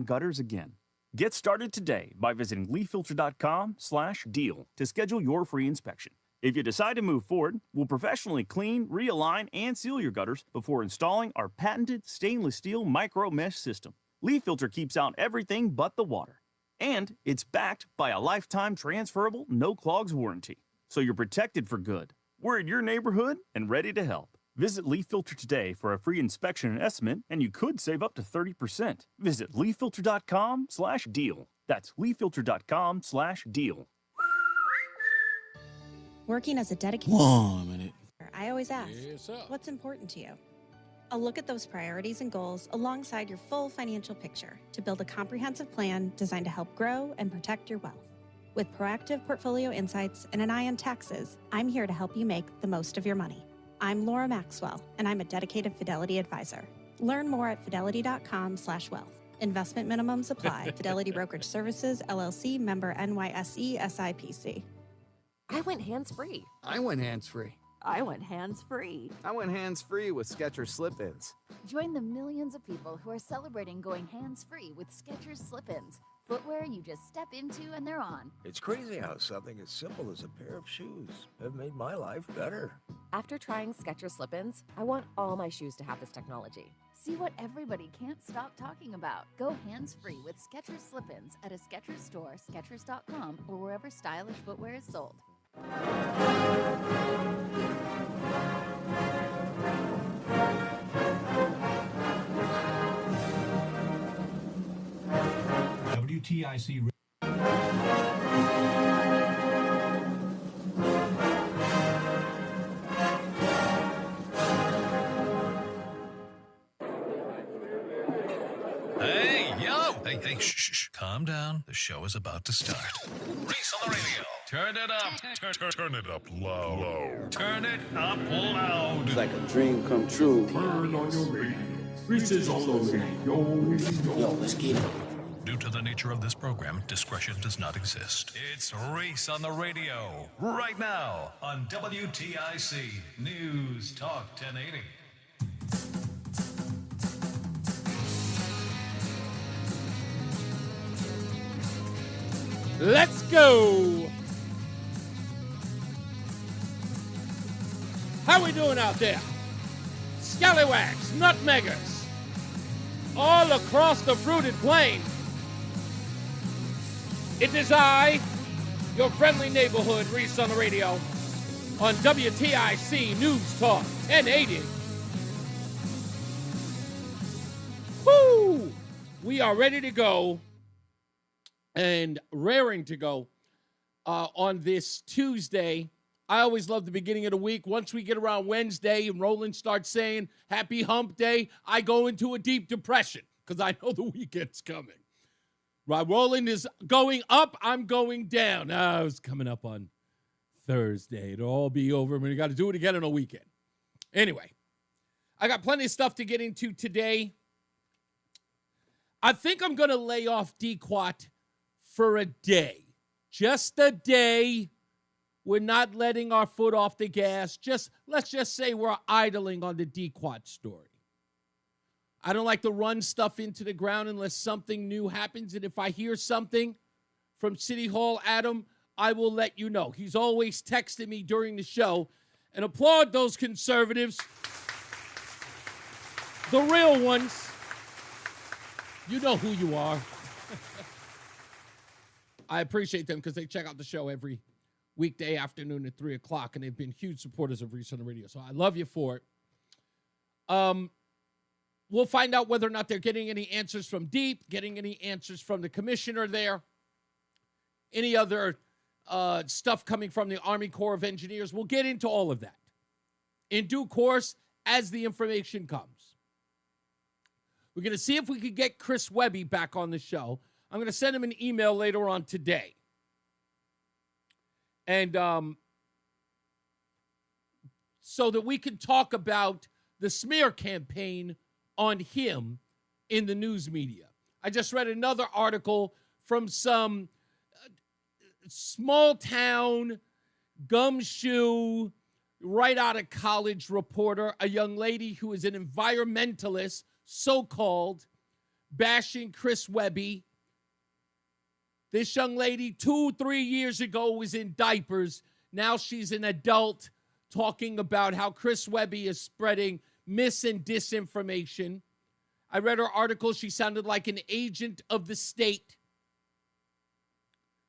gutters again. Get started today by visiting leaffilter.com/deal to schedule your free inspection. If you decide to move forward, we'll professionally clean, realign, and seal your gutters before installing our patented stainless steel micro mesh system. Leaf Filter keeps out everything but the water. And it's backed by a lifetime transferable no clogs warranty. So you're protected for good. We're in your neighborhood and ready to help. Visit Leaf Filter today for a free inspection and estimate, and you could save up to 30%. Visit leaffilter.com/deal. That's leaffilter.com/deal. Working as a dedicated... 1 minute. I always ask, Yes, sir. what's important to you? I'll look at those priorities and goals alongside your full financial picture to build a comprehensive plan designed to help grow and protect your wealth. With proactive portfolio insights and an eye on taxes, I'm here to help you make the most of your money. I'm Laura Maxwell, and I'm a dedicated Fidelity advisor. Learn more at fidelity.com/wealth. Investment minimums apply. Fidelity Brokerage Services, LLC, member NYSE, SIPC. I went hands-free. I went hands-free. I went hands-free. I went hands-free with Skechers Slip-ins. Join the millions of people who are celebrating going hands-free with Skechers Slip-ins. Footwear you just step into and they're on. It's crazy how something as simple as a pair of shoes have made my life better. After trying Skechers Slip-ins, I want all my shoes to have this technology. See what everybody can't stop talking about. Go hands-free with Skechers Slip-ins at a Skechers store, Skechers.com, or wherever stylish footwear is sold. WTIC. Hey, shh. Calm down. The show is about to start. Reese on the Radio. Turn it up. Turn it up low. Turn it up loud. It's like a dream come true. Turn on your radio. Reese is on the radio. Yo, let's get it. Due to the nature of this program, discretion does not exist. It's Reese on the Radio. Right now on WTIC News Talk 1080. Let's go. How we doing out there? Scallywags, nutmeggers, all across the fruited plain. It is I, your friendly neighborhood, Reese on the Radio, on WTIC News Talk 1080. Woo! We are ready to go and raring to go on this Tuesday. I always love the beginning of the week. Once we get around Wednesday and Roland starts saying happy hump day, I go into a deep depression because I know the weekend's coming. Right, Roland is going up, I'm going down. It's coming up on Thursday. It'll all be over. We got to do it again on a weekend. Anyway, I got plenty of stuff to get into today. I think I'm going to lay off DQuat for a day. Just a day. We're not letting our foot off the gas. Let's just say we're idling on the DQuat story. I don't like to run stuff into the ground unless something new happens. And if I hear something from City Hall, Adam, I will let you know. He's always texting me during the show. And applaud those conservatives. The real ones. You know who you are. I appreciate them because they check out the show every weekday afternoon at 3 o'clock, and they've been huge supporters of Reese on the Radio. So I love you for it. We'll find out whether or not they're getting any answers from Deep, getting any answers from the commissioner there, any other stuff coming from the Army Corps of Engineers. We'll get into all of that in due course as the information comes. We're going to see if we could get Chris Webby back on the show. I'm going to send him an email later on today. And so that we can talk about the smear campaign on him in the news media. I just read another article from some small town gumshoe, right out of college reporter, a young lady who is an environmentalist, so-called, bashing Chris Webby. This young lady 2-3 years ago was in diapers. Now she's an adult talking about how Chris Webby is spreading mis and disinformation. I read her article. She sounded like an agent of the state.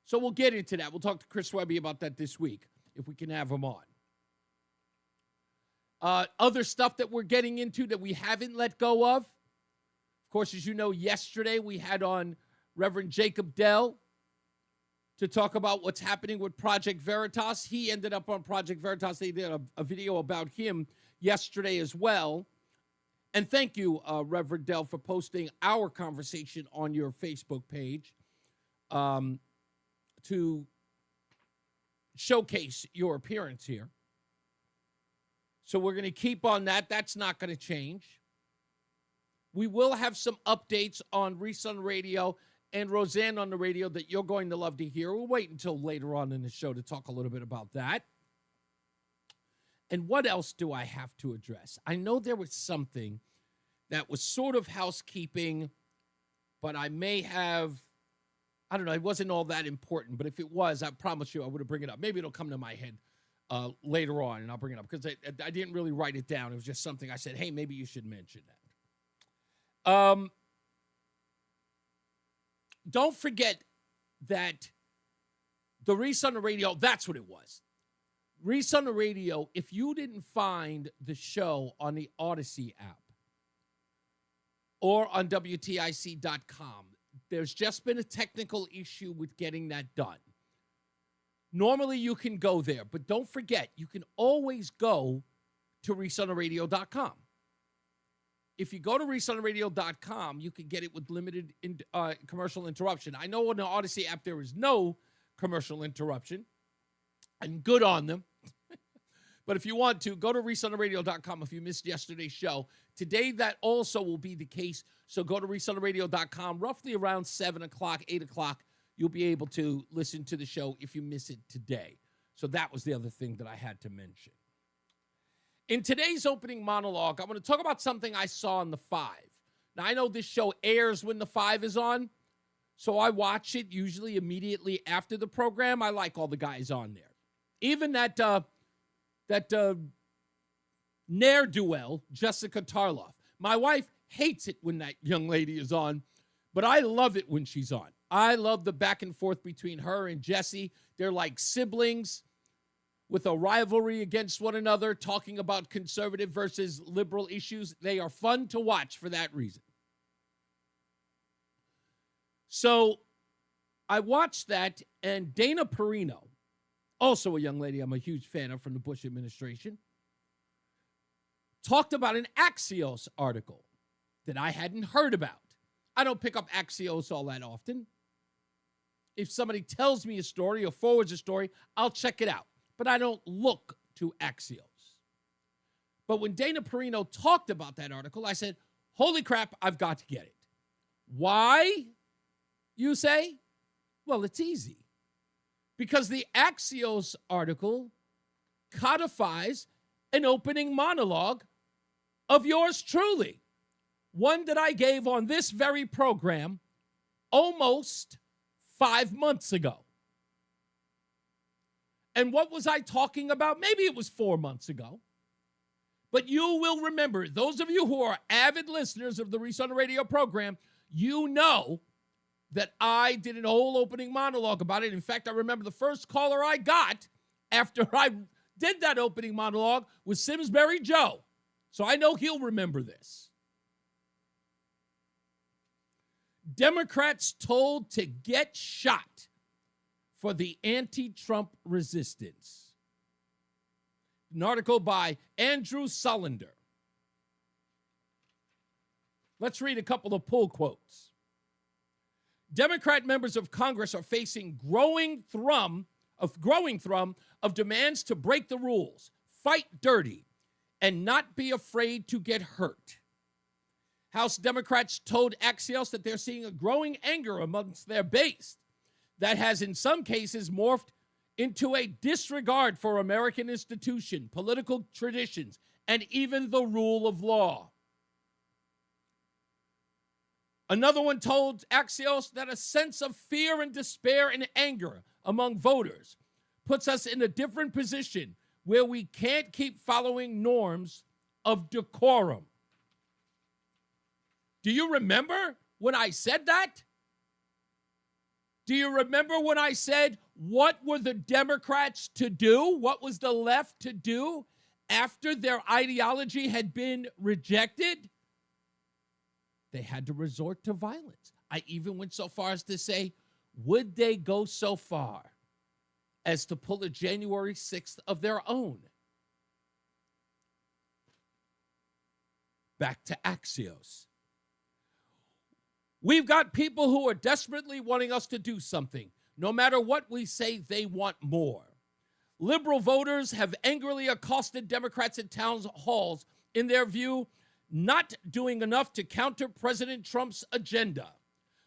So we'll get into that. We'll talk to Chris Webby about that this week, if we can have him on. Other stuff that we're getting into that we haven't let go of. Of course, as you know, yesterday we had on Reverend Jacob Dell to talk about what's happening with Project Veritas. He ended up on Project Veritas. They did a video about him yesterday as well. And thank you, Reverend Dell, for posting our conversation on your Facebook page to showcase your appearance here. So we're going to keep on that. That's not going to change. We will have some updates on Reese on the Radio and Roseanne on the radio that you're going to love to hear. We'll wait until later on in the show to talk a little bit about that. And what else do I have to address? I know there was something that was sort of housekeeping, but I may have, I don't know, it wasn't all that important. But if it was, I promise you I would have bring it up. Maybe it'll come to my head later on, and I'll bring it up because I didn't really write it down. It was just something I said, hey, maybe you should mention that. Don't forget that the Reese on the Radio, that's what it was. Reese on the Radio, if you didn't find the show on the Odyssey app or on WTIC.com, there's just been a technical issue with getting that done. Normally, you can go there, but don't forget, you can always go to ReeseOnTheRadio.com. If you go to ReeseOnTheRadio.com, you can get it with limited commercial interruption. I know on the Odyssey app there is no commercial interruption, and good on them. But if you want to, go to ReeseOnTheRadio.com if you missed yesterday's show. Today, that also will be the case, so go to ReeseOnTheRadio.com roughly around 7 o'clock, 8 o'clock. You'll be able to listen to the show if you miss it today. So that was the other thing that I had to mention. In today's opening monologue, I'm going to talk about something I saw on the 5. Now, I know this show airs when the 5 is on, so I watch it usually immediately after the program. I like all the guys on there. Even that ne'er-do-well, Jessica Tarloff. My wife hates it when that young lady is on, but I love it when she's on. I love the back and forth between her and Jesse. They're like siblings with a rivalry against one another, talking about conservative versus liberal issues. They are fun to watch for that reason. So I watched that, and Dana Perino, also a young lady I'm a huge fan of from the Bush administration, talked about an Axios article that I hadn't heard about. I don't pick up Axios all that often. If somebody tells me a story or forwards a story, I'll check it out. But I don't look to Axios. But when Dana Perino talked about that article, I said, holy crap, I've got to get it. Why, you say? Well, it's easy. Because the Axios article codifies an opening monologue of yours truly. One that I gave on this very program almost 5 months ago. And what was I talking about? Maybe it was 4 months ago. But you will remember, those of you who are avid listeners of the Reese on the Radio program, you know that I did an whole opening monologue about it. In fact, I remember the first caller I got after I did that opening monologue was Simsbury Joe. So I know he'll remember this. Democrats told to get shot for the anti-Trump resistance. An article by Andrew Sullender. Let's read a couple of pull quotes. Democrat members of Congress are facing growing thrum of demands to break the rules, fight dirty, and not be afraid to get hurt. House Democrats told Axios that they're seeing a growing anger amongst their base that has in some cases morphed into a disregard for American institutions, political traditions, and even the rule of law. Another one told Axios that a sense of fear and despair and anger among voters puts us in a different position where we can't keep following norms of decorum. Do you remember when I said that? Do you remember when I said, what were the Democrats to do? What was the left to do after their ideology had been rejected? They had to resort to violence. I even went so far as to say, would they go so far as to pull a January 6th of their own? Back to Axios. We've got people who are desperately wanting us to do something. No matter what we say, they want more. Liberal voters have angrily accosted Democrats at town halls, in their view, not doing enough to counter President Trump's agenda.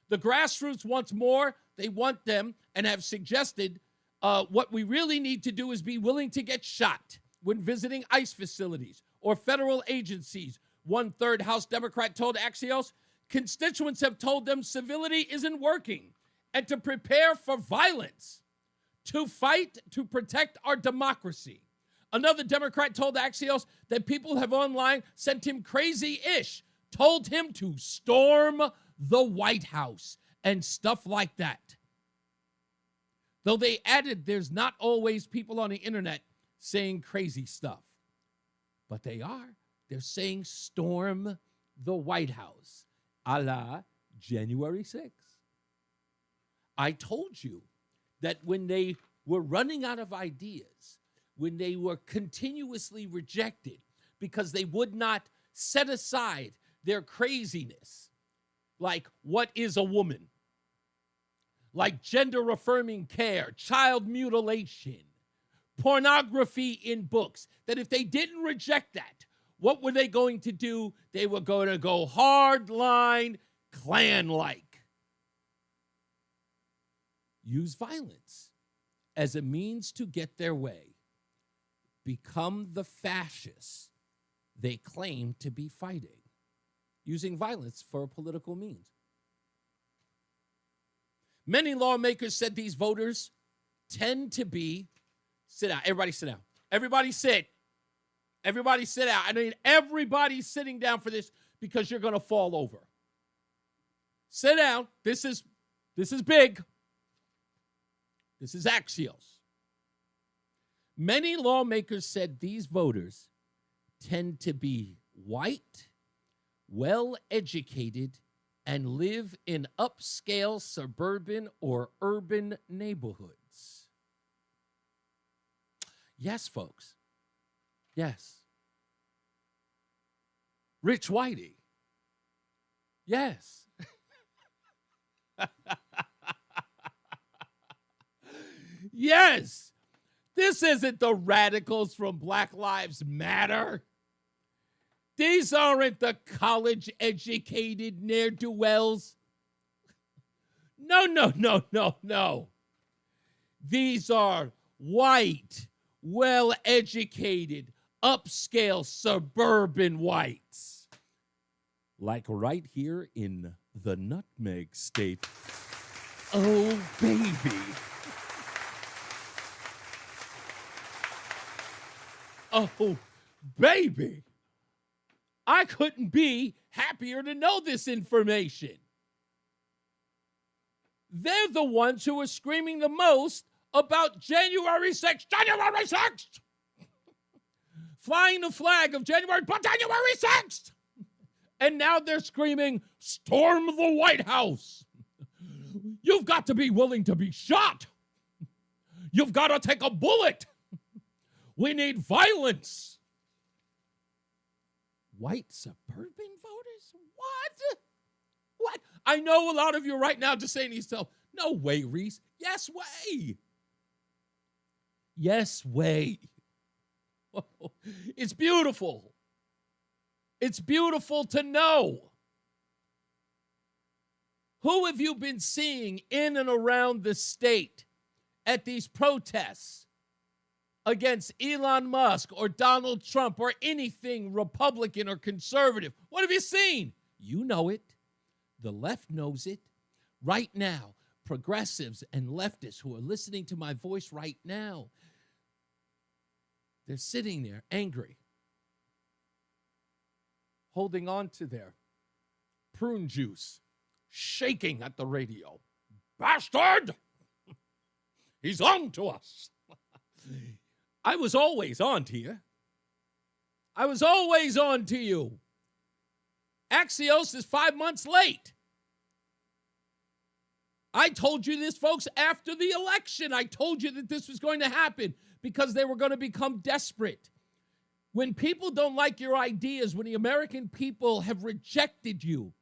The grassroots wants more. They want them and have suggested what we really need to do is be willing to get shot when visiting ICE facilities or federal agencies. One-third House Democrat told Axios constituents have told them civility isn't working and to prepare for violence, to fight to protect our democracy. Another Democrat told Axios that people have online sent him crazy-ish, told him to storm the White House and stuff like that. Though they added there's not always people on the internet saying crazy stuff. But they are. They're saying storm the White House, a la January 6th. I told you that when they were running out of ideas, when they were continuously rejected because they would not set aside their craziness, like what is a woman, like gender-affirming care, child mutilation, pornography in books, that if they didn't reject that, what were they going to do? They were going to go hard-line, Klan-like. Use violence as a means to get their way. Become the fascists they claim to be fighting. Using violence for political means. Many lawmakers said these voters tend to be, sit down, everybody sit down. Everybody sit. Everybody sit down. I mean, everybody's sitting down for this because you're going to fall over. Sit down. This is big. This is Axios. Many lawmakers said these voters tend to be white, well-educated, and live in upscale suburban or urban neighborhoods. Yes, folks. Yes. Rich Whitey. Yes. Yes. This isn't the radicals from Black Lives Matter. These aren't the college-educated ne'er-do-wells. No. These are white, well-educated, upscale suburban whites. Like right here in the Nutmeg State. Oh, baby. Oh, baby. I couldn't be happier to know this information. They're the ones who are screaming the most about January 6th. January 6th! Flying the flag of January 6th! And now they're screaming, storm the White House. You've got to be willing to be shot. You've got to take a bullet. We need violence. White suburban voters? What? I know a lot of you right now just saying to yourself, no way, Reese. Yes way. Yes way. It's beautiful. It's beautiful to know. Who have you been seeing in and around the state at these protests against Elon Musk or Donald Trump or anything Republican or conservative? What have you seen? You know it. The left knows it. Right now, progressives and leftists who are listening to my voice right now, they're sitting there angry, holding on to their prune juice, shaking at the radio. Bastard! He's on to us. I was always on to you. I was always on to you. Axios is 5 months late. I told you this, folks, after the election. I told you that this was going to happen because they were going to become desperate. When people don't like your ideas, when the American people have rejected you,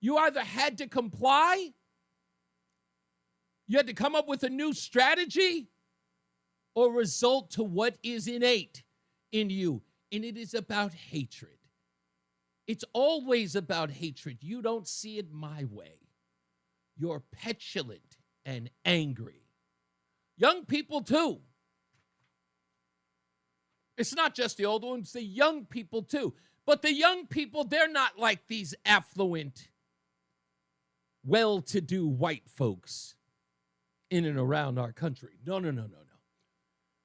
you either had to comply, you had to come up with a new strategy, or result to what is innate in you. And it is about hatred. It's always about hatred. You don't see it my way. You're petulant and angry. Young people, too. It's not just the old ones, the young people, too. But the young people, they're not like these affluent, well-to-do white folks in and around our country. No.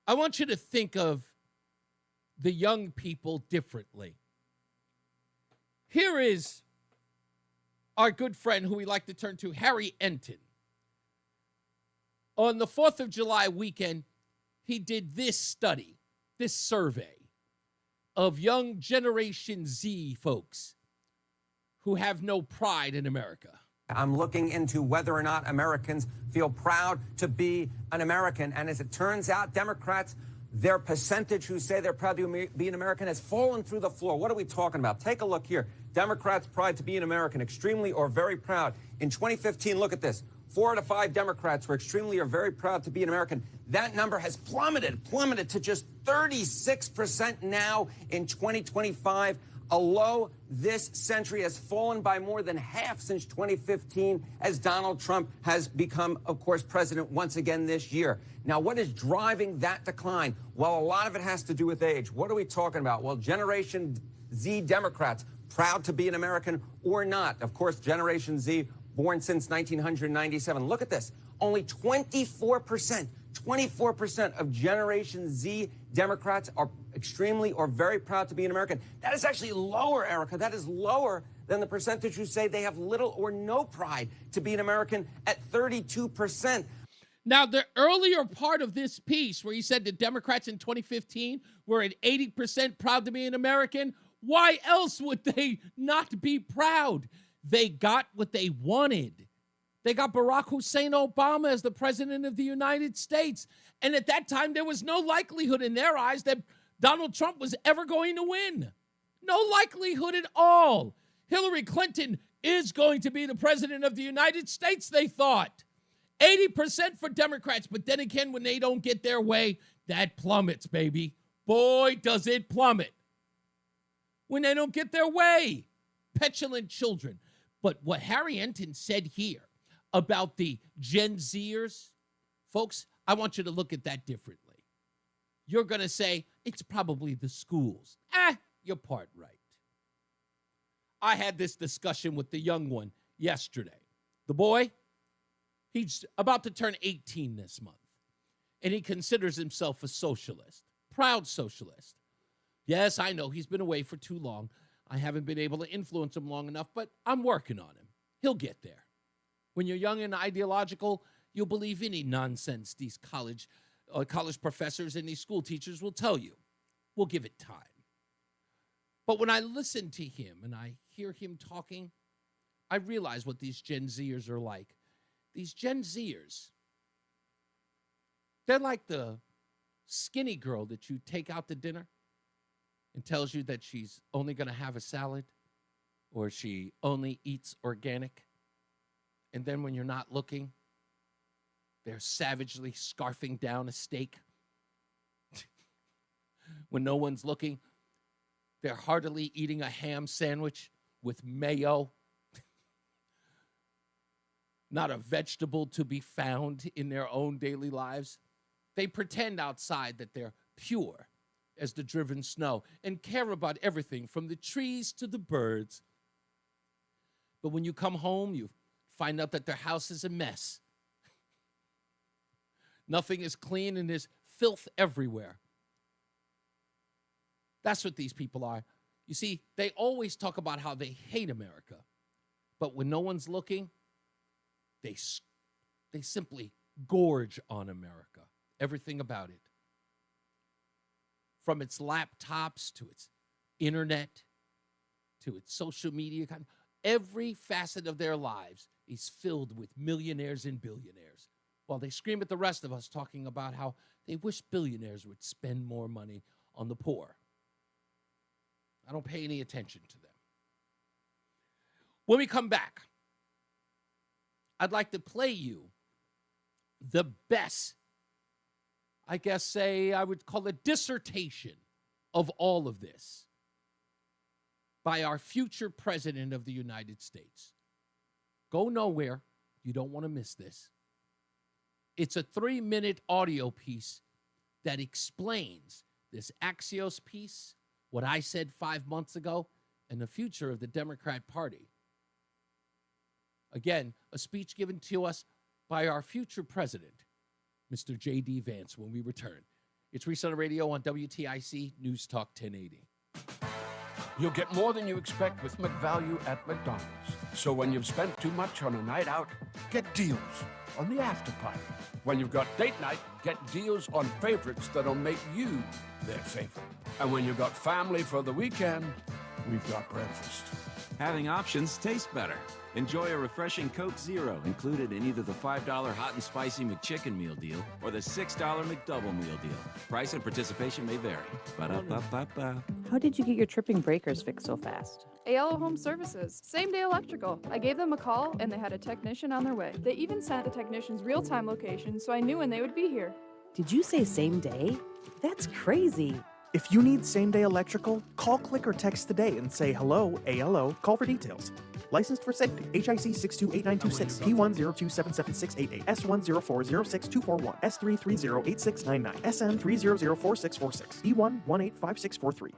I want you to think of the young people differently. Here is our good friend who we like to turn to, Harry Enton. On the 4th of July weekend, he did this study, this survey of young Generation Z folks who have no pride in America. I'm looking into whether or not Americans feel proud to be an American. And as it turns out, Democrats, their percentage who say they're proud to be an American has fallen through the floor. What are we talking about? Take a look here. Democrats' pride to be an American, extremely or very proud. In 2015, look at this. 4 out of 5 Democrats were extremely or very proud to be an American. That number has plummeted to just 36% now in 2025. A low this century has fallen by more than half since 2015 as Donald Trump has become, of course, president once again this year. Now, what is driving that decline? Well, a lot of it has to do with age. What are we talking about? Well, Generation Z Democrats, proud to be an American or not. Of course, Generation Z, born since 1997. Look at this. Only 24% of Generation Z Democrats are extremely or very proud to be an American. That is actually lower, Erica. That is lower than the percentage who say they have little or no pride to be an American at 32%. Now, the earlier part of this piece where he said the Democrats in 2015 were at 80% proud to be an American, why else would they not be proud? They got what they wanted. They got Barack Hussein Obama as the president of the United States. And at that time, there was no likelihood in their eyes that Donald Trump was ever going to win. No likelihood at all. Hillary Clinton is going to be the president of the United States, they thought. 80% for Democrats. But then again, when they don't get their way, that plummets, baby. Boy, does it plummet. When they don't get their way. Petulant children. But what Harry Enton said here about the Gen Zers, folks, I want you to look at that differently. You're going to say, it's probably the schools. You're part right. I had this discussion with the young one yesterday. The boy, he's about to turn 18 this month, and he considers himself a socialist, proud socialist. Yes, I know he's been away for too long. I haven't been able to influence him long enough, but I'm working on him. He'll get there. When you're young and ideological, you'll believe any nonsense these college professors and these school teachers will tell you. We'll give it time. But when I listen to him and I hear him talking, I realize what these Gen Zers are like. These Gen Zers, they're like the skinny girl that you take out to dinner and tells you that she's only going to have a salad or she only eats organic. And then when you're not looking, they're savagely scarfing down a steak. When no one's looking, they're heartily eating a ham sandwich with mayo. Not a vegetable to be found in their own daily lives. They pretend outside that they're pure as the driven snow and care about everything from the trees to the birds. But when you come home, you find out that their house is a mess. Nothing is clean and there's filth everywhere. That's what these people are. You see, they always talk about how they hate America. But when no one's looking, they simply gorge on America. Everything about it. From its laptops to its internet to its social media. Every facet of their lives is filled with millionaires and billionaires. While they scream at the rest of us talking about how they wish billionaires would spend more money on the poor. I don't pay any attention to them. When we come back, I'd like to play you the best, I guess I would call it dissertation of all of this by our future president of the United States. Go nowhere. You don't want to miss this. It's a 3-minute audio piece that explains this Axios piece, what I said 5 months ago, and the future of the Democrat Party. Again, a speech given to us by our future president, Mr. J.D. Vance, when we return. It's Reese On The Radio on WTIC News Talk 1080. You'll get more than you expect with McValue at McDonald's. So when you've spent too much on a night out, get deals on the after party. When you've got date night, get deals on favorites that'll make you their favorite. And when you've got family for the weekend, we've got breakfast. Having options tastes better. Enjoy a refreshing Coke Zero included in either the $5 hot and spicy McChicken meal deal or the $6 McDouble meal deal. Price and participation may vary. Ba-da-ba-ba-ba. How did you get your tripping breakers fixed so fast? ALO Home Services. Same day electrical. I gave them a call and they had a technician on their way. They even sent the technician's real-time location so I knew when they would be here. Did you say same day? That's crazy. If you need same-day electrical, call, click, or text today and say hello, ALO. Call for details. Licensed for safety. HIC 628926, P102776688, S104062441, S3308699, SN3004646, E1185643.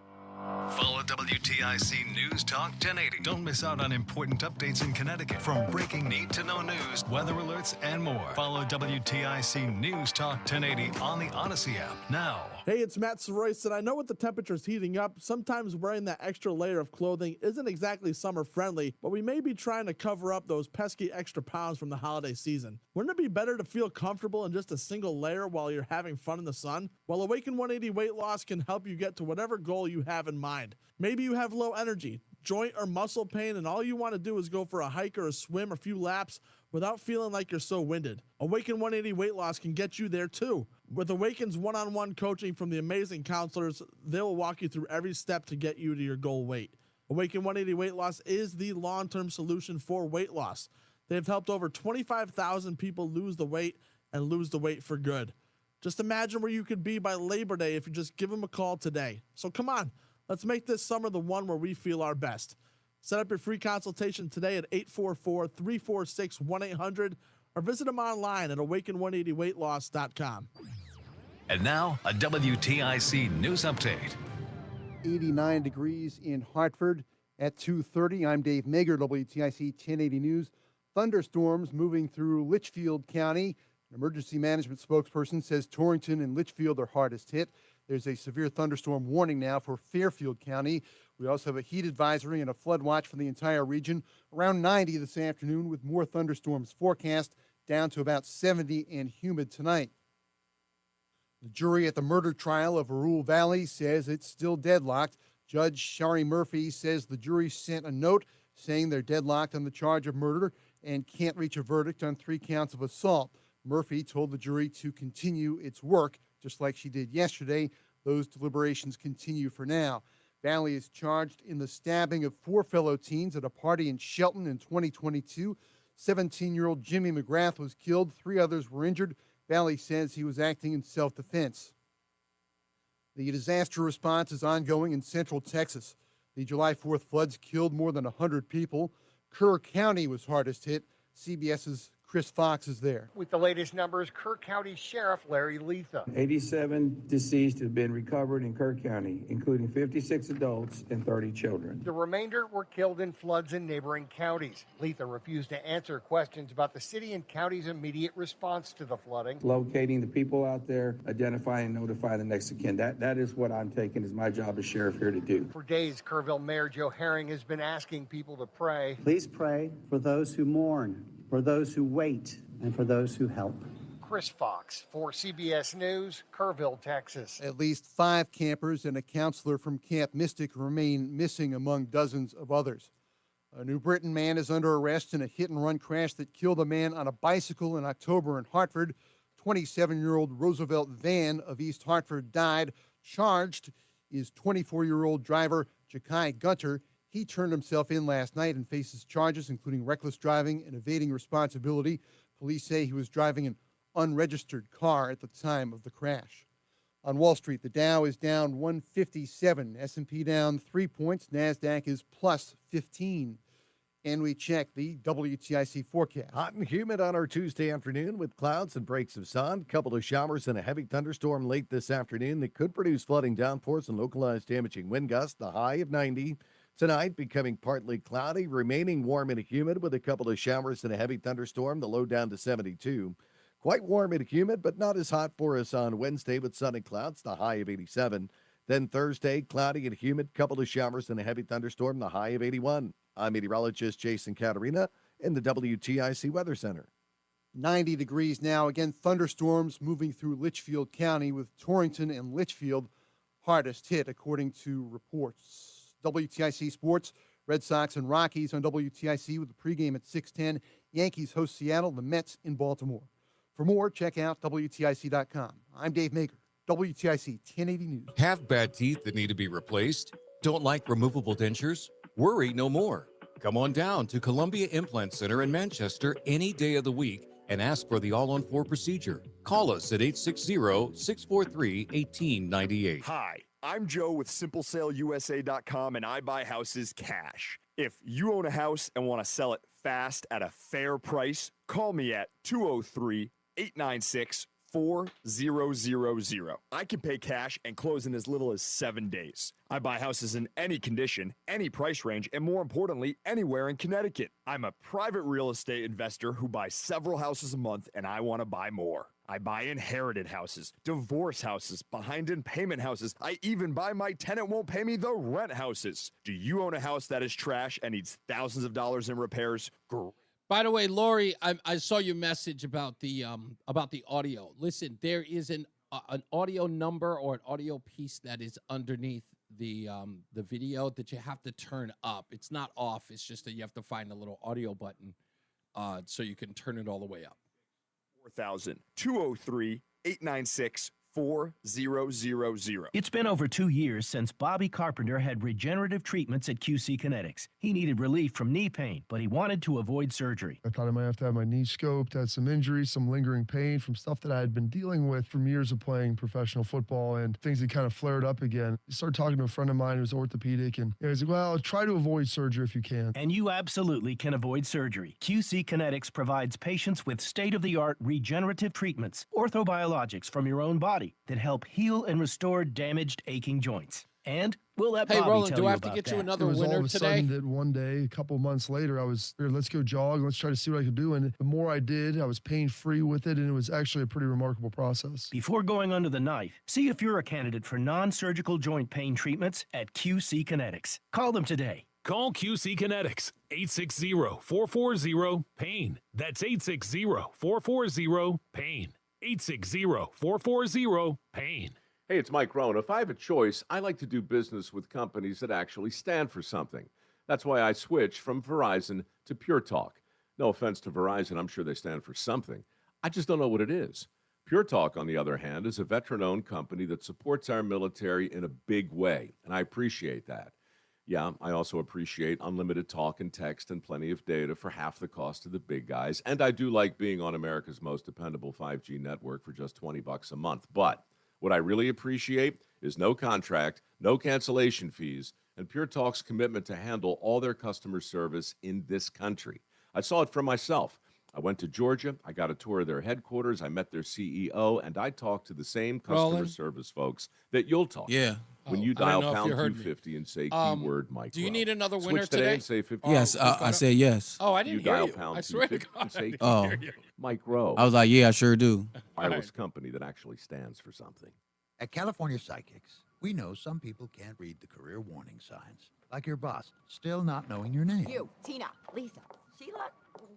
Follow WTIC News Talk 1080. Don't miss out on important updates in Connecticut. From breaking need-to-know news, weather alerts, and more. Follow WTIC News Talk 1080 on the Odyssey app now. Hey, it's Matt Soroyce, and I know with the temperatures heating up, sometimes wearing that extra layer of clothing isn't exactly summer-friendly, but we may be trying to cover up those pesky extra pounds from the holiday season. Wouldn't it be better to feel comfortable in just a single layer while you're having fun in the sun? Well, Awaken 180 Weight Loss can help you get to whatever goal you have in mind. Maybe you have low energy, joint or muscle pain, and all you want to do is go for a hike or a swim, a few laps, without feeling like you're so winded. Awaken 180 Weight Loss can get you there too. With Awaken's one-on-one coaching from the amazing counselors, they will walk you through every step to get you to your goal weight. Awaken 180 Weight Loss is the long-term solution for weight loss. They've helped over 25,000 people lose the weight and lose the weight for good. Just imagine where you could be by Labor Day if you just give them a call today. So come on, let's make this summer the one where we feel our best. Set up your free consultation today at 844-346-1800 or visit them online at awaken180weightloss.com. And now, a WTIC News Update. 89 degrees in Hartford at 2:30. I'm Dave Mager, WTIC 1080 News. Thunderstorms moving through Litchfield County. An emergency management spokesperson says Torrington and Litchfield are hardest hit. There's a severe thunderstorm warning now for Fairfield County. We also have a heat advisory and a flood watch for the entire region. Around 90 this afternoon with more thunderstorms forecast, down to about 70 and humid tonight. The jury at the murder trial of Arul Valley says it's still deadlocked. Judge Shari Murphy says the jury sent a note saying they're deadlocked on the charge of murder and can't reach a verdict on 3 counts of assault. Murphy told the jury to continue its work, just like she did yesterday. Those deliberations continue for now. Valley is charged in the stabbing of 4 fellow teens at a party in Shelton in 2022. 17-year-old Jimmy McGrath was killed. 3 others were injured. Valley says he was acting in self-defense. The disaster response is ongoing in central Texas. The July 4th floods killed more than 100 people. Kerr County was hardest hit. CBS's Chris Fox is there. With the latest numbers, Kirk County Sheriff Larry Letha. 87 deceased have been recovered in Kirk County, including 56 adults and 30 children. The remainder were killed in floods in neighboring counties. Letha refused to answer questions about the city and county's immediate response to the flooding. Locating the people out there, identifying and notifying the next of kin. That is what I'm taking as my job as sheriff here to do. For days, Kerrville Mayor Joe Herring has been asking people to pray. Please pray for those who mourn, for those who wait, and for those who help. Chris Fox for CBS News, Kerrville, Texas. At least 5 campers and a counselor from Camp Mystic remain missing among dozens of others. A New Britain man is under arrest in a hit-and-run crash that killed a man on a bicycle in October in Hartford. 27-year-old Roosevelt Van of East Hartford died. Charged is 24-year-old driver Jakai Gunter. He turned himself in last night and faces charges including reckless driving and evading responsibility. Police say he was driving an unregistered car at the time of the crash. On Wall Street, the Dow is down 157, S&P down 3 points, NASDAQ is plus 15. And we check the WTIC forecast. Hot and humid on our Tuesday afternoon with clouds and breaks of sun. Couple of showers and a heavy thunderstorm late this afternoon that could produce flooding downpours and localized damaging wind gusts. The high of 90. Tonight, becoming partly cloudy, remaining warm and humid with a couple of showers and a heavy thunderstorm. The low down to 72. Quite warm and humid, but not as hot for us on Wednesday with sun and clouds. The high of 87. Then Thursday, cloudy and humid, couple of showers and a heavy thunderstorm. The high of 81. I'm meteorologist Jason Caterina in the WTIC Weather Center. 90 degrees now. Again, thunderstorms moving through Litchfield County with Torrington and Litchfield hardest hit, according to reports. WTIC Sports, Red Sox and Rockies on WTIC with the pregame at 6:10. Yankees host Seattle, the Mets in Baltimore. For more, check out WTIC.com. I'm Dave Maker, WTIC 1080 News. Have bad teeth that need to be replaced? Don't like removable dentures? Worry no more. Come on down to Columbia Implant Center in Manchester any day of the week and ask for the all-on-4 procedure. Call us at 860-643-1898. Hi, I'm Joe with SimpleSaleUSA.com, and I buy houses cash. If you own a house and want to sell it fast at a fair price, call me at 203-896-4000. I can pay cash and close in as little as 7 days. I buy houses in any condition, any price range, and more importantly, anywhere in Connecticut. I'm a private real estate investor who buys several houses a month, and I want to buy more. I buy inherited houses, divorce houses, behind in payment houses. I even buy my tenant won't pay me the rent houses. Do you own a house that is trash and needs thousands of dollars in repairs? By the way, Lori, I saw your message about the audio. Listen, there is an audio number or an audio piece that is underneath the video that you have to turn up. It's not off. It's just that you have to find a little audio button so you can turn it all the way up. 4,000 203-896-4000. It's been over 2 years since Bobby Carpenter had regenerative treatments at QC Kinetics. He needed relief from knee pain, but he wanted to avoid surgery. I thought I might have to have my knee scoped, had some injuries, some lingering pain from stuff that I had been dealing with from years of playing professional football, and things had kind of flared up again. I started talking to a friend of mine who's orthopedic, and he was like, well, try to avoid surgery if you can. And you absolutely can avoid surgery. QC Kinetics provides patients with state-of-the-art regenerative treatments, orthobiologics from your own body, that help heal and restore damaged, aching joints. And we'll let Bobby Roland, tell do you I have to about get that. you another It was all winner of a today? sudden that one day, a couple months later, I was here, let's go jog, let's try to see what I could do. And the more I did, I was pain-free with it, and it was actually a pretty remarkable process. Before going under the knife, see if you're a candidate for non-surgical joint pain treatments at QC Kinetics. Call them today. Call QC Kinetics, 860-440-PAIN. That's 860-440-PAIN. 860-440-PAIN. Hey, it's Mike Rohn. If I have a choice, I like to do business with companies that actually stand for something. That's why I switched from Verizon to Pure Talk. No offense to Verizon, I'm sure they stand for something. I just don't know what it is. Pure Talk, on the other hand, is a veteran-owned company that supports our military in a big way, and I appreciate that. Yeah, I also appreciate unlimited talk and text and plenty of data for half the cost of the big guys, and I do like being on America's most dependable 5G network for just $20 a month. But what I really appreciate is no contract, no cancellation fees, and Pure Talk's commitment to handle all their customer service in this country. I saw it for myself. I went to Georgia. I got a tour of their headquarters. I met their CEO, and I talked to the same customer Roland? service folks that you'll talk to. When you I don't dial know if pound you heard me. 250 and say keyword micro. Do you need another winner Switch today today? and say 50. Yes, I said yes. Oh, I didn't You hear dial you. pound I swear to 250 God, and say I didn't Oh. hear you. Micro. I was like, yeah, I sure do. Wireless company that actually stands for something. At California Psychics, we know some people can't read the career warning signs, like your boss still not knowing your name. You, Tina, Lisa, Sheila,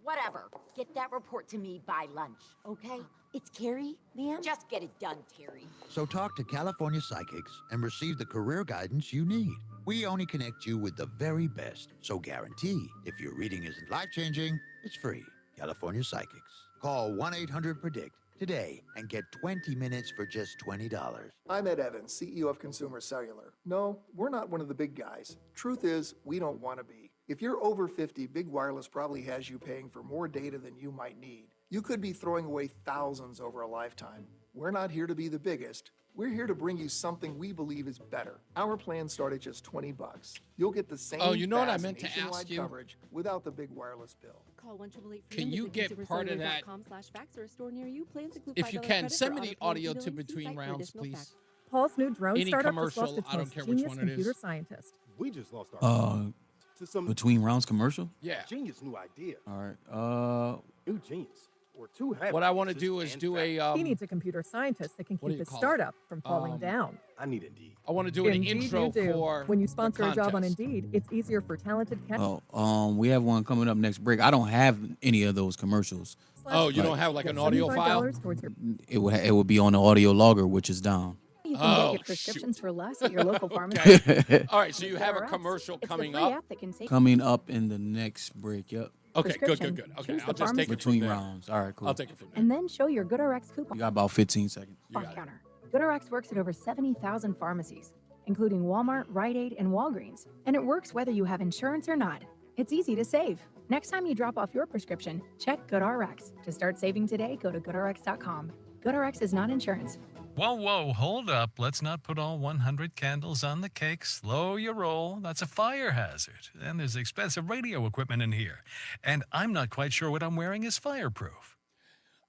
whatever. Get that report to me by lunch, okay? It's Carrie, ma'am? Just get it done, Terry. So talk to California Psychics and receive the career guidance you need. We only connect you with the very best, so guarantee if your reading isn't life-changing, it's free. California Psychics. Call 1-800-PREDICT today and get 20 minutes for just $20. I'm Ed Evans, CEO of Consumer Cellular. No, we're not one of the big guys. Truth is, we don't want to be. If you're over 50, Big Wireless probably has you paying for more data than you might need. You could be throwing away thousands over a lifetime. We're not here to be the biggest. We're here to bring you something we believe is better. Our plans start at just $20. You'll get the same Oh, you know what I fast meant to nationwide ask you? coverage without the big wireless bill. Call 1-888-FREEDOM. Can you Visit get part of that? consumercellular.com/fax or a store near you. Plans include If you $5 can, credit send for me the auto-pay audio and to billing. See between site for rounds, additional please. facts. Paul's new drone Any startup commercial, just lost its I don't most care which genius one it computer is. scientist. We just lost our to some Between rounds commercial? Yeah. genius new idea. All right. New genius. Or two What I want to do is do a. He needs a computer scientist that can what do keep you his call it? startup from falling down. I need Indeed. I want to do an Indeed intro you do. for When you the sponsor a job on contest. Indeed, it's easier for talented candidates. Oh, we have one coming up next break. I don't have any of those commercials. Oh, you don't have like an audio file? Towards your It would be on the audio logger, which is down. You can Oh, get your prescriptions for less at your local pharmacy. Okay. All right, so you have a GoodRx. commercial It's the coming free up. app that can take Coming up in the next break. Yep. Okay, good. prescription. Okay, Choose I'll the just take pharmacy. it from Between there. rounds. All right, cool. I'll take it from there. And then show your GoodRx coupon You got about 15 seconds. off counter. GoodRx works at over 70,000 pharmacies, including Walmart, Rite Aid, and Walgreens. And it works whether you have insurance or not. It's easy to save. Next time you drop off your prescription, check GoodRx. To start saving today, go to GoodRx.com. GoodRx is not insurance. Whoa, hold up. Let's not put all 100 candles on the cake. Slow your roll. That's a fire hazard. And there's expensive radio equipment in here. And I'm not quite sure what I'm wearing is fireproof.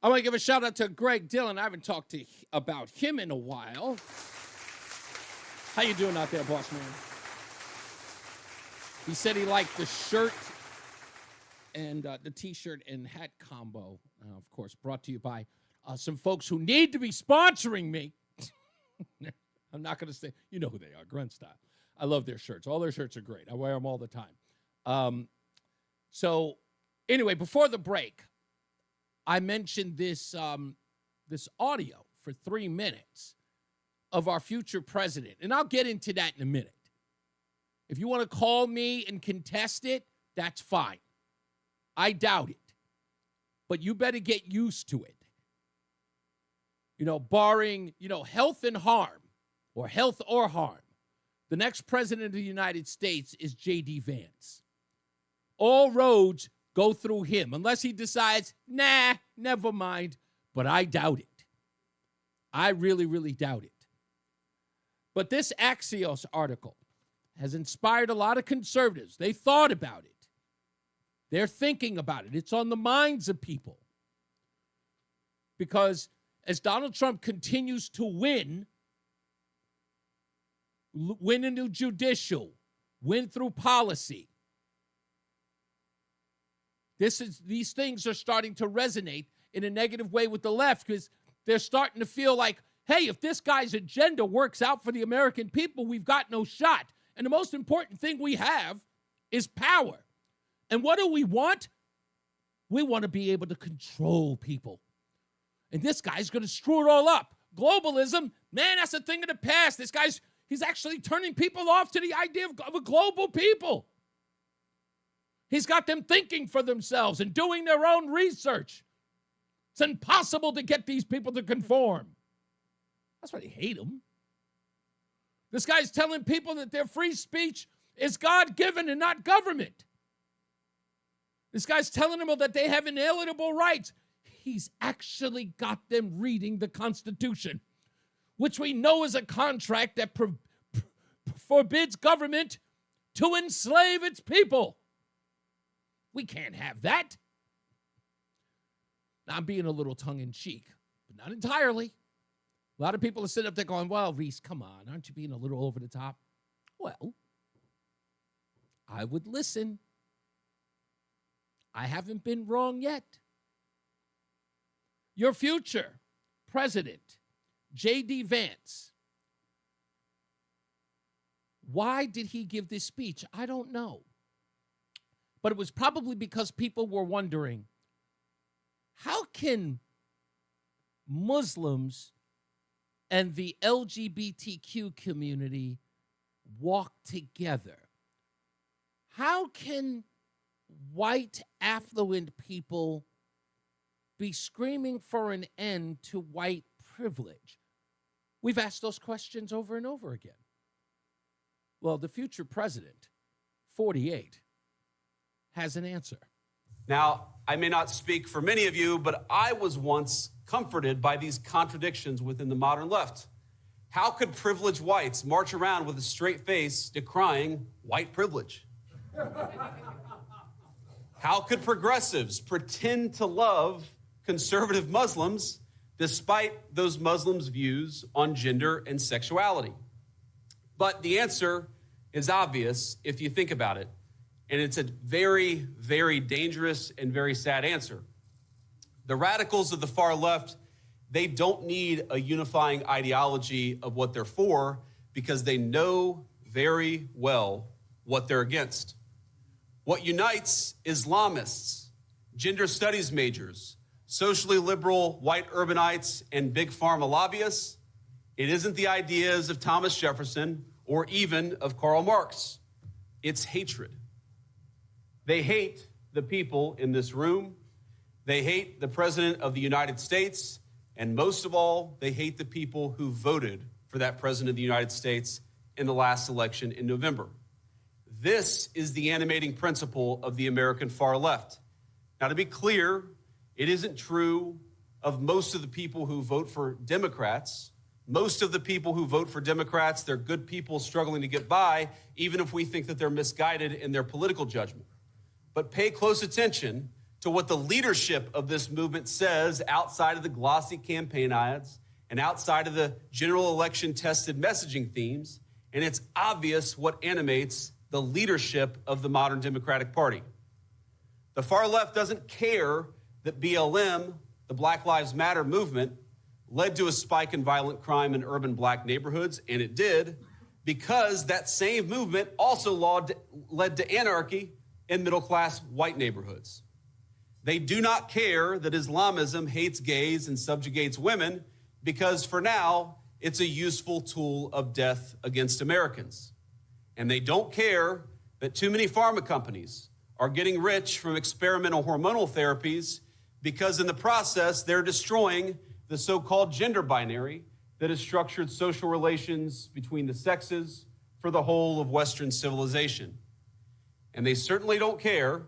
I want to give a shout out to Greg Dillon. I haven't talked about him in a while. How you doing out there, boss man? He said he liked the shirt and the T-shirt and hat combo. Of course, brought to you by some folks who need to be sponsoring me. I'm not going to say, you know who they are, Grunt Style. I love their shirts. All their shirts are great. I wear them all the time. So anyway, before the break, I mentioned this this audio for 3 minutes of our future president. And I'll get into that in a minute. If you want to call me and contest it, that's fine. I doubt it. But you better get used to it. You know, barring, health and harm, or health or harm, the next president of the United States is J.D. Vance. All roads go through him, unless he decides, nah, never mind. But I doubt it. I really, really doubt it. But this Axios article has inspired a lot of conservatives. They thought about it. They're thinking about it. It's on the minds of people. Because as Donald Trump continues to win in the judicial, win through policy, these things are starting to resonate in a negative way with the left because they're starting to feel like, hey, if this guy's agenda works out for the American people, we've got no shot. And the most important thing we have is power. And what do we want? We want to be able to control people. And this guy's going to screw it all up. Globalism, man, that's a thing of the past. He's actually turning people off to the idea of a global people. He's got them thinking for themselves and doing their own research. It's impossible to get these people to conform. That's why they hate him. This guy's telling people that their free speech is God-given and not government. This guy's telling them that they have inalienable rights. He's actually got them reading the Constitution, which we know is a contract that forbids government to enslave its people. We can't have that. Now, I'm being a little tongue-in-cheek, but not entirely. A lot of people are sitting up there going, well, Reese, come on. Aren't you being a little over the top? Well, I would listen. I haven't been wrong yet. Your future president, J.D. Vance. Why did he give this speech? I don't know. But it was probably because people were wondering, how can Muslims and the LGBTQ community walk together? How can white, affluent people be screaming for an end to white privilege? We've asked those questions over and over again. Well, the future president, 48, has an answer. Now, I may not speak for many of you, but I was once comforted by these contradictions within the modern left. How could privileged whites march around with a straight face decrying white privilege? How could progressives pretend to love conservative Muslims despite those Muslims' views on gender and sexuality? But the answer is obvious if you think about it. And it's a very, very dangerous and very sad answer. The radicals of the far left, they don't need a unifying ideology of what they're for because they know very well what they're against. What unites Islamists, gender studies majors, socially liberal white urbanites, and big pharma lobbyists, it isn't the ideas of Thomas Jefferson or even of Karl Marx. It's hatred. They hate the people in this room. They hate the President of the United States. And most of all, they hate the people who voted for that President of the United States in the last election in November. This is the animating principle of the American far left. Now, to be clear, it isn't true of most of the people who vote for Democrats. Most of the people who vote for Democrats, they're good people struggling to get by, even if we think that they're misguided in their political judgment. But pay close attention to what the leadership of this movement says outside of the glossy campaign ads and outside of the general election tested messaging themes. And it's obvious what animates the leadership of the modern Democratic Party. The far left doesn't care that BLM, the Black Lives Matter movement, led to a spike in violent crime in urban black neighborhoods, and it did, because that same movement also led to anarchy in middle-class white neighborhoods. They do not care that Islamism hates gays and subjugates women because, for now, it's a useful tool of death against Americans. And they don't care that too many pharma companies are getting rich from experimental hormonal therapies because, in the process, they're destroying the so-called gender binary that has structured social relations between the sexes for the whole of Western civilization. And they certainly don't care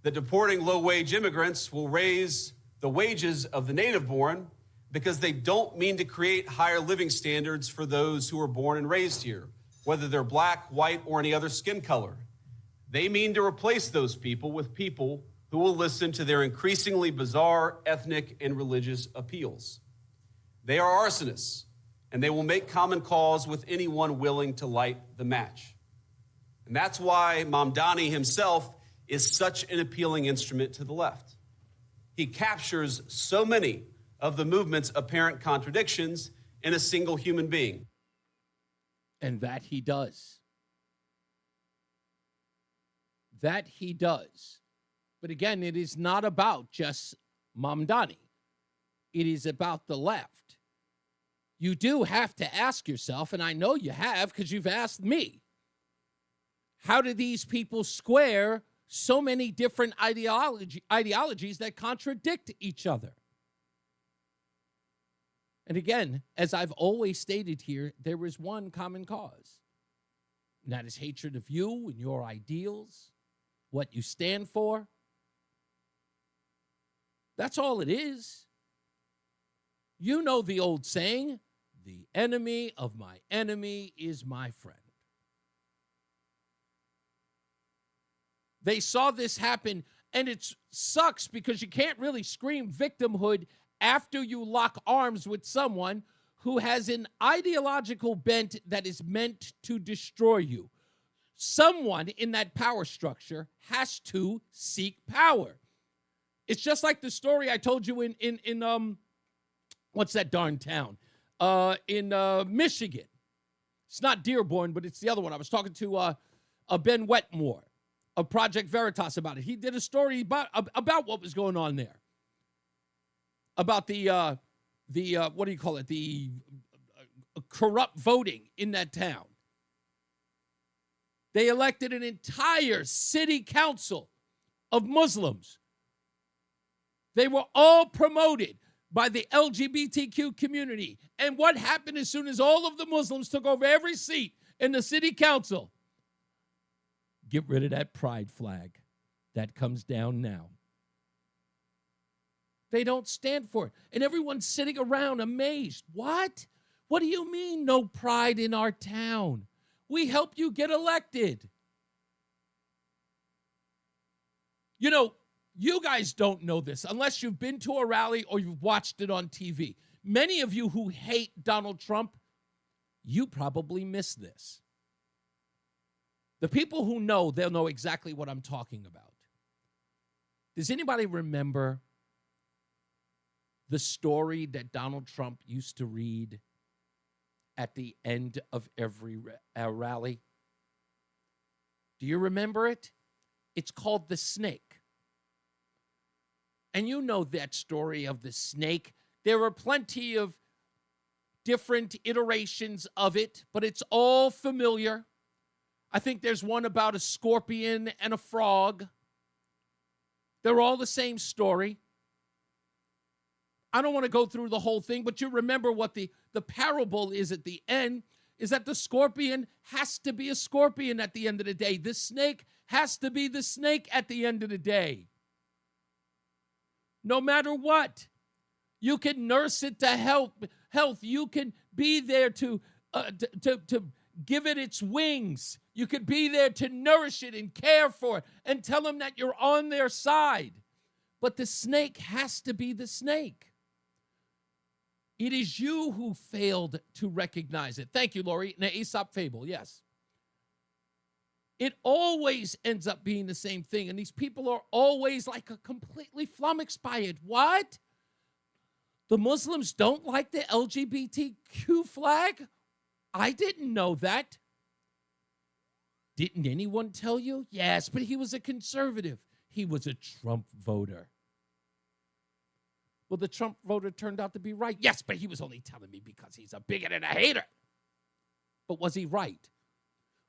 that deporting low-wage immigrants will raise the wages of the native-born because they don't mean to create higher living standards for those who are born and raised here, whether they're black, white, or any other skin color. They mean to replace those people with people who will listen to their increasingly bizarre ethnic and religious appeals. They are arsonists, and they will make common cause with anyone willing to light the match. And that's why Mamdani himself is such an appealing instrument to the left. He captures so many of the movement's apparent contradictions in a single human being. And that he does. That he does. But again, it is not about just Mamdani. It is about the left. You do have to ask yourself, and I know you have because you've asked me, how do these people square so many different ideologies that contradict each other? And again, as I've always stated here, there is one common cause, and that is hatred of you and your ideals, what you stand for. That's all it is. You know the old saying, the enemy of my enemy is my friend. They saw this happen And it sucks because you can't really scream victimhood after you lock arms with someone who has an ideological bent that is meant to destroy you. Someone in that power structure has to seek power. It's just like the story I told you in what's that darn town? In Michigan. It's not Dearborn, but it's the other one. I was talking to Ben Wetmore of Project Veritas about it. He did a story about what was going on there. About the what do you call it? The corrupt voting in that town. They elected an entire city council of Muslims. They were all promoted by the LGBTQ community. And what happened as soon as all of the Muslims took over every seat in the city council? Get rid of that pride flag. That comes down now. They don't stand for it. And everyone's sitting around amazed. What? What do you mean no pride in our town? We helped you get elected. You know, you guys don't know this unless you've been to a rally or you've watched it on TV. Many of you who hate Donald Trump, you probably miss this. The people who know, they'll know exactly what I'm talking about. Does anybody remember the story that Donald Trump used to read at the end of every rally? Do you remember it? It's called The Snake. And you know that story of the snake. There are plenty of different iterations of it, but it's all familiar. I think there's one about a scorpion and a frog. They're all the same story. I don't want to go through the whole thing, but you remember what the parable is at the end, is that the scorpion has to be a scorpion at the end of the day. The snake has to be the snake at the end of the day. No matter what, you can nurse it to health. You can be there to give it its wings. You could be there to nourish it and care for it and tell them that you're on their side. But the snake has to be the snake. It is you who failed to recognize it. Thank you, Lori. An Aesop fable, yes. It always ends up being the same thing, and these people are always like completely flummoxed by it. What? The Muslims don't like the LGBTQ flag? I didn't know that. Didn't anyone tell you? Yes, but he was a conservative. He was a Trump voter. Well, the Trump voter turned out to be right. Yes, but he was only telling me because he's a bigot and a hater. But was he right?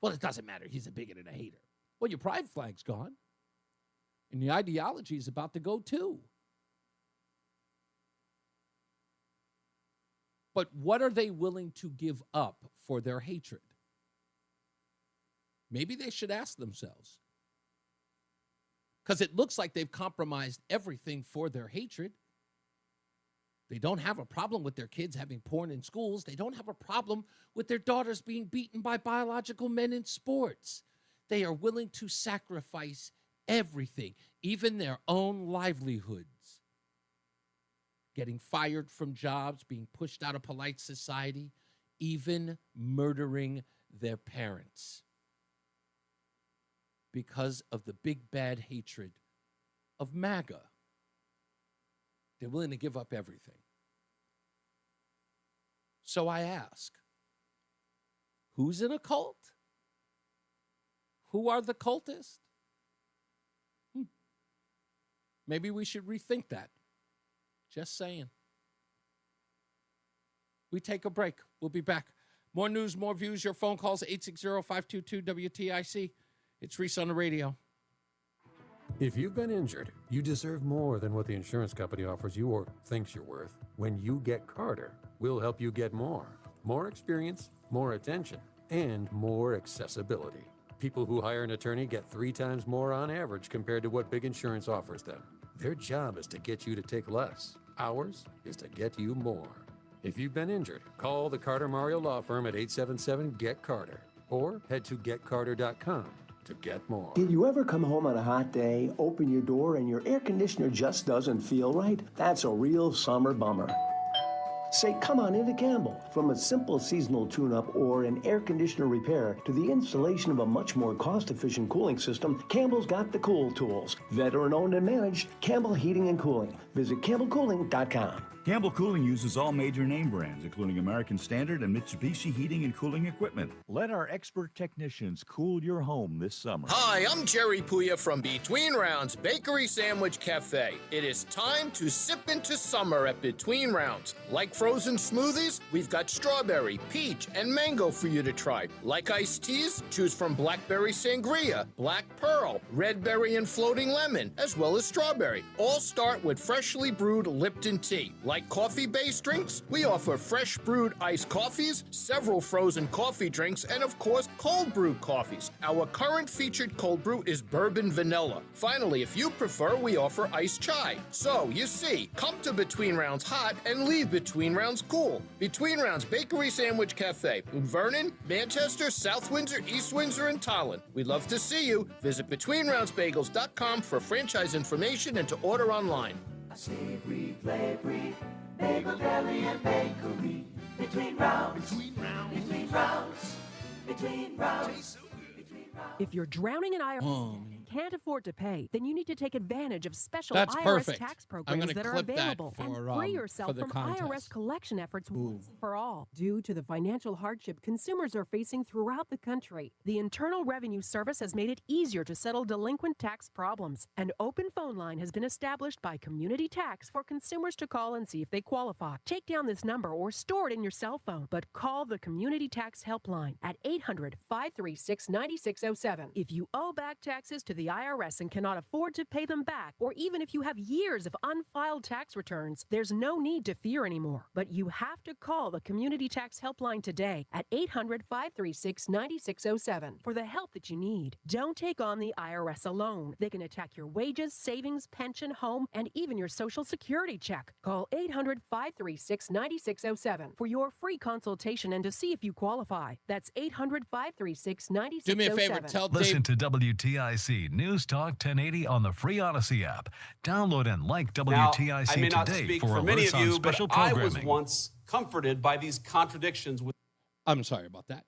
Well, it doesn't matter. He's a bigot and a hater. Well, your pride flag's gone. And the ideology is about to go too. But what are they willing to give up for their hatred? Maybe they should ask themselves. Because it looks like they've compromised everything for their hatred. They don't have a problem with their kids having porn in schools. They don't have a problem with their daughters being beaten by biological men in sports. They are willing to sacrifice everything, even their own livelihoods. Getting fired from jobs, being pushed out of polite society, even murdering their parents. Because of the big bad hatred of MAGA. They're willing to give up everything. So I ask, who's in a cult? Who are the cultists? Maybe we should rethink that. Just saying. We take a break. We'll be back. More news, more views, your phone calls, 860-522-WTIC. It's Reese on the Radio. If you've been injured, you deserve more than what the insurance company offers you or thinks you're worth. When you get Carter, we'll help you get more. More experience, more attention, and more accessibility. People who hire an attorney get 3 times more on average compared to what big insurance offers them. Their job is to get you to take less. Ours is to get you more. If you've been injured, call the Carter Mario Law Firm at 877-GET-CARTER or head to getcarter.com. to get more. Did you ever come home on a hot day, open your door, and your air conditioner just doesn't feel right? That's a real summer bummer. Say, come on into Campbell. From a simple seasonal tune-up or an air conditioner repair to the installation of a much more cost-efficient cooling system, Campbell's got the cool tools. Veteran-owned and managed, Campbell Heating and Cooling. Visit CampbellCooling.com. Campbell Cooling uses all major name brands, including American Standard and Mitsubishi heating and cooling equipment. Let our expert technicians cool your home this summer. Hi, I'm Jerry Puya from Between Rounds Bakery Sandwich Cafe. It is time to sip into summer at Between Rounds. Like frozen smoothies, we've got strawberry, peach, and mango for you to try. Like iced teas, choose from blackberry sangria, black pearl, red berry and floating lemon, as well as strawberry. All start with freshly brewed Lipton tea. Like coffee-based drinks, we offer fresh brewed iced coffees, several frozen coffee drinks, and of course, cold brewed coffees. Our current featured cold brew is bourbon vanilla. Finally, if you prefer, we offer iced chai. So, you see, come to Between Rounds hot and leave Between Rounds cool. Between Rounds Bakery Sandwich Cafe in Vernon, Manchester, South Windsor, East Windsor, and Tolland. We'd love to see you. Visit BetweenRoundsBagels.com for franchise information and to order online. Savory, flavory, bagel, deli, and bakery. Between rounds, between rounds, between rounds, between rounds. If you're drowning in IRS and can't afford to pay, then you need to take advantage of special That's IRS perfect. tax I'm programs gonna that are clip that available and for, free yourself for the from contest. IRS collection efforts once and for all. Due to the financial hardship consumers are facing throughout the country, the Internal Revenue Service has made it easier to settle delinquent tax problems. An open phone line has been established by Community Tax for consumers to call and see if they qualify. Take down this number or store it in your cell phone, but call the Community Tax Helpline at 800-536-9607. If you owe back taxes to the IRS and cannot afford to pay them back, or even if you have years of unfiled tax returns, there's no need to fear anymore. But you have to call the Community Tax Helpline today at 800-536-9607 for the help that you need. Don't take on the IRS alone. They can attack your wages, savings, pension, home, and even your Social Security check. Call 800-536-9607 for your free consultation and to see if you qualify. That's 800-536-9607. Do me a favor, tell Listen Dave. to WTIC News Talk 1080 on the free Odyssey app. Download and like Now, WTIC I may not today speak for for many alerts of you, on but special I was programming. once comforted by these contradictions with. I'm sorry about that.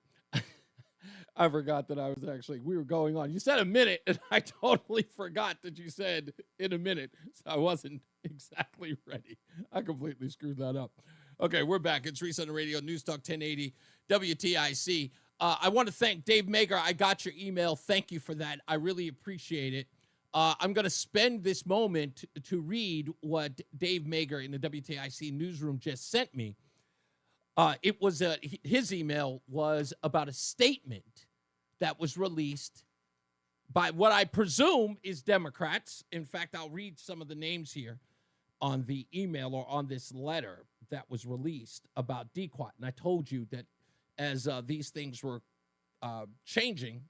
I forgot that we were going on. You said a minute, and I totally forgot that you said in a minute. So I wasn't exactly ready. I completely screwed that up. Okay, we're back. It's Reese on the Radio, News Talk 1080, WTIC. I want to thank Dave Mager. I got your email. Thank you for that. I really appreciate it. I'm going to spend this moment to read what Dave Mager in the WTIC newsroom just sent me. It was his email was about a statement that was released by what I presume is Democrats. In fact, I'll read some of the names here on the email or on this letter that was released about DQuat. And I told you that as these things were changing,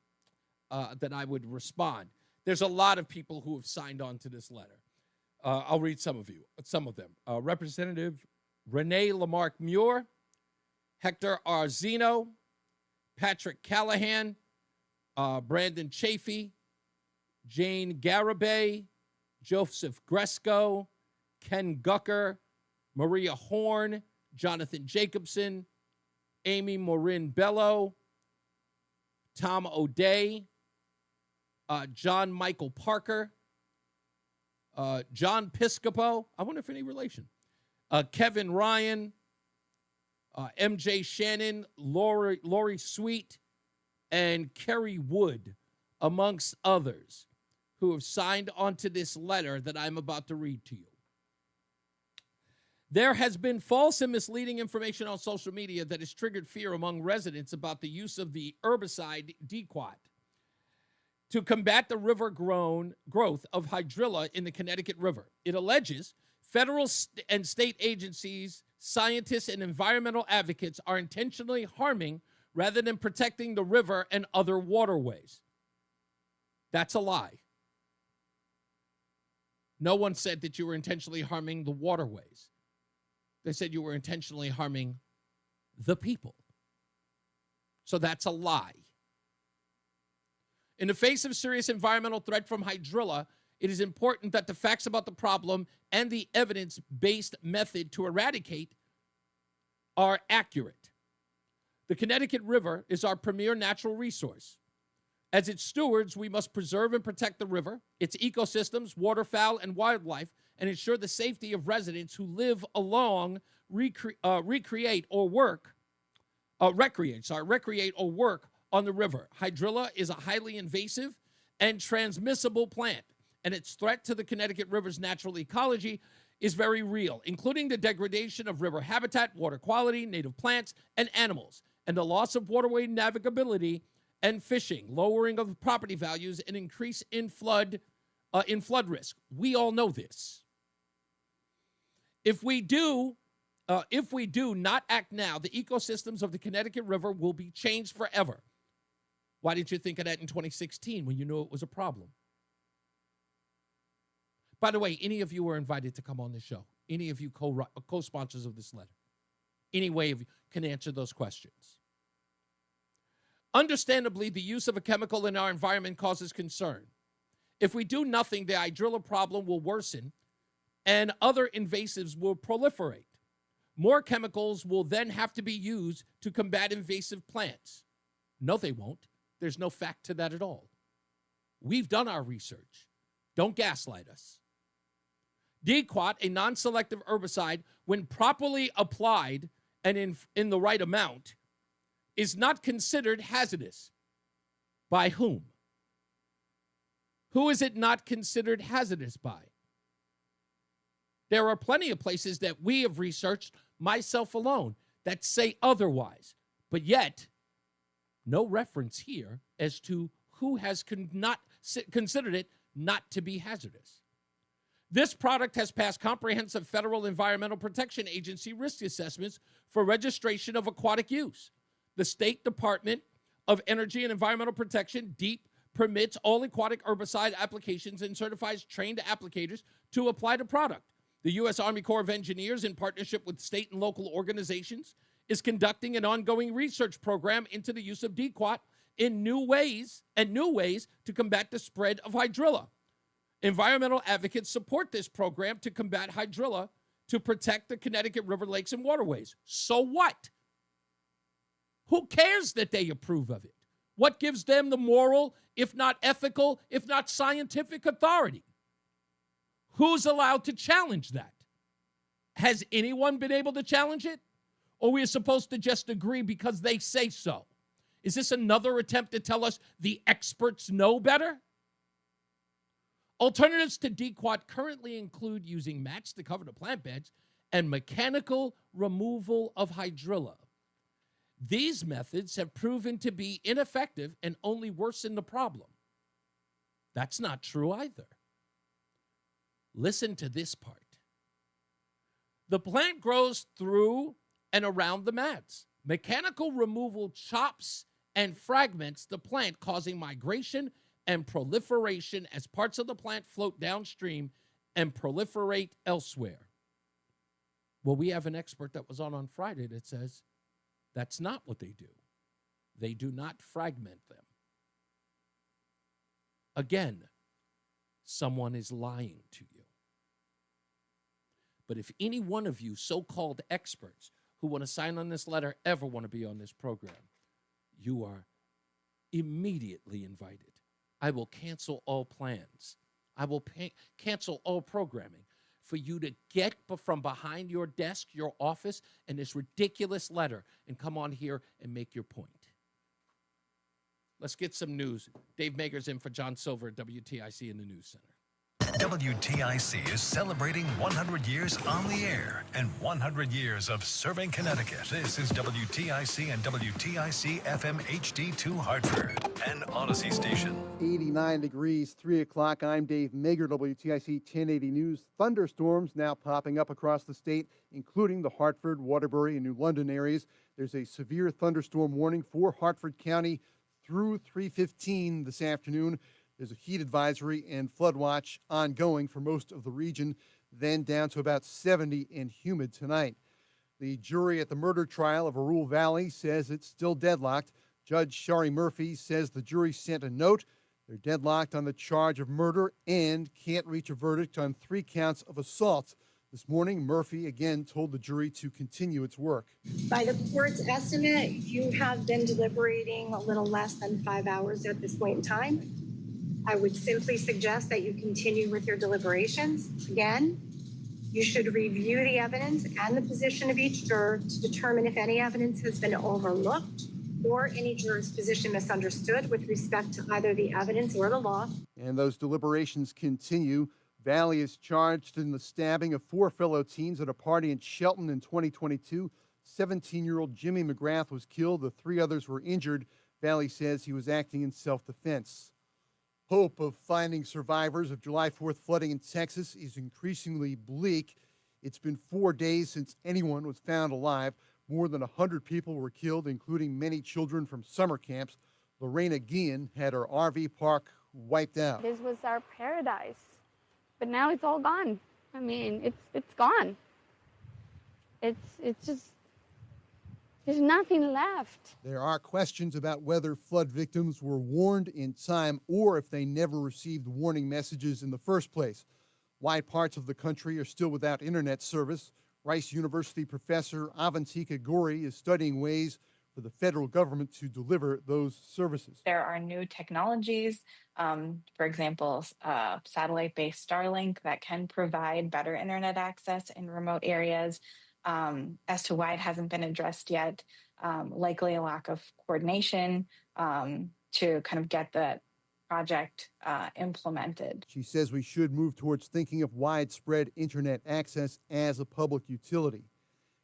that I would respond. There's a lot of people who have signed on to this letter. I'll read some of them. Representative Renee Lamarck Muir, Hector Arzino, Patrick Callahan, Brandon Chafee, Jane Garibay, Joseph Gresco, Ken Gucker, Maria Horn, Jonathan Jacobson, Amy Marin Bello, Tom O'Day, John Michael Parker, John Piscopo, I wonder if any relation, Kevin Ryan, MJ Shannon, Lori Sweet, and Kerry Wood, amongst others, who have signed onto this letter that I'm about to read to you. There has been false and misleading information on social media that has triggered fear among residents about the use of the herbicide DQuat to combat the river growth of hydrilla in the Connecticut River. It alleges federal and state agencies, scientists, and environmental advocates are intentionally harming rather than protecting the river and other waterways. That's a lie. No one said that you were intentionally harming the waterways. They said you were intentionally harming the people. So that's a lie. In the face of serious environmental threat from hydrilla, it is important that the facts about the problem and the evidence-based method to eradicate are accurate. The Connecticut River is our premier natural resource. As its stewards, we must preserve and protect the river, its ecosystems, waterfowl, and wildlife, and ensure the safety of residents who live along, recreate or work on the river. Hydrilla is a highly invasive and transmissible plant, and its threat to the Connecticut River's natural ecology is very real, including the degradation of river habitat, water quality, native plants, and animals, and the loss of waterway navigability and fishing, lowering of property values, and increase in flood risk. We all know this. If we do not act now, the ecosystems of the Connecticut River will be changed forever. Why didn't you think of that in 2016 when you knew it was a problem? By the way, any of you are invited to come on the show. Any of you co-sponsors of this letter. Any way of you can answer those questions. Understandably, the use of a chemical in our environment causes concern. If we do nothing, the hydrilla problem will worsen and other invasives will proliferate. More chemicals will then have to be used to combat invasive plants. No, they won't. There's no fact to that at all. We've done our research. Don't gaslight us. Dequat, a non-selective herbicide, when properly applied and in the right amount, is not considered hazardous. By whom? Who is it not considered hazardous by? There are plenty of places that we have researched, myself alone, that say otherwise. But yet, no reference here as to who has not considered it not to be hazardous. This product has passed comprehensive Federal Environmental Protection Agency risk assessments for registration of aquatic use. The State Department of Energy and Environmental Protection, DEEP, permits all aquatic herbicide applications and certifies trained applicators to apply the product. The U.S. Army Corps of Engineers, in partnership with state and local organizations, is conducting an ongoing research program into the use of Dequat in new ways to combat the spread of hydrilla. Environmental advocates support this program to combat hydrilla to protect the Connecticut River, lakes, and waterways. So what? Who cares that they approve of it? What gives them the moral, if not ethical, if not scientific authority? Who's allowed to challenge that? Has anyone been able to challenge it? Or we are supposed to just agree because they say so? Is this another attempt to tell us the experts know better? Alternatives to Dequat currently include using mats to cover the plant beds and mechanical removal of hydrilla. These methods have proven to be ineffective and only worsen the problem. That's not true either. Listen to this part. The plant grows through and around the mats. Mechanical removal chops and fragments the plant, causing migration and proliferation as parts of the plant float downstream and proliferate elsewhere. Well, we have an expert that was on Friday that says that's not what they do. They do not fragment them. Again, someone is lying to you. But if any one of you so-called experts who want to sign on this letter ever want to be on this program, you are immediately invited. I will cancel all plans. I will cancel all programming for you to get from behind your desk, your office, and this ridiculous letter and come on here and make your point. Let's get some news. Dave Mager's in for John Silver at WTIC in the News Center. WTIC is celebrating 100 years on the air and 100 years of serving Connecticut. This is WTIC and WTIC FM HD2 Hartford, an Odyssey station. 89 degrees, 3 o'clock. I'm Dave Mager, WTIC 1080 News. Thunderstorms now popping up across the state, including the Hartford, Waterbury, and New London areas. There's a severe thunderstorm warning for Hartford County through 3:15 this afternoon. There's a heat advisory and flood watch ongoing for most of the region, then down to about 70 and humid tonight. The jury at the murder trial of Arul Valley says it's still deadlocked. Judge Shari Murphy says the jury sent a note They're deadlocked on the charge of murder and can't reach a verdict on 3 counts of assault. This morning, Murphy again told the jury to continue its work. By the court's estimate, you have been deliberating a little less than 5 hours at this point in time. I would simply suggest that you continue with your deliberations. Again, you should review the evidence and the position of each juror to determine if any evidence has been overlooked or any juror's position misunderstood with respect to either the evidence or the law. And those deliberations continue. Valley is charged in the stabbing of 4 fellow teens at a party in Shelton in 2022. 17-year-old Jimmy McGrath was killed. The 3 others were injured. Valley says he was acting in self-defense. Hope of finding survivors of July 4th flooding in Texas is increasingly bleak. It's been 4 days since anyone was found alive. More than 100 people were killed, including many children from summer camps. Lorena Guillen had her RV park wiped out. This was our paradise, but now it's all gone. I mean, it's gone. It's just, there's nothing left. There are questions about whether flood victims were warned in time or if they never received warning messages in the first place. Wide parts of the country are still without internet service. Rice University professor Avantika Gori is studying ways for the federal government to deliver those services. There are new technologies, for example, satellite-based Starlink that can provide better internet access in remote areas. As to why it hasn't been addressed yet, likely a lack of coordination to kind of get the project implemented. She says we should move towards thinking of widespread internet access as a public utility.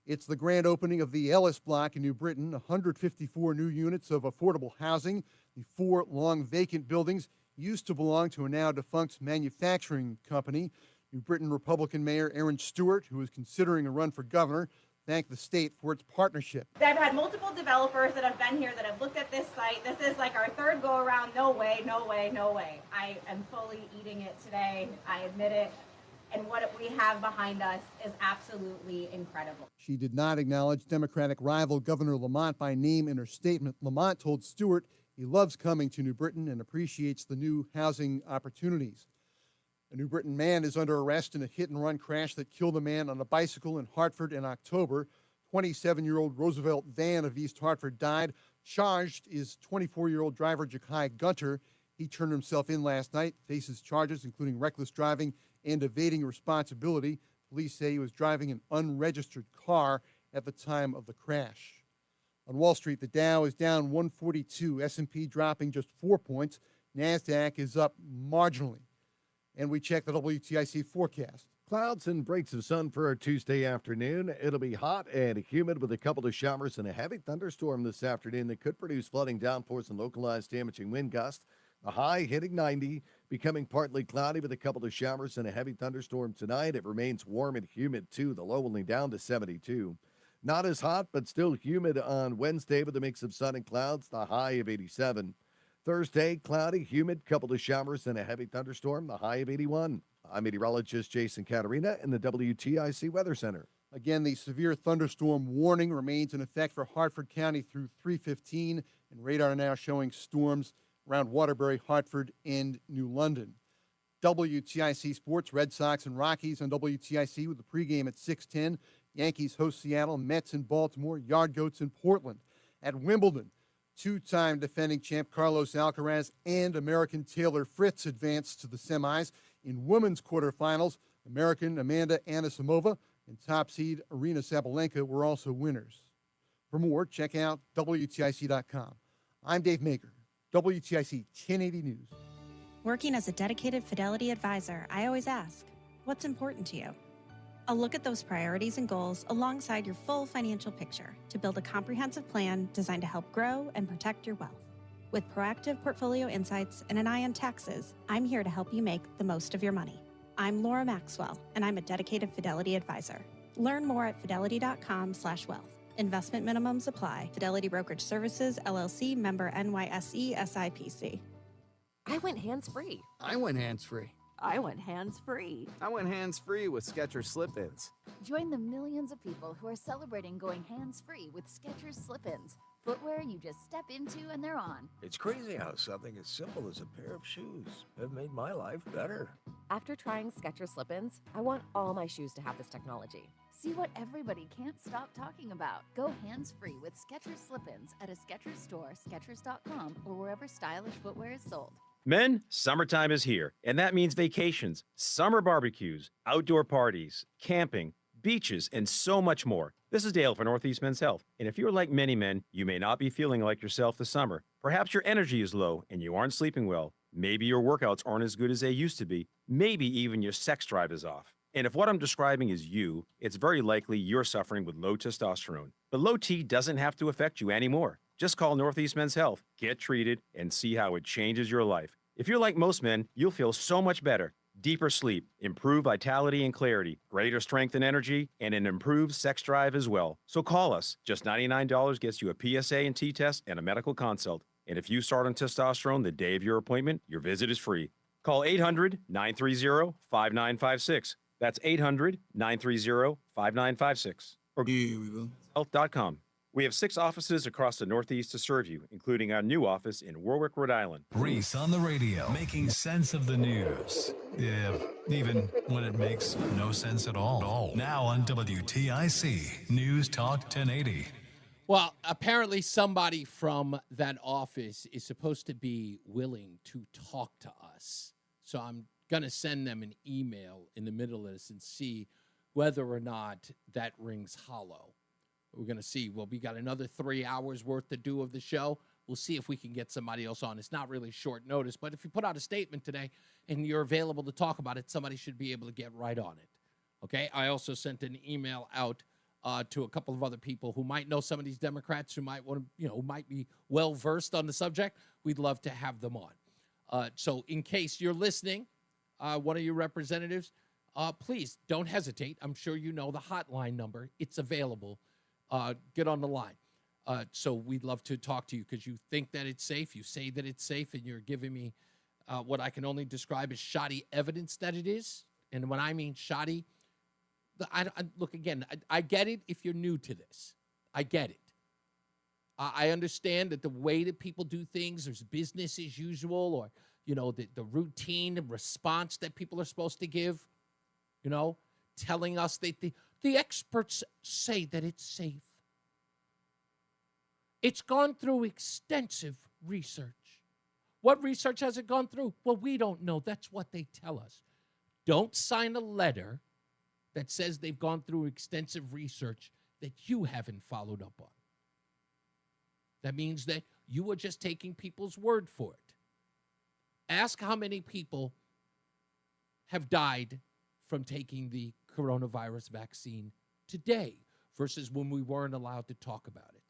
It's the grand opening of the Ellis Block in New Britain, 154 new units of affordable housing. The 4 long vacant buildings used to belong to a now defunct manufacturing company. New Britain Republican Mayor Aaron Stewart, who is considering a run for governor, thanked the state for its partnership. I've had multiple developers that have been here that have looked at this site. This is like our 3rd go around. No way, no way, no way. I am fully eating it today. I admit it. And what we have behind us is absolutely incredible. She did not acknowledge Democratic rival Governor Lamont by name in her statement. Lamont told Stewart he loves coming to New Britain and appreciates the new housing opportunities. A New Britain man is under arrest in a hit-and-run crash that killed a man on a bicycle in Hartford in October. 27-year-old Roosevelt Van of East Hartford died. Charged is 24-year-old driver Ja'Kai Gunter. He turned himself in last night, faces charges including reckless driving and evading responsibility. Police say he was driving an unregistered car at the time of the crash. On Wall Street, the Dow is down 142, S&P dropping just 4 points. NASDAQ is up marginally. And we check the WTIC forecast. Clouds and breaks of sun for a Tuesday afternoon. It'll be hot and humid with a couple of showers and a heavy thunderstorm this afternoon that could produce flooding, downpours, and localized damaging wind gusts. The high hitting 90, becoming partly cloudy with a couple of showers and a heavy thunderstorm tonight. It remains warm and humid, too. The low only down to 72. Not as hot, but still humid on Wednesday with a mix of sun and clouds. The high of 87. Thursday, cloudy, humid, couple of showers and a heavy thunderstorm. The high of 81. I'm meteorologist Jason Caterina in the WTIC Weather Center. Again, the severe thunderstorm warning remains in effect for Hartford County through 3:15, and radar now showing storms around Waterbury, Hartford, and New London. WTIC Sports, Red Sox and Rockies on WTIC with the pregame at 6:10. Yankees host Seattle, Mets in Baltimore, Yard Goats in Portland. At Wimbledon, 2-time defending champ Carlos Alcaraz and American Taylor Fritz advanced to the semis. In women's quarterfinals, American Amanda Anisimova and top seed Arina Sabalenka were also winners. For more, check out WTIC.com. I'm Dave Maker, WTIC 1080 News. Working as a dedicated Fidelity advisor, I always ask, what's important to you? I'll look at those priorities and goals alongside your full financial picture to build a comprehensive plan designed to help grow and protect your wealth. With proactive portfolio insights and an eye on taxes, I'm here to help you make the most of your money. I'm Laura Maxwell, and I'm a dedicated Fidelity advisor. Learn more at fidelity.com/wealth. Investment minimums apply. Fidelity Brokerage Services, LLC, member NYSE, SIPC. I went hands-free. I went hands-free. I went hands-free. I went hands-free with Skechers Slip-ins. Join the millions of people who are celebrating going hands-free with Skechers Slip-ins. Footwear you just step into and they're on. It's crazy how something as simple as a pair of shoes have made my life better. After trying Skechers Slip-ins, I want all my shoes to have this technology. See what everybody can't stop talking about. Go hands-free with Skechers Slip-ins at a Skechers store, Skechers.com, or wherever stylish footwear is sold. Men, summertime is here, and that means vacations, summer barbecues, outdoor parties, camping, beaches, and so much more. This is Dale for Northeast Men's Health, and if you're like many men, you may not be feeling like yourself this summer. Perhaps your energy is low and you aren't sleeping well. Maybe your workouts aren't as good as they used to be. Maybe even your sex drive is off. And if what I'm describing is you, it's very likely you're suffering with low testosterone. But low T doesn't have to affect you anymore. Just call Northeast Men's Health, get treated, and see how it changes your life. If you're like most men, you'll feel so much better. Deeper sleep, improved vitality and clarity, greater strength and energy, and an improved sex drive as well. So call us. Just $99 gets you a PSA and T test and a medical consult. And if you start on testosterone the day of your appointment, your visit is free. Call 800-930-5956. That's 800-930-5956. Or health.com. We have 6 offices across the Northeast to serve you, including our new office in Warwick, Rhode Island. Reese on the radio, making sense of the news. Yeah, even when it makes no sense at all. Now on WTIC, News Talk 1080. Well, apparently somebody from that office is supposed to be willing to talk to us. So I'm going to send them an email in the middle of this and see whether or not that rings hollow. We're going to see. Well, we got another 3 hours worth to do of the show. We'll see if we can get somebody else on. It's not really short notice, but if you put out a statement today and you're available to talk about it, somebody should be able to get right on it. Okay? I also sent an email out to a couple of other people who might know some of these Democrats who might want to, who might be well versed on the subject. We'd love to have them on. So in case you're listening, one of your representatives, please don't hesitate. I'm sure you know the hotline number. It's available. Get on the line. So we'd love to talk to you because you think that it's safe. You say that it's safe, and you're giving me what I can only describe as shoddy evidence that it is. And when I mean shoddy, look, again, I get it if you're new to this. I get it. I understand that the way that people do things, there's business as usual, or, the routine response that people are supposed to give, telling us that the experts say that it's safe. It's gone through extensive research. What research has it gone through? Well, we don't know. That's what they tell us. Don't sign a letter that says they've gone through extensive research that you haven't followed up on. That means that you are just taking people's word for it. Ask how many people have died from taking the coronavirus vaccine today versus when we weren't allowed to talk about it.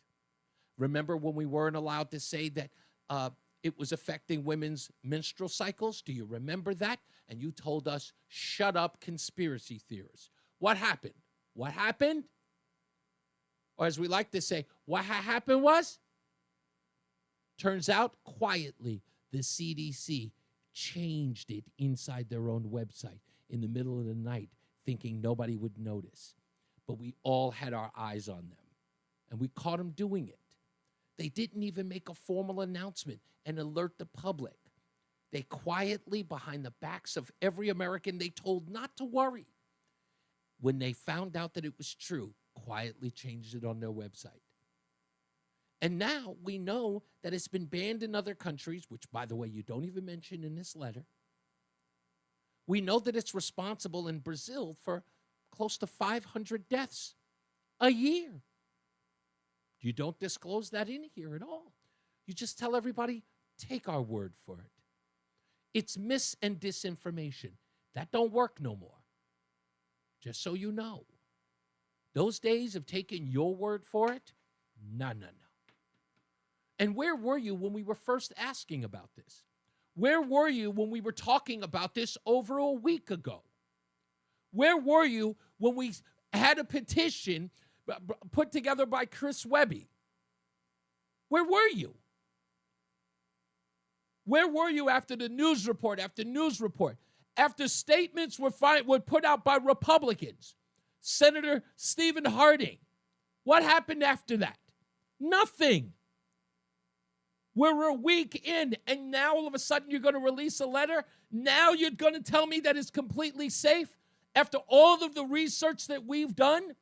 Remember when we weren't allowed to say that it was affecting women's menstrual cycles? Do you remember that? And you told us, shut up, conspiracy theorists. What happened? What happened? Or as we like to say, what happened was? Turns out, quietly, the CDC changed it inside their own website in the middle of the night, thinking nobody would notice. But we all had our eyes on them, and we caught them doing it. They didn't even make a formal announcement and alert the public. They quietly, behind the backs of every American they told not to worry, when they found out that it was true, quietly changed it on their website. And now we know that it's been banned in other countries, which, by the way, you don't even mention in this letter. We know that it's responsible in Brazil for close to 500 deaths a year. You don't disclose that in here at all. You just tell everybody, take our word for it. It's mis and disinformation. That don't work no more. Just so you know. Those days of taking your word for it, no. And where were you when we were first asking about this? Where were you when we were talking about this over a week ago? Where were you when we had a petition put together by Chris Webby? Where were you? Where were you after the news report, after statements were put out by Republicans? Senator Stephen Harding. What happened after that? Nothing. We're a week in, and now all of a sudden you're going to release a letter? Now you're going to tell me that it's completely safe? After all of the research that we've done,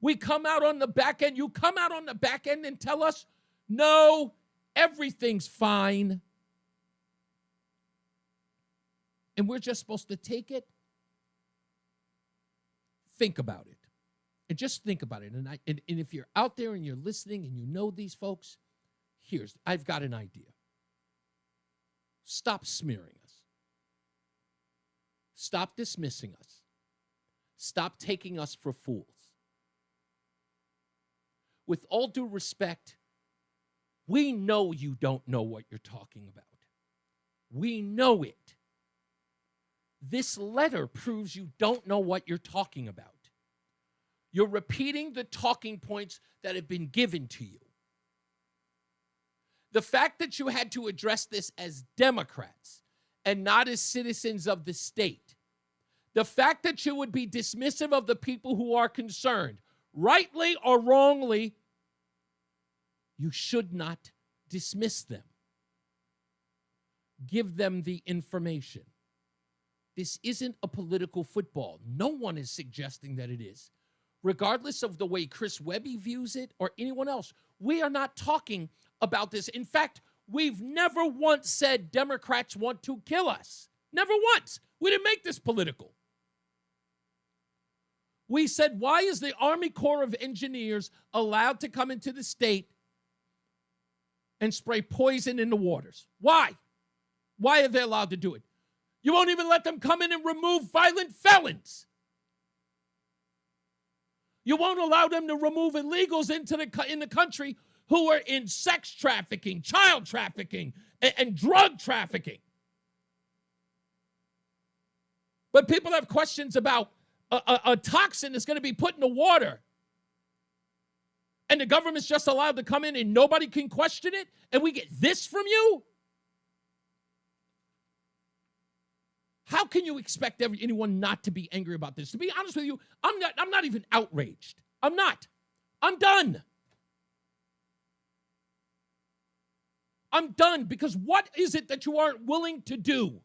we come out on the back end. You come out on the back end and tell us, no, everything's fine. And we're just supposed to take it? Think about it. And just think about it. And if you're out there and you're listening and you know these folks, I've got an idea. Stop smearing us. Stop dismissing us. Stop taking us for fools. With all due respect, we know you don't know what you're talking about. We know it. This letter proves you don't know what you're talking about. You're repeating the talking points that have been given to you. The fact that you had to address this as Democrats and not as citizens of the state, the fact that you would be dismissive of the people who are concerned, rightly or wrongly, you should not dismiss them. Give them the information. This isn't a political football. No one is suggesting that it is. Regardless of the way Chris Webby views it or anyone else, we are not talking about this. In fact, we've never once said Democrats want to kill us. Never once. We didn't make this political. We said, why is the Army Corps of Engineers allowed to come into the state and spray poison in the waters? Why? Why are they allowed to do it? You won't even let them come in and remove violent felons. You won't allow them to remove illegals in the country who are in sex trafficking, child trafficking, and drug trafficking. But people have questions about a toxin that's going to be put in the water. And the government's just allowed to come in and nobody can question it? And we get this from you? How can you expect anyone not to be angry about this? To be honest with you, I'm not even outraged. I'm not. I'm done. I'm done, because what is it that you aren't willing to do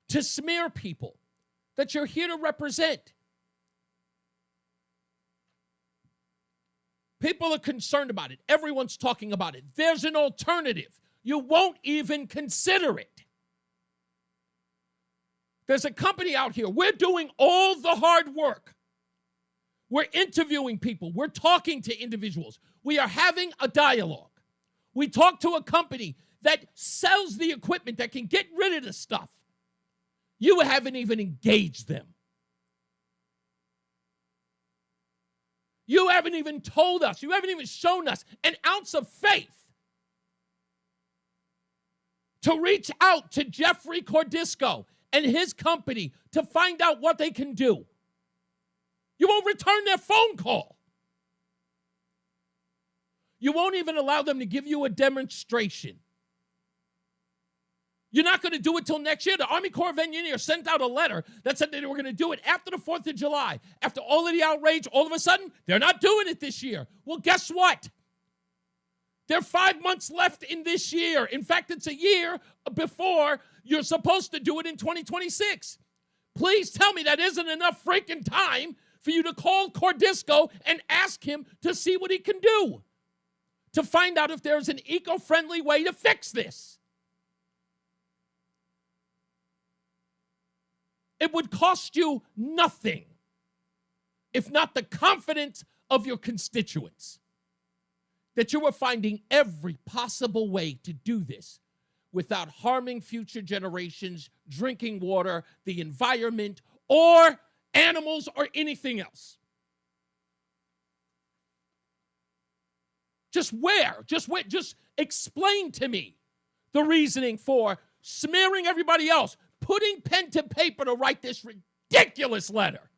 to smear people that you're here to represent? People are concerned about it. Everyone's talking about it. There's an alternative. You won't even consider it. There's a company out here. We're doing all the hard work. We're interviewing people. We're talking to individuals. We are having a dialogue. We talk to a company that sells the equipment that can get rid of the stuff. You haven't even engaged them. You haven't even told us. You haven't even shown us an ounce of faith to reach out to Jeffrey Cordisco and his company to find out what they can do. You won't return their phone call. You won't even allow them to give you a demonstration. You're not going to do it till next year. The Army Corps of Engineers sent out a letter that said that they were going to do it after the 4th of July. After all of the outrage, all of a sudden, they're not doing it this year. Well, guess what? There are 5 months left in this year. In fact, it's a year before you're supposed to do it in 2026. Please tell me that isn't enough freaking time for you to call Cordisco and ask him to see what he can do, to find out if there's an eco-friendly way to fix this. It would cost you nothing, if not the confidence of your constituents, that you were finding every possible way to do this without harming future generations, drinking water, the environment, or animals, or anything else. Just explain to me the reasoning for smearing everybody else, putting pen to paper to write this ridiculous letter.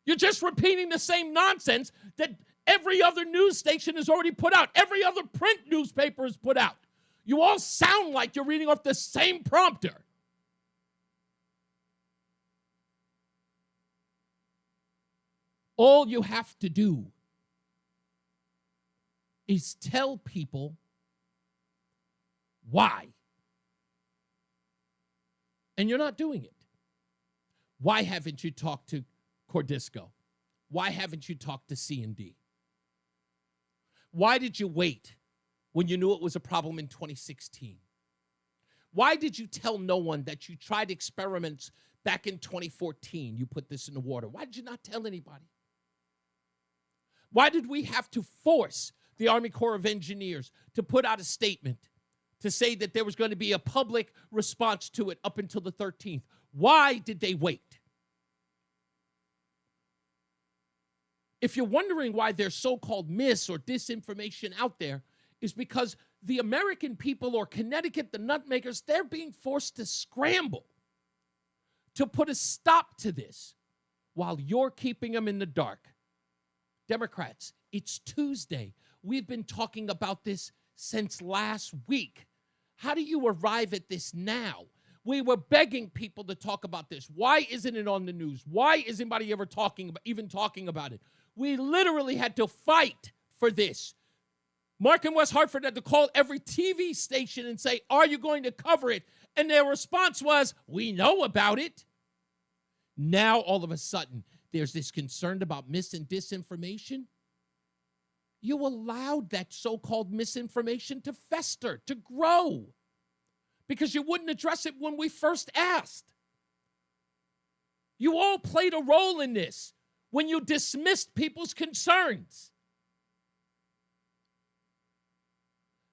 You're just repeating the same nonsense that every other news station has already put out. Every other print newspaper has put out. You all sound like you're reading off the same prompter. All you have to do is tell people why. And you're not doing it. Why haven't you talked to Cordisco? Why haven't you talked to C&D? Why did you wait when you knew it was a problem in 2016? Why did you tell no one that you tried experiments back in 2014? You put this in the water. Why did you not tell anybody? Why did we have to force the Army Corps of Engineers to put out a statement to say that there was going to be a public response to it up until the 13th? Why did they wait? If you're wondering why there's so-called mis or disinformation out there, is because the American people or Connecticut, the nutmakers, they're being forced to scramble to put a stop to this while you're keeping them in the dark. Democrats, it's Tuesday. We've been talking about this since last week. How do you arrive at this now? We were begging people to talk about this. Why isn't it on the news? Why is anybody ever talking about it? We literally had to fight for this. Mark in West Hartford had to call every TV station and say, are you going to cover it? And their response was, we know about it. Now, all of a sudden, there's this concern about mis and disinformation. You allowed that so-called misinformation to fester, to grow, because you wouldn't address it when we first asked. You all played a role in this when you dismissed people's concerns.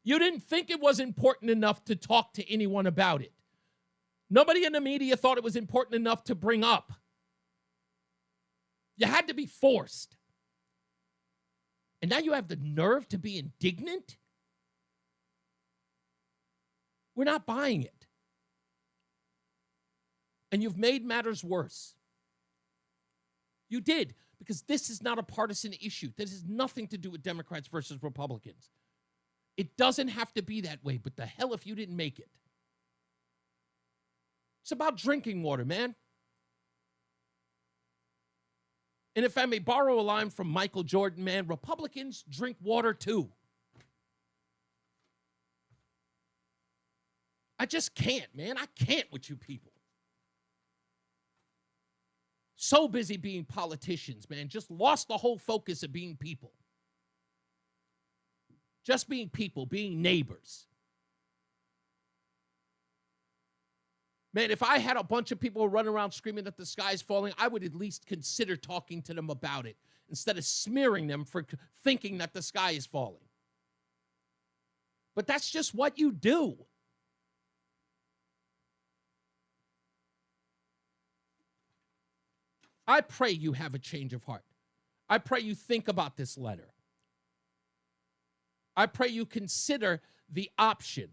You didn't think it was important enough to talk to anyone about it. Nobody in the media thought it was important enough to bring up. You had to be forced. And now you have the nerve to be indignant? We're not buying it. And you've made matters worse. You did, because this is not a partisan issue. This has nothing to do with Democrats versus Republicans. It doesn't have to be that way, but the hell if you didn't make it. It's about drinking water, man. And if I may borrow a line from Michael Jordan, man, Republicans drink water too. I just can't, man. I can't with you people. So busy being politicians, man. Just lost the whole focus of being people. Just being people, being neighbors. Man, if I had a bunch of people running around screaming that the sky's falling, I would at least consider talking to them about it instead of smearing them for thinking that the sky is falling. But that's just what you do. I pray you have a change of heart. I pray you think about this letter. I pray you consider the option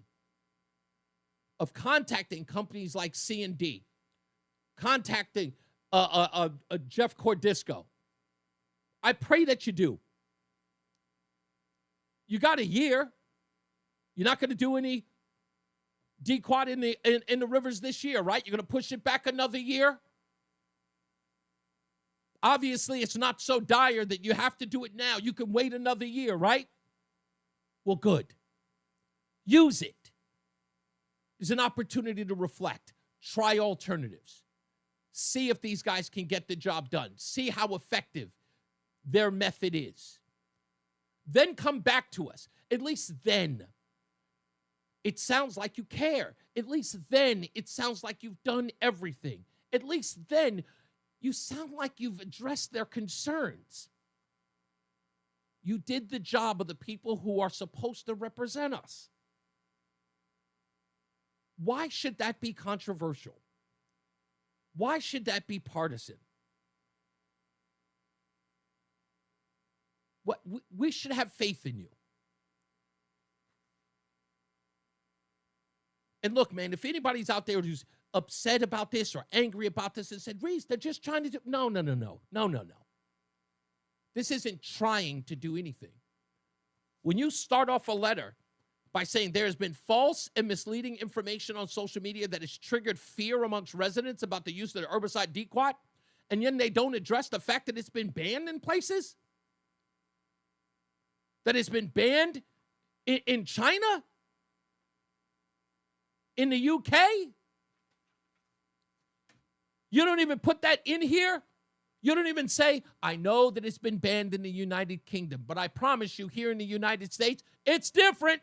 of contacting companies like C&D, contacting Jeff Cordisco. I pray that you do. You got a year. You're not going to do any dequat in the rivers this year, right? You're going to push it back another year. Obviously, it's not so dire that you have to do it now. You can wait another year, right? Well, good. Use it. It's an opportunity to reflect. Try alternatives. See if these guys can get the job done. See how effective their method is. Then come back to us. At least then, it sounds like you care. At least then, it sounds like you've done everything. At least then, you sound like you've addressed their concerns. You did the job of the people who are supposed to represent us. Why should that be controversial? Why should that be partisan? We should have faith in you. And look, man, if anybody's out there who's upset about this or angry about this and said, Reese, they're just trying to do... No. This isn't trying to do anything. When you start off a letter by saying there has been false and misleading information on social media that has triggered fear amongst residents about the use of the herbicide dequat, and then they don't address the fact that it's been banned in places, that has been banned in China? In the UK? You don't even put that in here? You don't even say, I know that it's been banned in the United Kingdom, but I promise you here in the United States, it's different,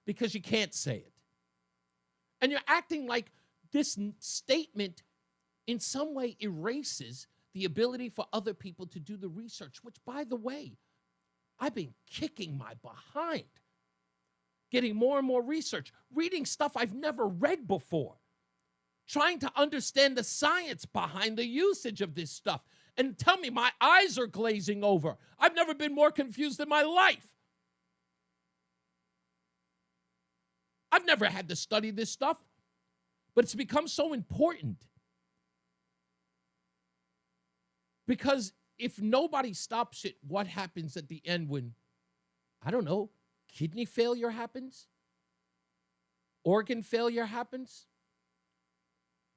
because you can't say it. And you're acting like this statement in some way erases the ability for other people to do the research, which, by the way, I've been kicking my behind, getting more and more research, reading stuff I've never read before, trying to understand the science behind the usage of this stuff. And tell me, my eyes are glazing over. I've never been more confused in my life. I've never had to study this stuff, but it's become so important. Because if nobody stops it, what happens at the end when, I don't know, kidney failure happens? Organ failure happens?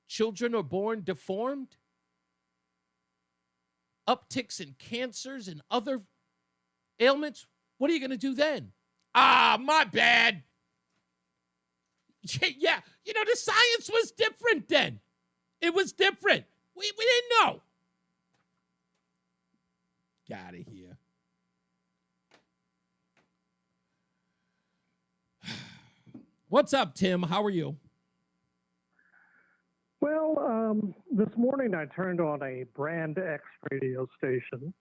Children are born deformed? Upticks in cancers and other ailments? What are you going to do then? Ah, my bad. Yeah, you know, the science was different then. It was different. We didn't know. Get out of here. What's up, Tim? How are you? Well, this morning I turned on a Brand X radio station,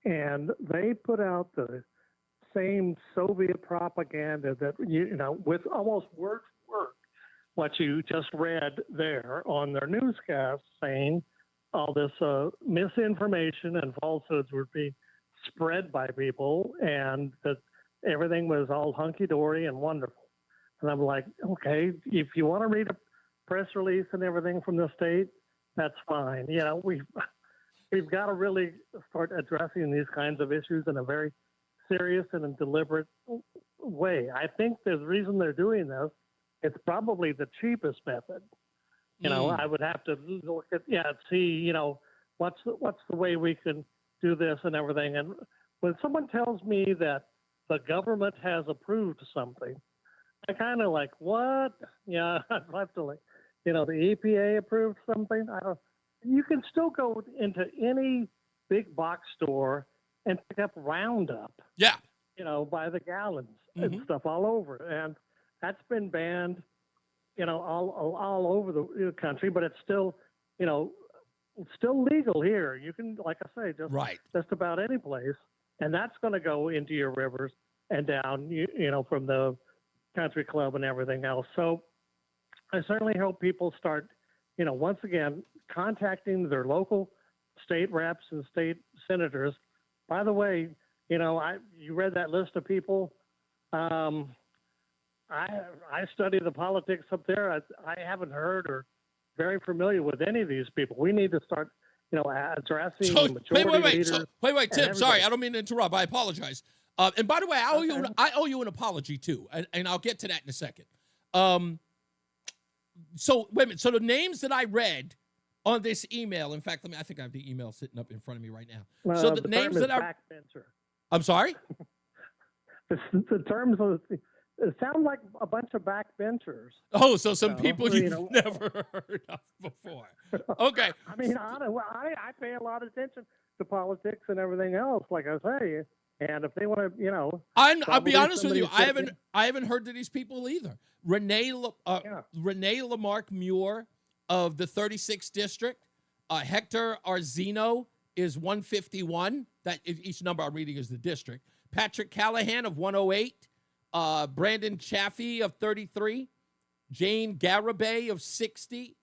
and they put out the same Soviet propaganda that, you know, with almost word for word what you just read there on their newscast, saying all this misinformation and falsehoods were being spread by people, and that everything was all hunky-dory and wonderful. And I'm like, okay, if you want to read a press release and everything from the state, that's fine. You know, we've got to really start addressing these kinds of issues in a very serious and a deliberate way. I think the reason they're doing this, it's probably the cheapest method. You know, I would have to look at, see, you know, what's the way we can do this and everything. And when someone tells me that the government has approved something, I kind of like, what? Yeah, I'd have to, like, you know, the EPA approved something. You can still go into any big box store and pick up Roundup. Yeah. You know, by the gallons and stuff all over. And that's been banned, you know, all over the country, but it's still, you know, still legal here. You can, like I say, just about any place. And that's going to go into your rivers and down, you know, from the country club and everything else. So I certainly hope people start, you know, once again, contacting their local state reps and state senators. By the way, you know, you read that list of people. I study the politics up there. I haven't heard or very familiar with any of these people. We need to start, you know, addressing the majority leaders. Wait, Tim. Sorry, I don't mean to interrupt. I apologize. And by the way, I owe you an apology too, and I'll get to that in a second. So wait a minute. So the names that I read on this email, in fact, I think I have the email sitting up in front of me right now. So the names that backbencher. I'm sorry. The terms of it sounds like a bunch of backbenchers. Oh, so some people you've never heard of before. Okay. I mean, I pay a lot of attention to politics and everything else, like I say. And if they want to, you know, I'll be honest with you. I haven't heard of these people either. Renee Lamarck Muir of the 36th district. Hector Arzino is 151. That each number I'm reading is the district. Patrick Callahan of 108. Brandon Chaffee of 33. Jane Garibay of 60.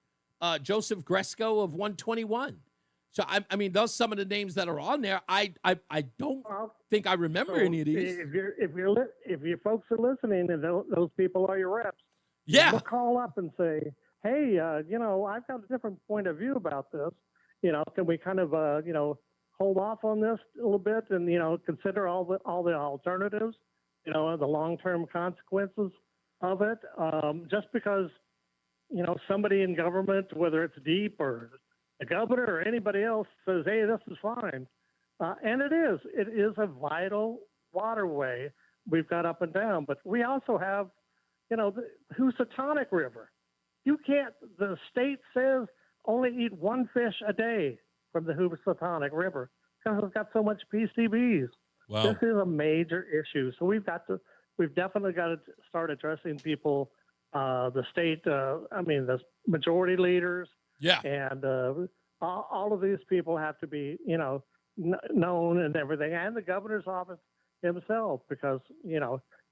Joseph Gresco of 121. So I mean, those some of the names that are on there. I don't think I remember any of these. If your folks are listening and those people are your reps, yeah, call up and say, hey, you know, I've got a different point of view about this. You know, can we kind of you know, hold off on this a little bit and, you know, consider all the alternatives, you know, the long-term consequences of it. Just because, you know, somebody in government, whether it's deep or the governor or anybody else says, hey, this is fine. And it is a vital waterway we've got up and down. But we also have, the Housatonic River. You can't, the state says only eat one fish a day from the Housatonic River because it's got so much PCBs. Wow. This is a major issue. So we've definitely got to start addressing people, the state, the majority leaders. Yeah. And all of these people have to be, known and everything, and the governor's office himself, because,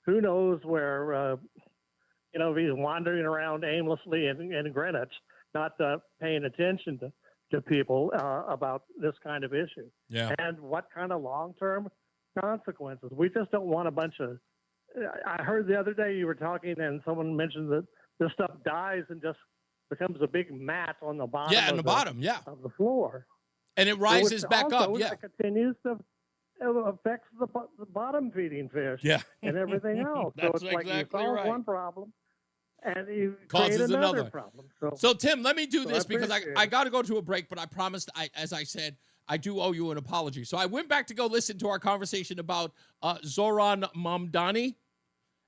who knows where, if he's wandering around aimlessly in Greenwich, not paying attention to people about this kind of issue. Yeah. And what kind of long-term consequences. We just don't want a bunch of, I heard the other day you were talking and someone mentioned that this stuff dies and just becomes a big mat on the bottom. Yeah, on the bottom, of the floor. And it rises back up. Yeah. It continues to affects the bottom feeding fish. Yeah. And everything else. So That's it's like you exactly solve right. one problem and you Causes create another another problem. So Tim, let me do so this I because appreciate I it. got to go to a break, but I promised, as I said, I do owe you an apology. So I went back to go listen to our conversation about Zoran Mamdani.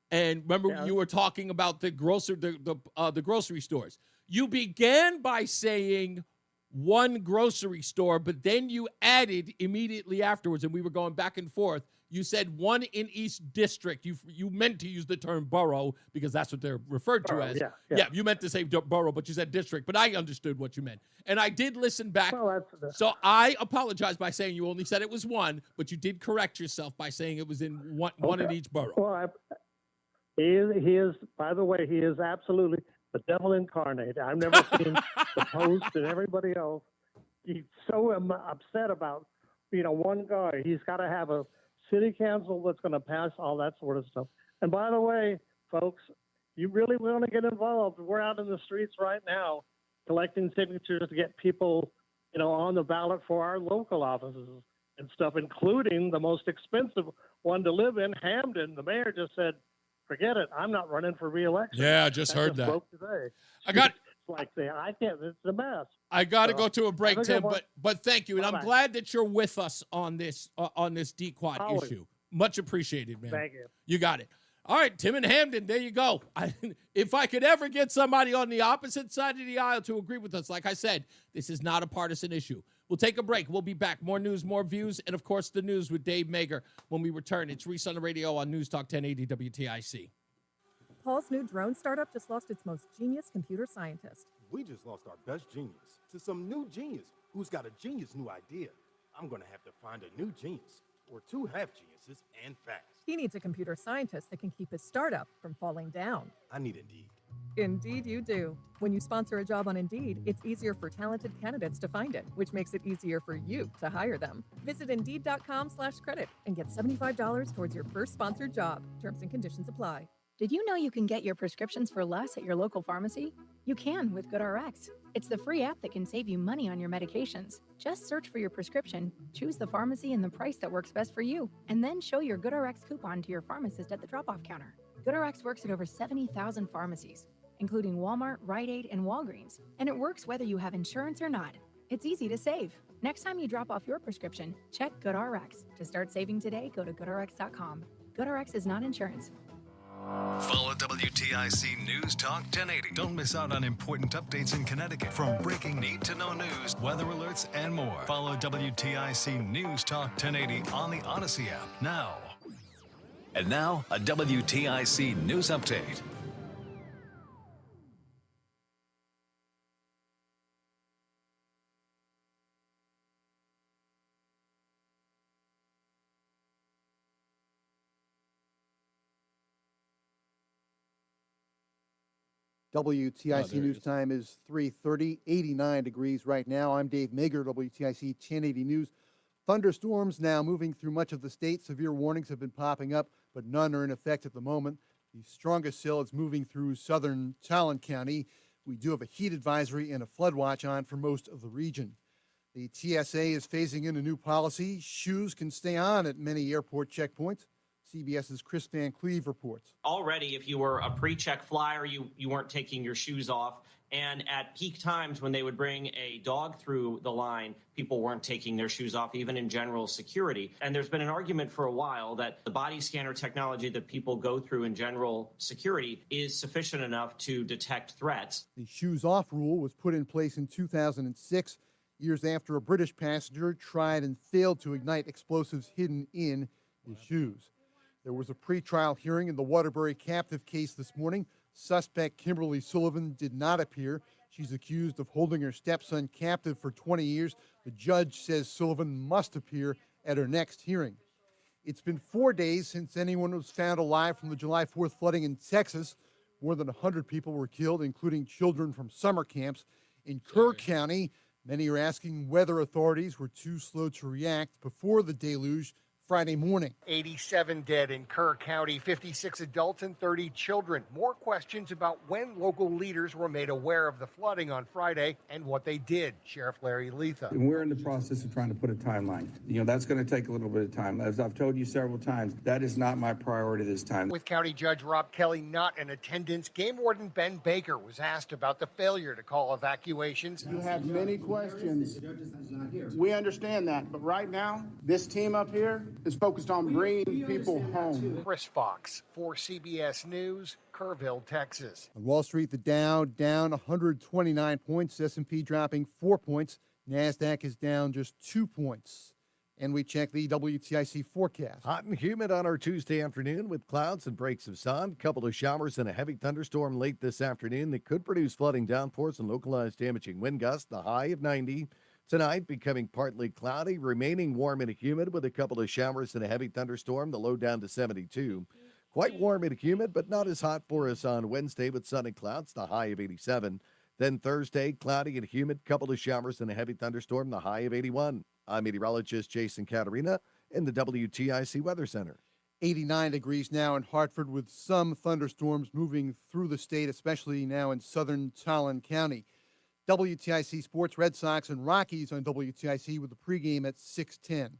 And remember, you were talking about the grocery stores. You began by saying one grocery store, but then you added immediately afterwards, and we were going back and forth. You said one in each district. You meant to use the term borough because that's what they're referred to as. Yeah. You meant to say borough, but you said district. But I understood what you meant. And I did listen back. So I apologize by saying you only said it was one, but you did correct yourself by saying it was in one in each borough. Well, he is, by the way, he is absolutely the devil incarnate. I've never seen the Post and everybody else. He's so upset about, one guy. He's got to have a city council that's going to pass all that sort of stuff. And by the way, folks, you really want to get involved. We're out in the streets right now collecting signatures to get people, on the ballot for our local offices and stuff, including the most expensive one to live in, Hamden. The mayor just said, forget it. I'm not running for re-election. Yeah, I just heard that. Broke today. It's like saying, I can't. It's a mess. I got to go to a break, Tim, one. but thank you, and I'm Bye-bye. glad that you're with us on this DQuad Always. issue. Much appreciated, man. Thank you. You got it. All right, Tim and Hamden, there you go. If I could ever get somebody on the opposite side of the aisle to agree with us, like I said, this is not a partisan issue. We'll take a break. We'll be back. More news, more views, and, of course, the news with Dave Mager when we return. It's Reese on the Radio on NewsTalk 1080 WTIC. Paul's new drone startup just lost its most genius computer scientist. We just lost our best genius to some new genius who's got a genius new idea. I'm going to have to find a new genius or two half geniuses and fast. He needs a computer scientist that can keep his startup from falling down. I need Indeed. Indeed you do. When you sponsor a job on Indeed, it's easier for talented candidates to find it, which makes it easier for you to hire them. Visit Indeed.com/credit and get $75 towards your first sponsored job. Terms and conditions apply. Did you know you can get your prescriptions for less at your local pharmacy? You can with GoodRx. It's the free app that can save you money on your medications. Just search for your prescription, choose the pharmacy and the price that works best for you, and then show your GoodRx coupon to your pharmacist at the drop-off counter. GoodRx works at over 70,000 pharmacies, including Walmart, Rite Aid, and Walgreens, and it works whether you have insurance or not. It's easy to save. Next time you drop off your prescription, check GoodRx. To start saving today, go to GoodRx.com. GoodRx is not insurance. Follow WTIC News Talk 1080. Don't miss out on important updates in Connecticut. From breaking need-to-know news, weather alerts, and more. Follow WTIC News Talk 1080 on the Odyssey app now. And now, a WTIC News Update. WTIC News Time is 3:30, 89 degrees right now. I'm Dave Mager, WTIC 1080 News. Thunderstorms now moving through much of the state. Severe warnings have been popping up, but none are in effect at the moment. The strongest cell is moving through southern Talon County. We do have a heat advisory and a flood watch on for most of the region. The TSA is phasing in a new policy. Shoes can stay on at many airport checkpoints. CBS's Chris Van Cleve reports. Already, if you were a pre-check flyer, you weren't taking your shoes off. And at peak times when they would bring a dog through the line, people weren't taking their shoes off, even in general security. And there's been an argument for a while that the body scanner technology that people go through in general security is sufficient enough to detect threats. The shoes off rule was put in place in 2006, years after a British passenger tried and failed to ignite explosives hidden in his shoes. There was a pretrial hearing in the Waterbury captive case this morning. Suspect Kimberly Sullivan did not appear. She's accused of holding her stepson captive for 20 years. The judge says Sullivan must appear at her next hearing. It's been 4 days since anyone was found alive from the July 4th flooding in Texas. More than 100 people were killed, including children from summer camps. In Kerr County, many are asking whether authorities were too slow to react before the deluge Friday morning. 87 dead in Kerr County, 56 adults and 30 children. More questions about when local leaders were made aware of the flooding on Friday and what they did. Sheriff Larry Letha. And we're in the process of trying to put a timeline. That's going to take a little bit of time. As I've told you several times, that is not my priority this time. With County Judge Rob Kelly not in attendance, Game Warden Ben Baker was asked about the failure to call evacuations. You have many questions. We understand that, but right now, this team up here is focused on bringing people home. Chris Fox for CBS News, Kerrville, Texas. On Wall Street, the Dow down 129 points, S&P dropping 4 points, NASDAQ is down just 2 points. And we check the WTIC forecast. Hot and humid on our Tuesday afternoon with clouds and breaks of sun. Couple of showers and a heavy thunderstorm late this afternoon that could produce flooding downpours and localized damaging wind gusts. The high of 90. Tonight, becoming partly cloudy, remaining warm and humid with a couple of showers and a heavy thunderstorm, the low down to 72. Quite warm and humid, but not as hot for us on Wednesday with sun and clouds, the high of 87. Then Thursday, cloudy and humid, couple of showers and a heavy thunderstorm, the high of 81. I'm meteorologist Jason Caterina in the WTIC Weather Center. 89 degrees now in Hartford with some thunderstorms moving through the state, especially now in southern Talon County. WTIC Sports, Red Sox and Rockies on WTIC with the pregame at 6:10.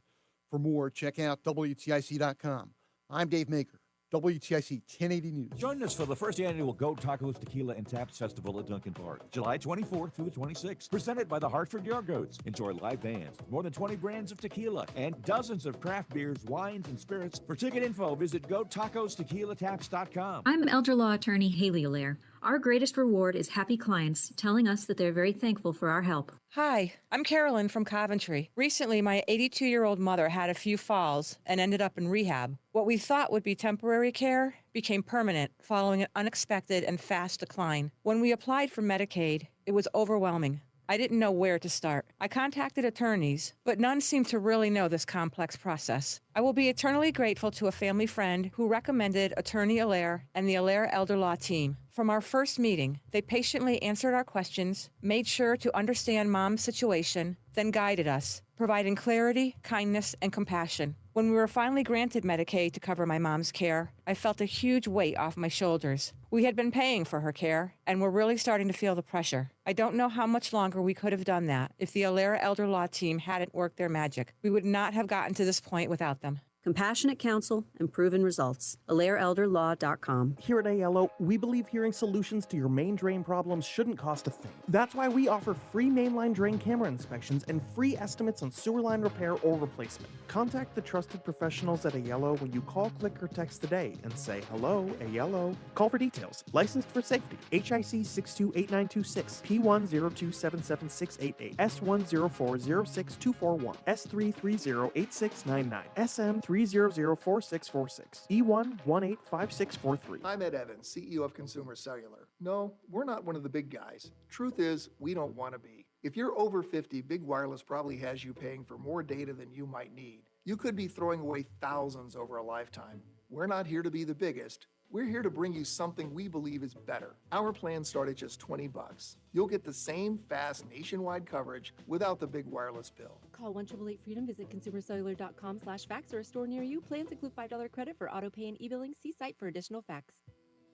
For more, check out WTIC.com. I'm Dave Maker, WTIC 1080 News. Join us for the first annual Go Tacos Tequila and Taps Festival at Duncan Park, July 24th through the 26th. Presented by the Hartford Yard-Goats. Enjoy live bands, more than 20 brands of tequila, and dozens of craft beers, wines, and spirits. For ticket info, visit GoTacosTequilaTaps.com. I'm elder law attorney Haley Allaire. Our greatest reward is happy clients telling us that they're very thankful for our help. Hi, I'm Carolyn from Coventry. Recently, my 82-year-old mother had a few falls and ended up in rehab. What we thought would be temporary care became permanent following an unexpected and fast decline. When we applied for Medicaid, it was overwhelming. I didn't know where to start. I contacted attorneys, but none seemed to really know this complex process. I will be eternally grateful to a family friend who recommended Attorney Allaire and the Allaire Elder Law team. From our first meeting, they patiently answered our questions, made sure to understand Mom's situation, then guided us, providing clarity, kindness, and compassion. When we were finally granted Medicaid to cover my mom's care, I felt a huge weight off my shoulders. We had been paying for her care, and were really starting to feel the pressure. I don't know how much longer we could have done that if the Allaire Elder Law team hadn't worked their magic. We would not have gotten to this point without them. Compassionate counsel and proven results. AllaireElderLaw.com. Here at ALO, we believe hearing solutions to your main drain problems shouldn't cost a thing. That's why we offer free mainline drain camera inspections and free estimates on sewer line repair or replacement. Contact the trusted professionals at ALO when you call, click, or text today and say, "Hello, ALO." Call for details. Licensed for safety. HIC 628926, P102776688, S104062441, S3308699, SM 3004646, E1185643. I'm Ed Evans, CEO of Consumer Cellular. No, we're not one of the big guys. Truth is, we don't want to be. If you're over 50, Big Wireless probably has you paying for more data than you might need. You could be throwing away thousands over a lifetime. We're not here to be the biggest. We're here to bring you something we believe is better. Our plans start at just $20. You'll get the same fast nationwide coverage without the big wireless bill. Call 1-888-FREEDOM, visit consumercellular.com/facts or a store near you. Plans include $5 credit for auto pay and e-billing. See site for additional facts.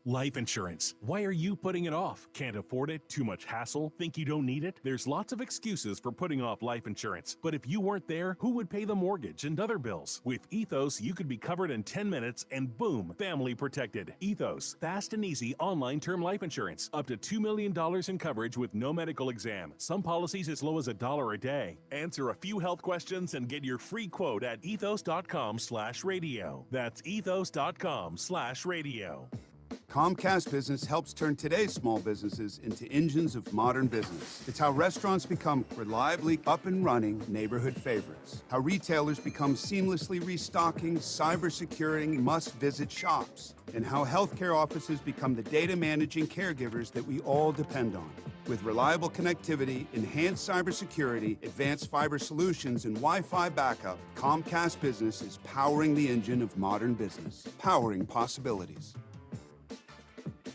Life insurance. Why are you putting it off? Can't afford it? Too much hassle? Think you don't need it? There's lots of excuses for putting off life insurance. But if you weren't there, who would pay the mortgage and other bills? With Ethos, you could be covered in 10 minutes and boom, family protected. Ethos, fast and easy online term life insurance. Up to $2 million in coverage with no medical exam. Some policies as low as $1 a day. Answer a few health questions and get your free quote at ethos.com/radio. That's ethos.com/radio. Comcast Business helps turn today's small businesses into engines of modern business. It's how restaurants become reliably up and running neighborhood favorites. How retailers become seamlessly restocking, cyber-securing, must-visit shops. And how healthcare offices become the data managing caregivers that we all depend on. With reliable connectivity, enhanced cybersecurity, advanced fiber solutions, and Wi-Fi backup, Comcast Business is powering the engine of modern business, powering possibilities.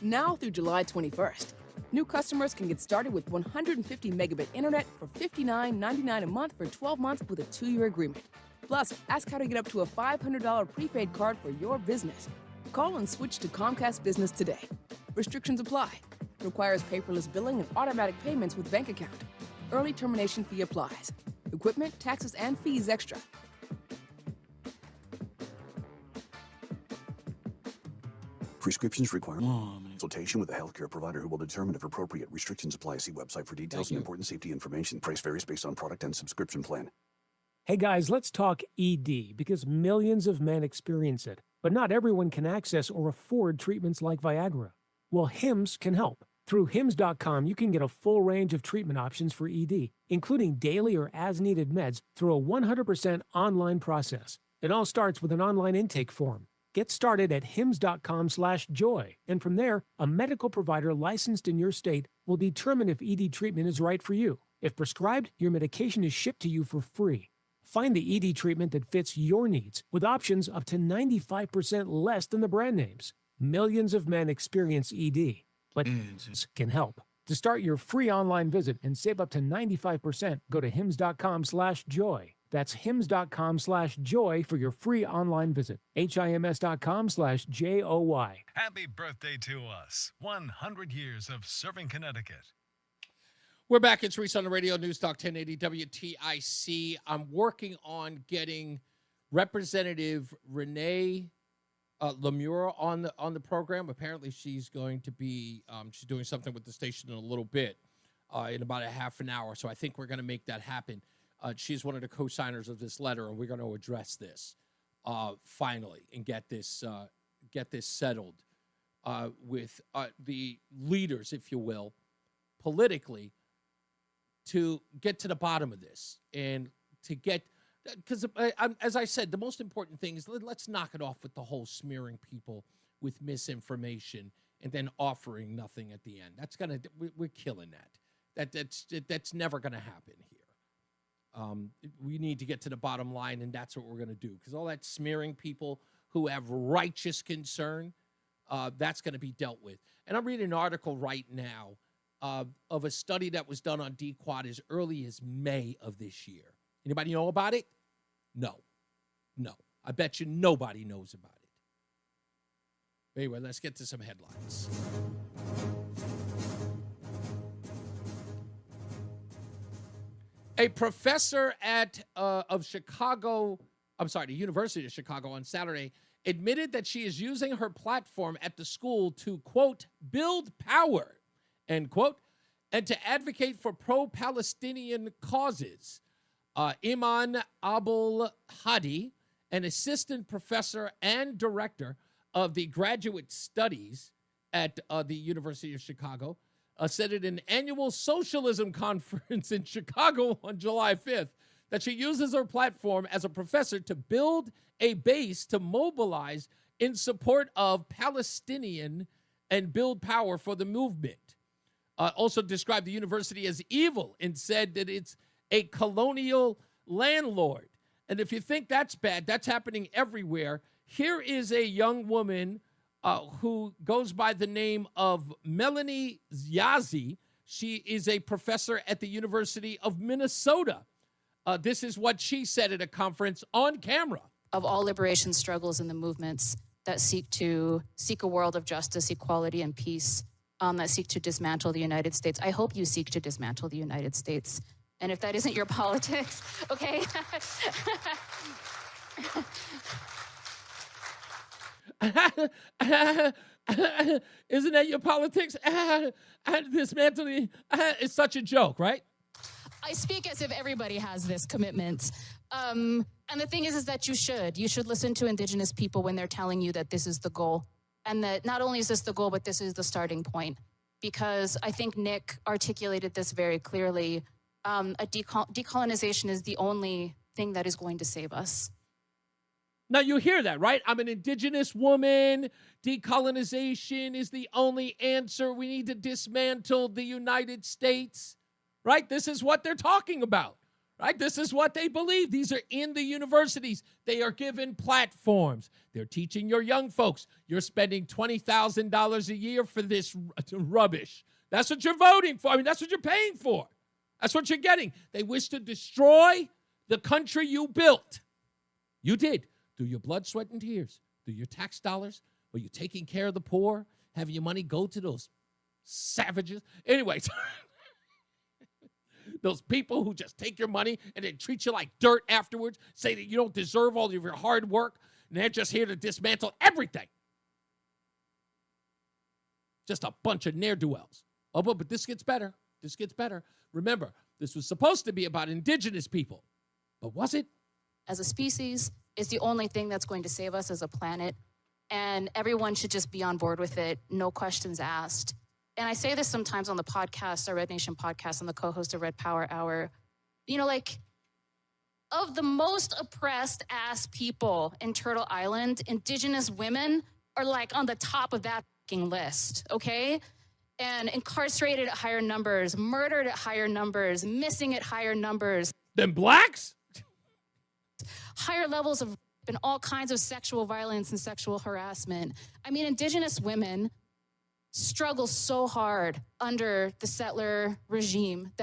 Now through July 21st, new customers can get started with 150 megabit internet for $59.99 a month for 12 months with a 2-year agreement. Plus, ask how to get up to a $500 prepaid card for your business. Call and switch to Comcast Business today. Restrictions apply. Requires paperless billing and automatic payments with bank account. Early termination fee applies. Equipment, taxes, and fees extra. Prescriptions require consultation with a healthcare provider who will determine if appropriate. Restrictions apply. See website for details and important safety information. Price varies based on product and subscription plan. Hey guys, let's talk ED because millions of men experience it, but not everyone can access or afford treatments like Viagra. Well, Hims can help. Through Hims.com, you can get a full range of treatment options for ED, including daily or as-needed meds through a 100% online process. It all starts with an online intake form. Get started at hims.com/joy, and from there, a medical provider licensed in your state will determine if ED treatment is right for you. If prescribed, your medication is shipped to you for free. Find the ED treatment that fits your needs with options up to 95% less than the brand names. Millions of men experience ED, but Hims can help. To start your free online visit and save up to 95%, go to hims.com/joy. That's hims.com/joy for your free online visit. HIMS.com/JOY. Happy birthday to us. 100 years of serving Connecticut. We're back. It's Reese on the Radio, NewsTalk 1080 WTIC. I'm working on getting Representative Renee Lemure on the program. Apparently, she's going to be she's doing something with the station in a little bit, in about a half an hour. So I think we're going to make that happen. She's one of the co-signers of this letter, and we're going to address this finally and get this settled with the leaders, if you will, politically, to get to the bottom of this and to get, because as I said, the most important thing is let's knock it off with the whole smearing people with misinformation and then offering nothing at the end. We're killing that. That's never going to happen here. We need to get to the bottom line, and that's what we're going to do. Because all that smearing people who have righteous concern, that's going to be dealt with. And I'm reading an article right now of a study that was done on DQuad as early as May of this year. Anybody know about it? No. I bet you nobody knows about it. Anyway, let's get to some headlines. A professor the University of Chicago on Saturday admitted that she is using her platform at the school to, quote, build power, end quote, and to advocate for pro-Palestinian causes. Iman Abul Hadi, an assistant professor and director of the graduate studies at the University of Chicago, said at an annual socialism conference in Chicago on July 5th that she uses her platform as a professor to build a base to mobilize in support of Palestinian and build power for the movement. Also described the university as evil and said that it's a colonial landlord. And if you think that's bad, that's happening everywhere. Here is a young woman who goes by the name of Melanie Yazzie. She is a professor at the University of Minnesota. This is what she said at a conference on camera. Of all liberation struggles and the movements that seek a world of justice, equality, and peace, that seek to dismantle the United States. I hope you seek to dismantle the United States. And if that isn't your politics, okay? Isn't that your politics? Dismantling. It's such a joke, right? I speak as if everybody has this commitment. And the thing is that you should listen to Indigenous people when they're telling you that this is the goal. And that not only is this the goal, but this is the starting point. Because I think Nick articulated this very clearly. Decolonization is the only thing that is going to save us. Now, you hear that, right? I'm an Indigenous woman. Decolonization is the only answer. We need to dismantle the United States, right? This is what they're talking about, right? This is what they believe. These are in the universities. They are given platforms. They're teaching your young folks. You're spending $20,000 a year for this rubbish. That's what you're voting for. I mean, that's what you're paying for. That's what you're getting. They wish to destroy the country you built. You did. Through your blood, sweat, and tears, through your tax dollars, were you taking care of the poor, having your money go to those savages? Anyways, those people who just take your money and then treat you like dirt afterwards, say that you don't deserve all of your hard work, and they're just here to dismantle everything. Just a bunch of ne'er-do-wells. Oh, but this gets better. This gets better. Remember, this was supposed to be about Indigenous people, but was it? As a species, is the only thing that's going to save us as a planet. And everyone should just be on board with it, no questions asked. And I say this sometimes on the podcast, our Red Nation podcast, I'm the co-host of Red Power Hour. You know, like, of the most oppressed ass people in Turtle Island, Indigenous women are like on the top of that fucking list, okay? And incarcerated at higher numbers, murdered at higher numbers, missing at higher numbers. Than blacks? Higher levels of rape and all kinds of sexual violence and sexual harassment. I mean, Indigenous women struggle so hard under the settler regime.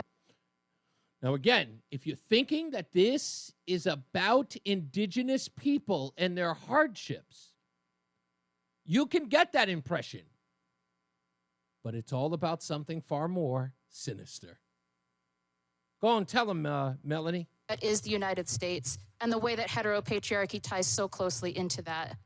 Now, again, if you're thinking that this is about Indigenous people and their hardships, you can get that impression. But it's all about something far more sinister. Go on, tell them, Melanie. That is the United States, and the way that heteropatriarchy ties so closely into that.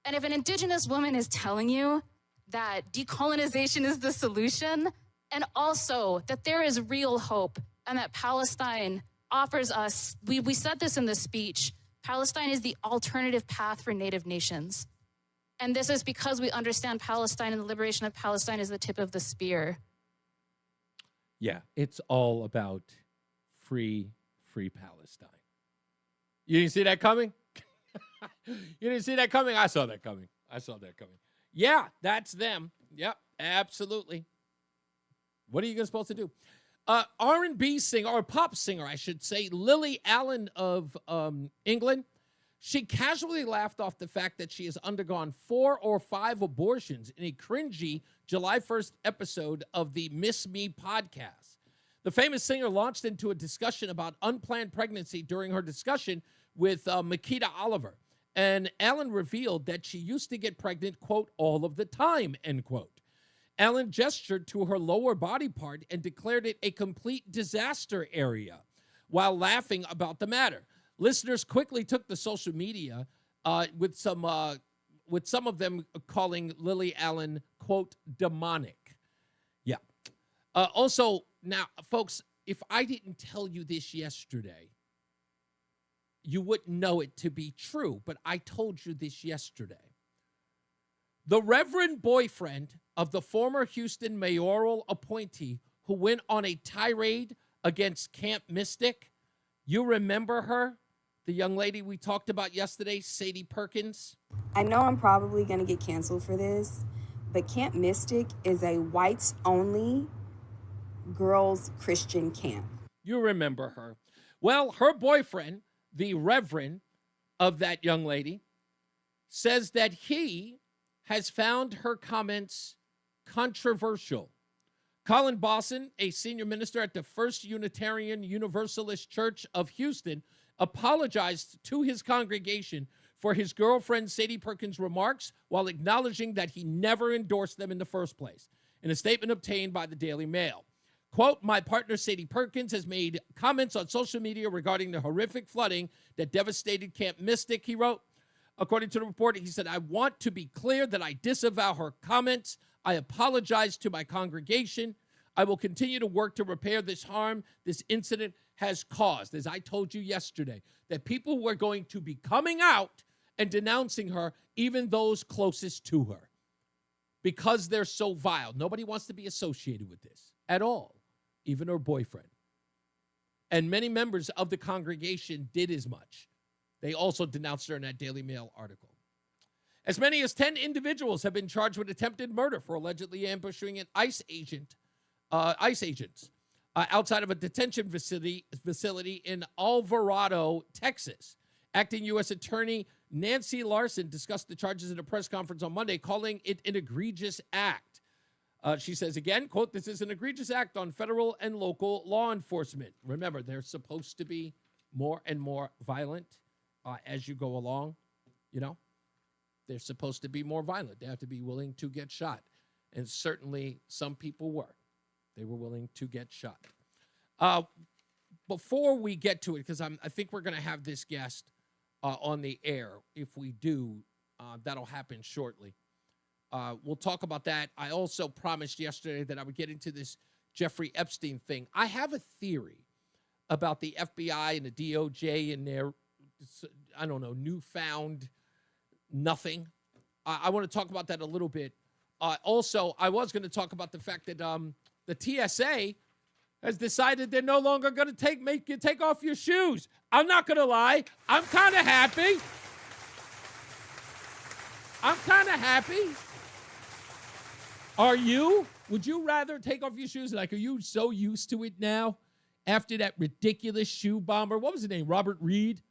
And if an Indigenous woman is telling you that decolonization is the solution, and also that there is real hope, and that Palestine offers us, we said this in the speech, Palestine is the alternative path for Native nations. And this is because we understand Palestine, and the liberation of Palestine is the tip of the spear. Yeah, it's all about free Palestine. You didn't see that coming? You didn't see that coming? I saw that coming. Yeah, that's them. Yep, absolutely. What are you supposed to do? R&B singer, or pop singer, I should say, Lily Allen of England, she casually laughed off the fact that she has undergone 4 or 5 abortions in a cringy July 1st episode of the Miss Me podcast. The famous singer launched into a discussion about unplanned pregnancy during her discussion with Makita Oliver. And Allen revealed that she used to get pregnant, quote, all of the time, end quote. Allen gestured to her lower body part and declared it a complete disaster area while laughing about the matter. Listeners quickly took to social media with some of them calling Lily Allen, quote, demonic. Yeah. Also, now, folks, if I didn't tell you this yesterday, you wouldn't know it to be true, but I told you this yesterday. The Reverend boyfriend of the former Houston mayoral appointee who went on a tirade against Camp Mystic, you remember her? The young lady we talked about yesterday, Sadie Perkins? I know I'm probably going to get canceled for this, but Camp Mystic is a whites-only girls' Christian camp. You remember her. Well, her boyfriend, the Reverend of that young lady, says that he has found her comments controversial. Colin Bosson, a senior minister at the First Unitarian Universalist Church of Houston, apologized to his congregation for his girlfriend Sadie Perkins' remarks while acknowledging that he never endorsed them in the first place. In a statement obtained by the Daily Mail, quote, my partner Sadie Perkins has made comments on social media regarding the horrific flooding that devastated Camp Mystic, he wrote. According to the report, he said, I want to be clear that I disavow her comments. I apologize to my congregation. I will continue to work to repair this harm this incident has caused. As I told you yesterday, that people were going to be coming out and denouncing her, even those closest to her, because they're so vile. Nobody wants to be associated with this at all, even her boyfriend. And many members of the congregation did as much. They also denounced her in that Daily Mail article. As many as 10 individuals have been charged with attempted murder for allegedly ambushing an ICE agents outside of a detention facility in Alvarado, Texas. Acting U.S. Attorney Nancy Larson discussed the charges in a press conference on Monday, calling it an egregious act. She says again, quote, this is an egregious act on federal and local law enforcement. Remember, they're supposed to be more and more violent as you go along. You know, they're supposed to be more violent. They have to be willing to get shot. And certainly some people were. They were willing to get shot. Before we get to it, because I think we're going to have this guest on the air. If we do, that'll happen shortly. We'll talk about that. I also promised yesterday that I would get into this Jeffrey Epstein thing. I have a theory about the FBI and the DOJ and their, I don't know, newfound nothing. I want to talk about that a little bit. Also, I was going to talk about the fact that the TSA has decided they're no longer going to make you take off your shoes. I'm not going to lie. I'm kind of happy. Are you? Would you rather take off your shoes? Like, are you so used to it now after that ridiculous shoe bomber? What was his name? Robert Reed?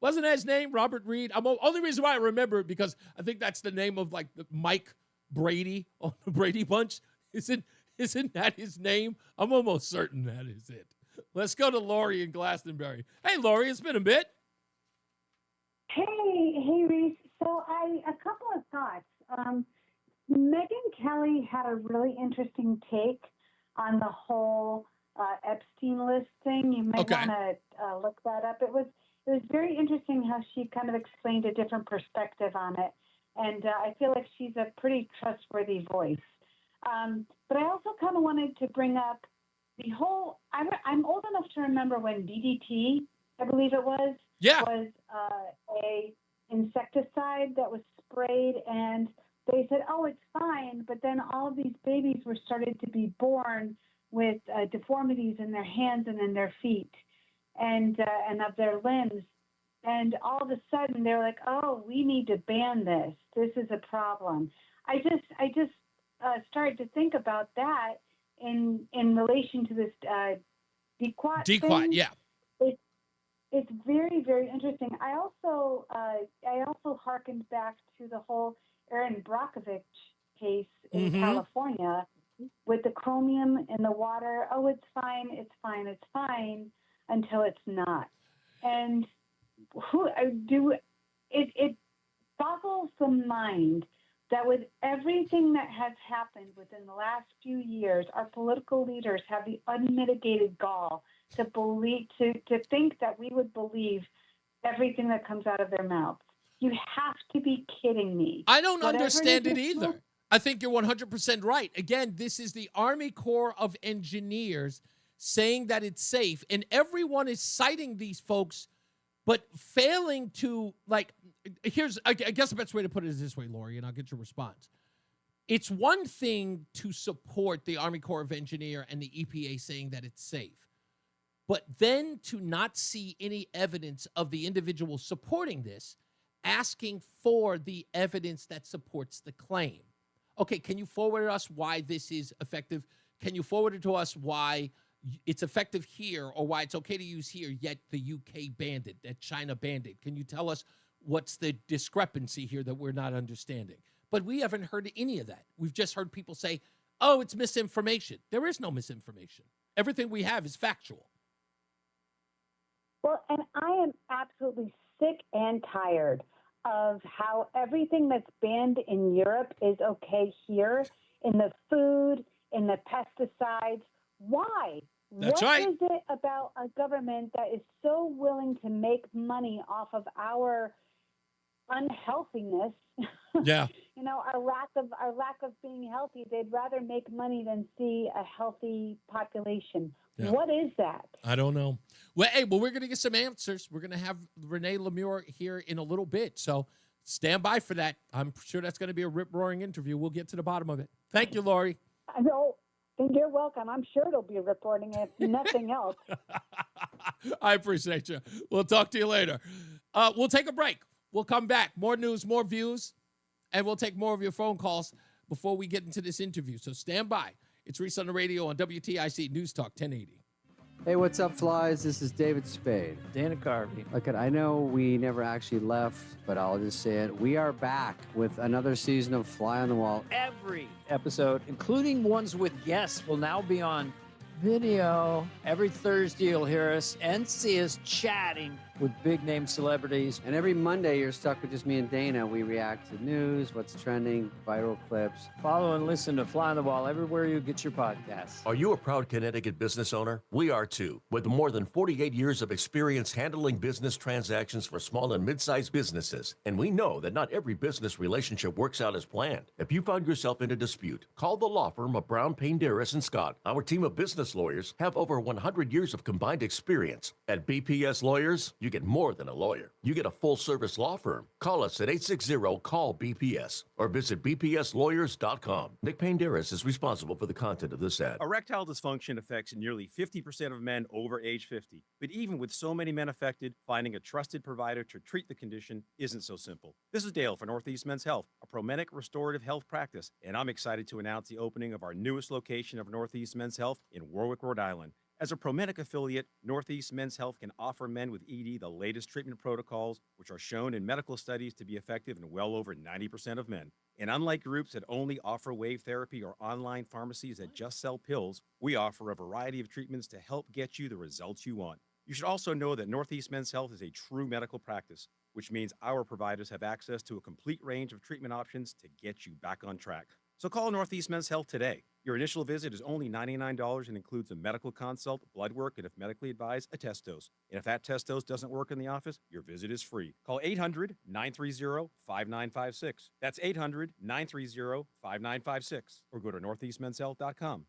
Wasn't that his name? Robert Reed? Only reason why I remember it because I think that's the name of, like, Mike Brady on the Brady Bunch. Isn't that his name? I'm almost certain that is it. Let's go to Lori in Glastonbury. Hey, Lori, it's been a bit. Hey, Reese. So a couple of thoughts. Megyn Kelly had a really interesting take on the whole Epstein list thing. You might want to look that up. It was very interesting how she kind of explained a different perspective on it, and I feel like she's a pretty trustworthy voice. But I also kind of wanted to bring up the whole. I'm old enough to remember when DDT, I believe it was, was a insecticide that was sprayed, and they said, "Oh, it's fine." But then all of these babies were started to be born with deformities in their hands and in their feet, and of their limbs. And all of a sudden, they're like, "Oh, we need to ban this. This is a problem." I just started to think about that in relation to this DQAT thing. Yeah. It's very, very interesting. I also hearkened back to the whole Aaron Brockovich case in California with the chromium in the water. Oh, it's fine, until it's not. And it boggles the mind that with everything that has happened within the last few years, our political leaders have the unmitigated gall to think that we would believe everything that comes out of their mouths. You have to be kidding me. I don't understand it either. I think you're 100% right. Again, this is the Army Corps of Engineers saying that it's safe, and everyone is citing these folks, but failing to, like, I guess the best way to put it is this way, Lori, and I'll get your response. It's one thing to support the Army Corps of Engineers and the EPA saying that it's safe, but then to not see any evidence of the individual supporting this, asking for the evidence that supports the claim. Okay, can you forward us why this is effective? Can you forward it to us why it's effective here or why it's okay to use here, yet the UK banned it, that China banned it? Can you tell us what's the discrepancy here that we're not understanding? But we haven't heard any of that. We've just heard people say, oh, it's misinformation. There is no misinformation. Everything we have is factual. Well, and I am absolutely sick and tired of how everything that's banned in Europe is okay here in the food, in the pesticides. Why? That's right. What is it about a government that is so willing to make money off of our unhealthiness? Yeah. You know, our lack of being healthy. They'd rather make money than see a healthy population. Yeah. What is that? I don't know. Well, hey, we're going to get some answers. We're going to have Renee Lemure here in a little bit. So stand by for that. I'm sure that's going to be a rip-roaring interview. We'll get to the bottom of it. Thank you, Lori. I know. And you're welcome. I'm sure it'll be reporting if nothing else. I appreciate you. We'll talk to you later. We'll take a break. We'll come back. More news, more views, and we'll take more of your phone calls before we get into this interview. So stand by. It's Reese on the Radio on WTIC News Talk 1080. Hey, what's up, flies? This is David Spade. Dana Carvey. Look, I know we never actually left, but I'll just say it. We are back with another season of Fly on the Wall. Every episode, including ones with guests, will now be on video. Every Thursday, you'll hear us and see us chatting with big-name celebrities. And every Monday, you're stuck with just me and Dana. We react to news, what's trending, viral clips. Follow and listen to Fly on the Wall everywhere you get your podcasts. Are you a proud Connecticut business owner? We are too. With more than 48 years of experience handling business transactions for small and mid-sized businesses. And we know that not every business relationship works out as planned. If you found yourself in a dispute, call the law firm of Brown, Payne, Darris & Scott. Our team of business lawyers have over 100 years of combined experience. At BPS Lawyers, you get more than a lawyer. You get a full-service law firm. Call us at 860-CALL-BPS or visit bpslawyers.com. Nick Payne Darris is responsible for the content of this ad. Erectile dysfunction affects nearly 50% of men over age 50. But even with so many men affected, finding a trusted provider to treat the condition isn't so simple. This is Dale for Northeast Men's Health, a Promenic restorative health practice, and I'm excited to announce the opening of our newest location of Northeast Men's Health in Warwick, Rhode Island. As a Promenic affiliate, Northeast Men's Health can offer men with ED the latest treatment protocols, which are shown in medical studies to be effective in well over 90% of men. And unlike groups that only offer wave therapy or online pharmacies that just sell pills, we offer a variety of treatments to help get you the results you want. You should also know that Northeast Men's Health is a true medical practice, which means our providers have access to a complete range of treatment options to get you back on track. So call Northeast Men's Health today. Your initial visit is only $99 and includes a medical consult, blood work, and if medically advised, a test dose. And if that test dose doesn't work in the office, your visit is free. Call 800-930-5956. That's 800-930-5956. Or go to northeastmenshealth.com.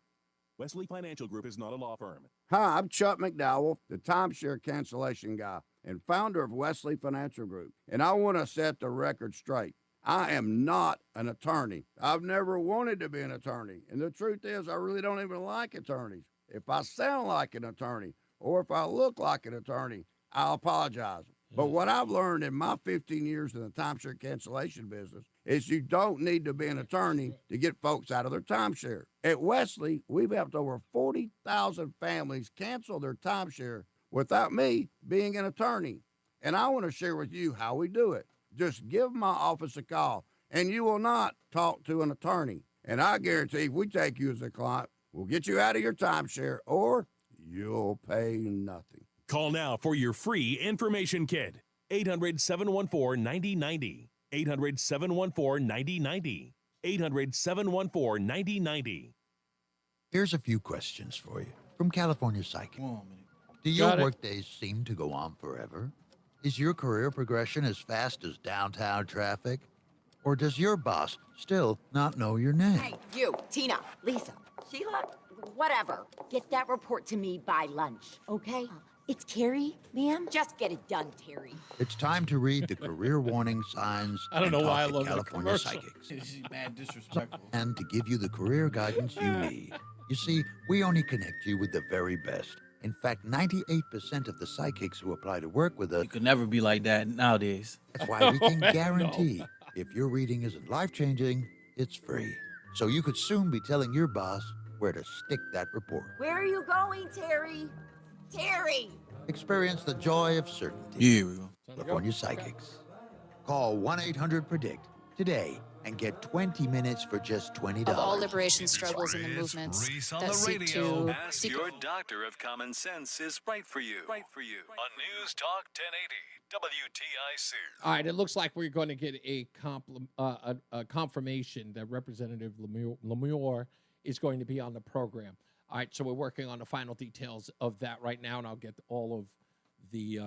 Wesley Financial Group is not a law firm. Hi, I'm Chuck McDowell, the timeshare cancellation guy and founder of Wesley Financial Group. And I want to set the record straight. I am not an attorney. I've never wanted to be an attorney. And the truth is, I really don't even like attorneys. If I sound like an attorney or if I look like an attorney, I'll apologize. But what I've learned in my 15 years in the timeshare cancellation business is you don't need to be an attorney to get folks out of their timeshare. At Wesley, we've helped over 40,000 families cancel their timeshare without me being an attorney. And I want to share with you how we do it. Just give my office a call, and you will not talk to an attorney. And I guarantee if we take you as a client, we'll get you out of your timeshare, or you'll pay nothing. Call now for your free information kit. 800-714-9090. 800-714-9090. 800-714-9090. Here's a few questions for you from California Psychic. Do your workdays seem to go on forever? Is your career progression as fast as downtown traffic? Or does your boss still not know your name? Hey, you, Tina, Lisa, Sheila, whatever. Get that report to me by lunch, okay? It's Terry, ma'am. Just get it done, Terry. It's time to read the career warning signs. I don't know why I love California Psychics. She's mad disrespectful. And to give you the career guidance you need. You see, we only connect you with the very best. In fact, 98% of the psychics who apply to work with us... You could never be like that nowadays. That's why we can guarantee if your reading isn't life-changing, it's free. So you could soon be telling your boss where to stick that report. Where are you going, Terry? Terry! Experience the joy of certainty. Yeah, we go. California Psychics. Call 1-800-PREDICT today and get 20 minutes for just $20. Of all liberation struggles and the movements Reese on that the seek radio. to Ask your doctor if common sense is right for you. On News Talk 1080 WTIC. All right, it looks like we're going to get a confirmation that Representative Lemure is going to be on the program. All right, so we're working on the final details of that right now, and I'll get all of the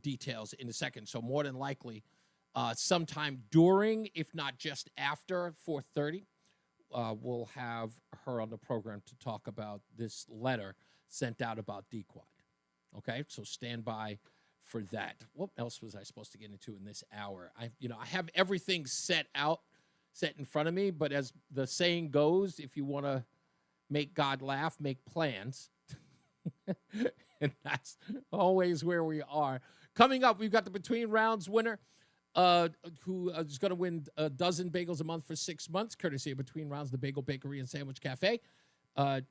details in a second. So more than likely, sometime during, if not just after 4:30, we'll have her on the program to talk about this letter sent out about DQuad. Okay, so stand by for that. What else was I supposed to get into in this hour? I have everything set in front of me, but as the saying goes, if you want to make God laugh, make plans. And that's always where we are. Coming up, we've got the Between Rounds winner who is going to win a dozen bagels a month for 6 months, courtesy of Between Rounds, the Bagel Bakery and Sandwich Cafe.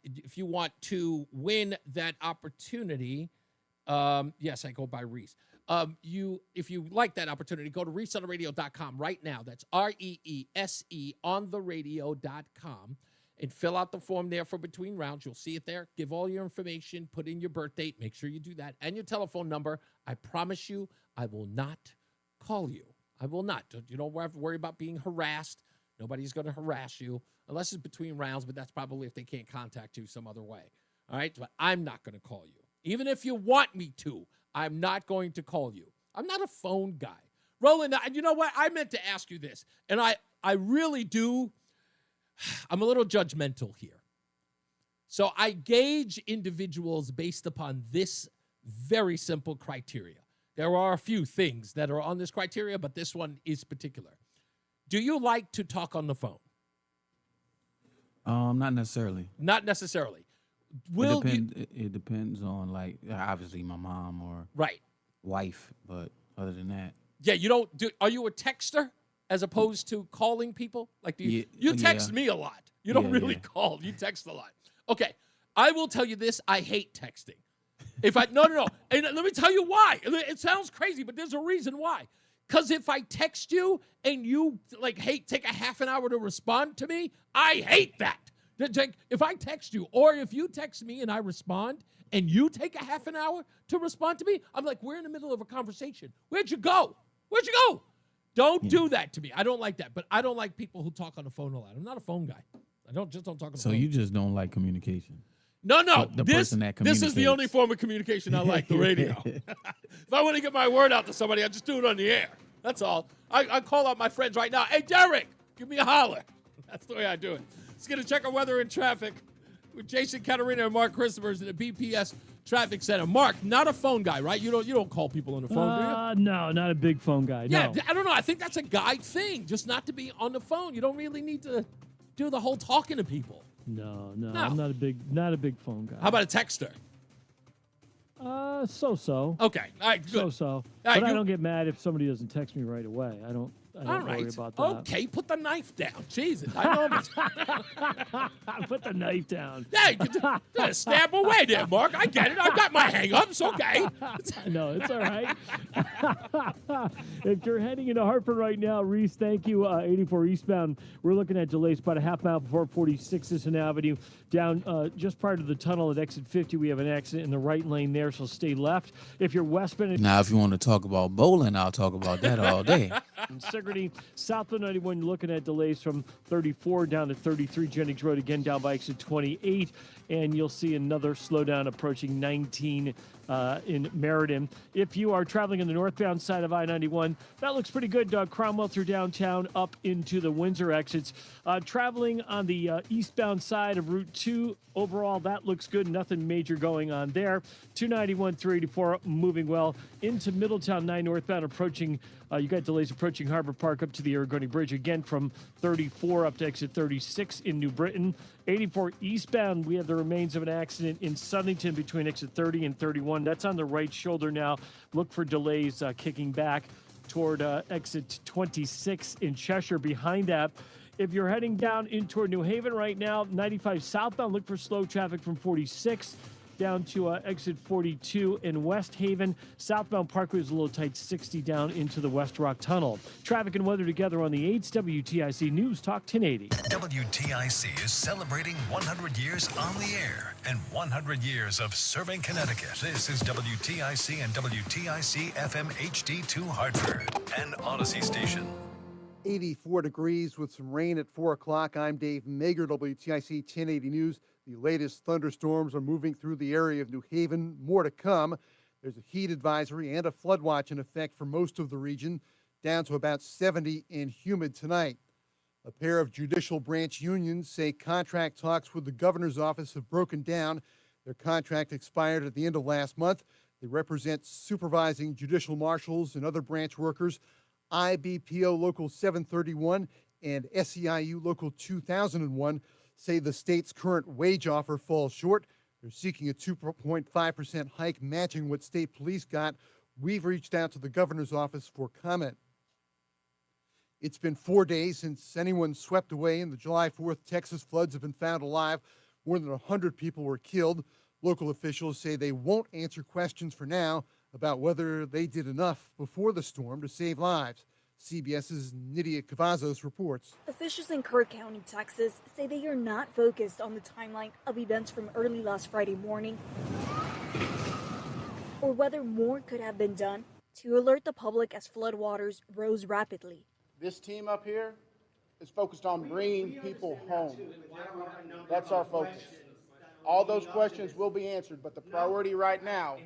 If you want to win that opportunity, yes, I go by Reese. If you like that opportunity, go to ReeseOnTheRadio.com right now. That's REESE ontheradio.com. And fill out the form there for Between Rounds. You'll see it there. Give all your information. Put in your birth date. Make sure you do that. And your telephone number. I promise you, I will not call you. I will not. You don't have to worry about being harassed. Nobody's going to harass you unless it's Between Rounds, but that's probably if they can't contact you some other way. All right? But I'm not going to call you. Even if you want me to, I'm not going to call you. I'm not a phone guy. Roland, you know what? I meant to ask you this, and I really do. I'm a little judgmental here. So I gauge individuals based upon this very simple criteria. There are a few things that are on this criteria, but this one is particular. Do you like to talk on the phone? Not necessarily. Not necessarily. It depends on, like, obviously my mom or wife, but other than that. Yeah, you don't do. Are you a texter as opposed to calling people? Like, you text me a lot. You don't really call. You text a lot. Okay, I will tell you this. I hate texting. No. And let me tell you why. It sounds crazy, but there's a reason why. Because if I text you and you take a half an hour to respond to me, I hate that. If I text you, or if you text me and I respond, and you take a half an hour to respond to me, I'm like, we're in the middle of a conversation. Where'd you go? Don't do that to me. I don't like that. But I don't like people who talk on the phone a lot. I'm not a phone guy. I don't talk on the phone. So you just don't like communication? No. This is the only form of communication I like, the radio. If I want to get my word out to somebody, I just do it on the air. That's all. I call out my friends right now. Hey, Derek, give me a holler. That's the way I do it. Let's get a check on weather and traffic with Jason Caterina and Mark Christophers at the BPS Traffic Center. Mark, not a phone guy, right? You don't call people on the phone, do you? No, not a big phone guy. Yeah, no. I don't know. I think that's a guy thing, just not to be on the phone. You don't really need to do the whole talking to people. No. I'm not a big phone guy. How about a texter? So. Okay. All right, good. So. But I don't get mad if somebody doesn't text me right away. I don't worry about that. Okay, put the knife down. Jesus, I know. Put the knife down. Yeah, just stab away there, Mark. I get it. I've got my hang-ups. Okay. No, it's all right. If you're heading into Hartford right now, Reese, thank you. 84 eastbound. We're looking at delays about a half mile before 46 Sisson Avenue. Down just prior to the tunnel at exit 50, we have an accident in the right lane there, so stay left. If you're westbound... Now, if you want to talk about bowling, I'll talk about that all day. Sigourney, south of 91, you're looking at delays from 34 down to 33 Jennings Road, again down by exit 28, and you'll see another slowdown approaching 19 in Meriden. If you are traveling on the northbound side of I-91, that looks pretty good. Cromwell through downtown up into the Windsor exits. Traveling on the eastbound side of Route 2, overall, that looks good. Nothing major going on there. 291, 384 moving well into Middletown 9 northbound approaching. You got delays approaching Harbor Park up to the Aragoni Bridge, again from 34 up to exit 36 in New Britain. 84 eastbound, we have the remains of an accident in Southington between exit 30 and 31. That's on the right shoulder now. Look for delays kicking back toward exit 26 in Cheshire. Behind that, if you're heading down in toward New Haven right now, 95 southbound, look for slow traffic from 46 down to exit 42 in West Haven. Southbound Parkway is a little tight, 60 down into the West Rock Tunnel. Traffic and weather together on the 8's WTIC News Talk 1080. WTIC is celebrating 100 years on the air and 100 years of serving Connecticut. This is WTIC and WTIC FM HD2 Hartford, an Odyssey station. 84 degrees with some rain at 4 o'clock. I'm Dave Mager, WTIC 1080 News. The latest thunderstorms are moving through the area of New Haven. More to come. There's a heat advisory and a flood watch in effect for most of the region, down to about 70 and humid tonight. A pair of judicial branch unions say contract talks with the governor's office have broken down. Their contract expired at the end of last month. They represent supervising judicial marshals and other branch workers. IBPO Local 731 and SEIU Local 2001 say the state's current wage offer falls short. They're seeking a 2.5% hike matching what state police got. We've reached out to the governor's office for comment. It's been 4 days since anyone swept away in the July 4th Texas floods have been found alive. More than 100 people were killed. Local officials say they won't answer questions for now about whether they did enough before the storm to save lives. CBS's Nydia Cavazos reports. Officials in Kerr County, Texas, say they are not focused on the timeline of events from early last Friday morning or whether more could have been done to alert the public as floodwaters rose rapidly. This team up here is focused on bringing people home. That's our focus. All those questions will be answered, but the priority right now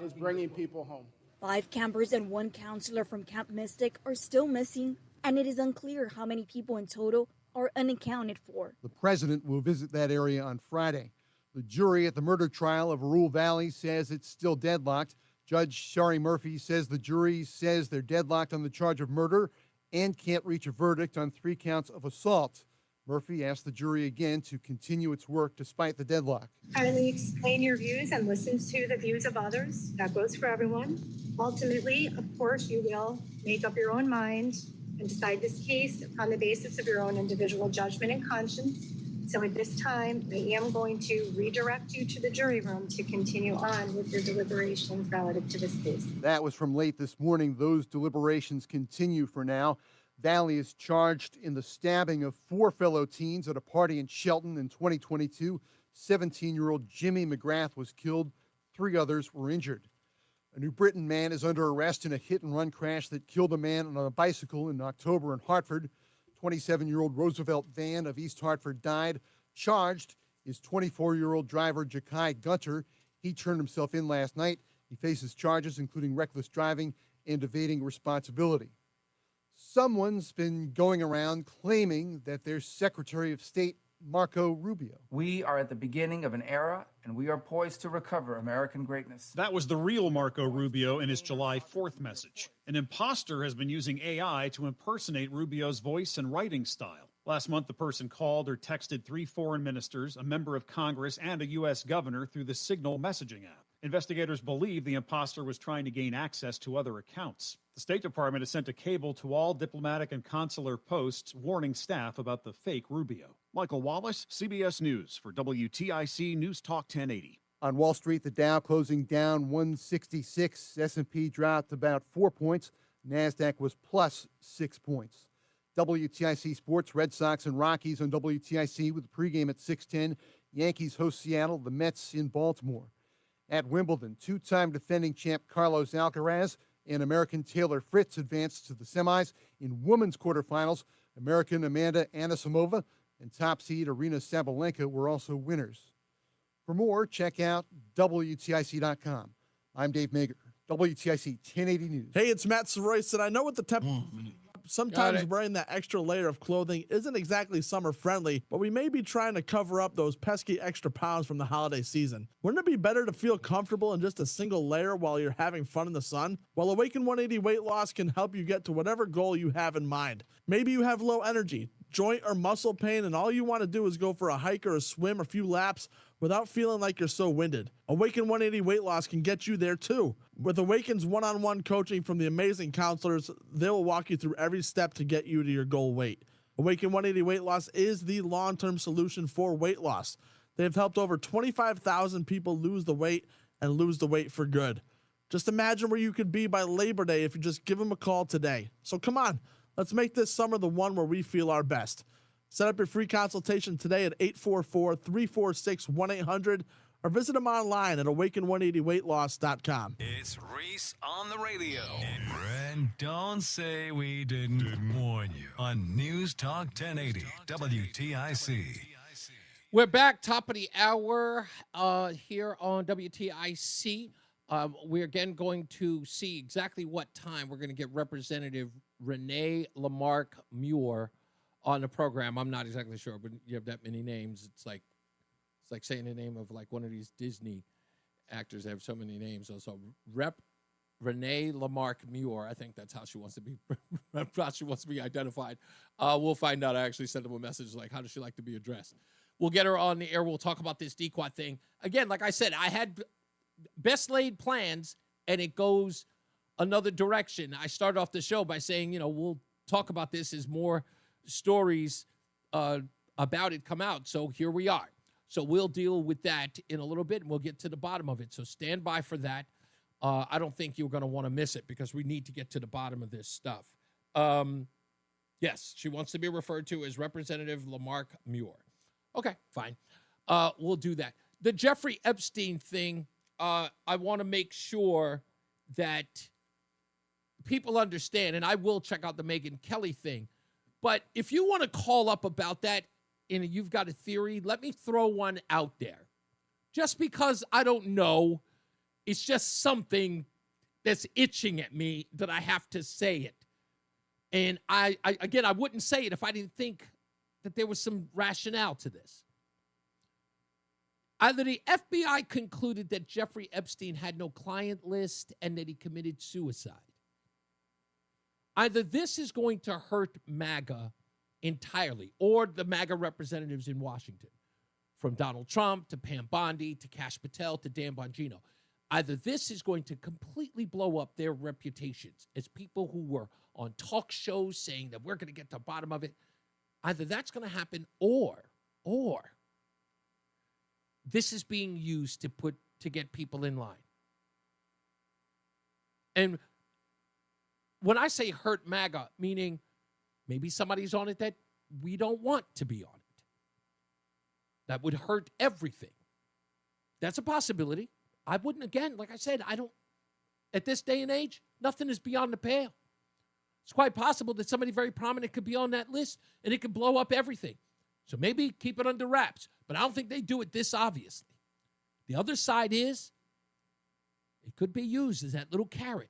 is bringing people home. 5 campers and 1 counselor from Camp Mystic are still missing, and it is unclear how many people in total are unaccounted for. The president will visit that area on Friday. The jury at the murder trial of Rural Valley says it's still deadlocked. Judge Shari Murphy says the jury says they're deadlocked on the charge of murder and can't reach a verdict on 3 counts of assault. Murphy asked the jury again to continue its work despite the deadlock. Kindly explain your views and listen to the views of others. That goes for everyone. Ultimately, of course, you will make up your own mind and decide this case on the basis of your own individual judgment and conscience. So at this time, I am going to redirect you to the jury room to continue on with your deliberations relative to this case. That was from late this morning. Those deliberations continue for now. Valley is charged in the stabbing of 4 fellow teens at a party in Shelton in 2022. 17-year-old Jimmy McGrath was killed. 3 others were injured. A New Britain man is under arrest in a hit-and-run crash that killed a man on a bicycle in October in Hartford. 27-year-old Roosevelt Van of East Hartford died. Charged is 24-year-old driver Jakai Gunter. He turned himself in last night. He faces charges including reckless driving and evading responsibility. Someone's been going around claiming that their Secretary of State, Marco Rubio. We are at the beginning of an era, and we are poised to recover American greatness. That was the real Marco Rubio in his July 4th message. An imposter has been using AI to impersonate Rubio's voice and writing style. Last month, the person called or texted 3 foreign ministers, a member of Congress, and a U.S. governor through the Signal messaging app. Investigators believe the imposter was trying to gain access to other accounts. The State Department has sent a cable to all diplomatic and consular posts warning staff about the fake Rubio. Michael Wallace, CBS News for WTIC News Talk 1080. On Wall Street, the Dow closing down 166. S&P dropped about 4 points. NASDAQ was plus 6 points. WTIC Sports, Red Sox and Rockies on WTIC with the pregame at 6:10. Yankees host Seattle, the Mets in Baltimore. At Wimbledon, 2-time defending champ Carlos Alcaraz and American Taylor Fritz advanced to the semis. In women's quarterfinals, American Amanda Anisimova and top seed Arina Sabalenka were also winners. For more, check out WTIC.com. I'm Dave Mager, WTIC 1080 News. Hey, it's Matt Soroyce, and I know what the sometimes wearing that extra layer of clothing isn't exactly summer friendly, but we may be trying to cover up those pesky extra pounds from the holiday season. Wouldn't it be better to feel comfortable in just a single layer while you're having fun in the sun? Well, Awaken 180 Weight Loss can help you get to whatever goal you have in mind. Maybe you have low energy, joint or muscle pain, and all you want to do is go for a hike or a swim, a few laps, without feeling like you're so winded. Awaken 180 Weight Loss can get you there too. With Awaken's one-on-one coaching from the amazing counselors, they will walk you through every step to get you to your goal weight. Awaken 180 Weight Loss is the long-term solution for weight loss. They've helped over 25,000 people lose the weight and lose the weight for good. Just imagine where you could be by Labor Day if you just give them a call today. So come on, let's make this summer the one where we feel our best. Set up your free consultation today at 844-346-1800 or visit them online at awaken180weightloss.com. It's Reese on the radio. And don't say we didn't warn you on News Talk 1080 WTIC. We're back, top of the hour here on WTIC. We're again going to see exactly what time we're going to get Representative Renee Lamarck Muir on the program. I'm not exactly sure, but you have that many names. It's like saying the name of like one of these Disney actors. They have so many names. So Rep Renee Lamarck Muir. I think that's how she wants to be. How she wants to be identified. We'll find out. I actually sent them a message like, how does she like to be addressed? We'll get her on the air. We'll talk about this DQuad thing again. Like I said, I had best laid plans, and it goes another direction. I started off the show by saying, we'll talk about this as more stories about it come out. So here we are. So we'll deal with that in a little bit, and we'll get to the bottom of it. So stand by for that. I don't think you're going to want to miss it because we need to get to the bottom of this stuff. Yes, she wants to be referred to as Representative Lamarck Muir. Okay, fine. We'll do that. The Jeffrey Epstein thing, I want to make sure that people understand, and I will check out the Megyn Kelly thing. But if you want to call up about that and you've got a theory, let me throw one out there. Just because I don't know, it's just something that's itching at me that I have to say it. And I wouldn't say it if I didn't think that there was some rationale to this. Either the FBI concluded that Jeffrey Epstein had no client list and that he committed suicide. Either this is going to hurt MAGA entirely, or the MAGA representatives in Washington, from Donald Trump to Pam Bondi to Kash Patel to Dan Bongino. Either this is going to completely blow up their reputations as people who were on talk shows saying that we're going to get to the bottom of it. Either that's going to happen, or this is being used to get people in line. And when I say hurt MAGA, meaning maybe somebody's on it that we don't want to be on it. That would hurt everything. That's a possibility. I wouldn't, again, like I said, at this day and age, nothing is beyond the pale. It's quite possible that somebody very prominent could be on that list and it could blow up everything. So maybe keep it under wraps. But I don't think they do it this obviously. The other side is it could be used as that little carrot.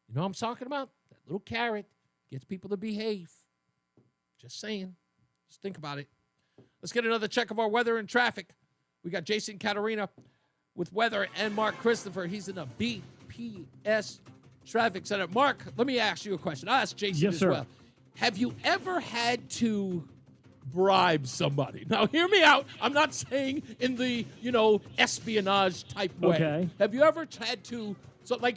You know what I'm talking about? That little carrot gets people to behave. Just saying. Just think about it. Let's get another check of our weather and traffic. We got Jason Caterina with weather and Mark Christopher. He's in a BPS Traffic Center. Mark, let me ask you a question. I'll ask Jason as well. Have you ever had to bribe somebody? Now, hear me out. I'm not saying in the, espionage type way. Okay. Have you ever had to,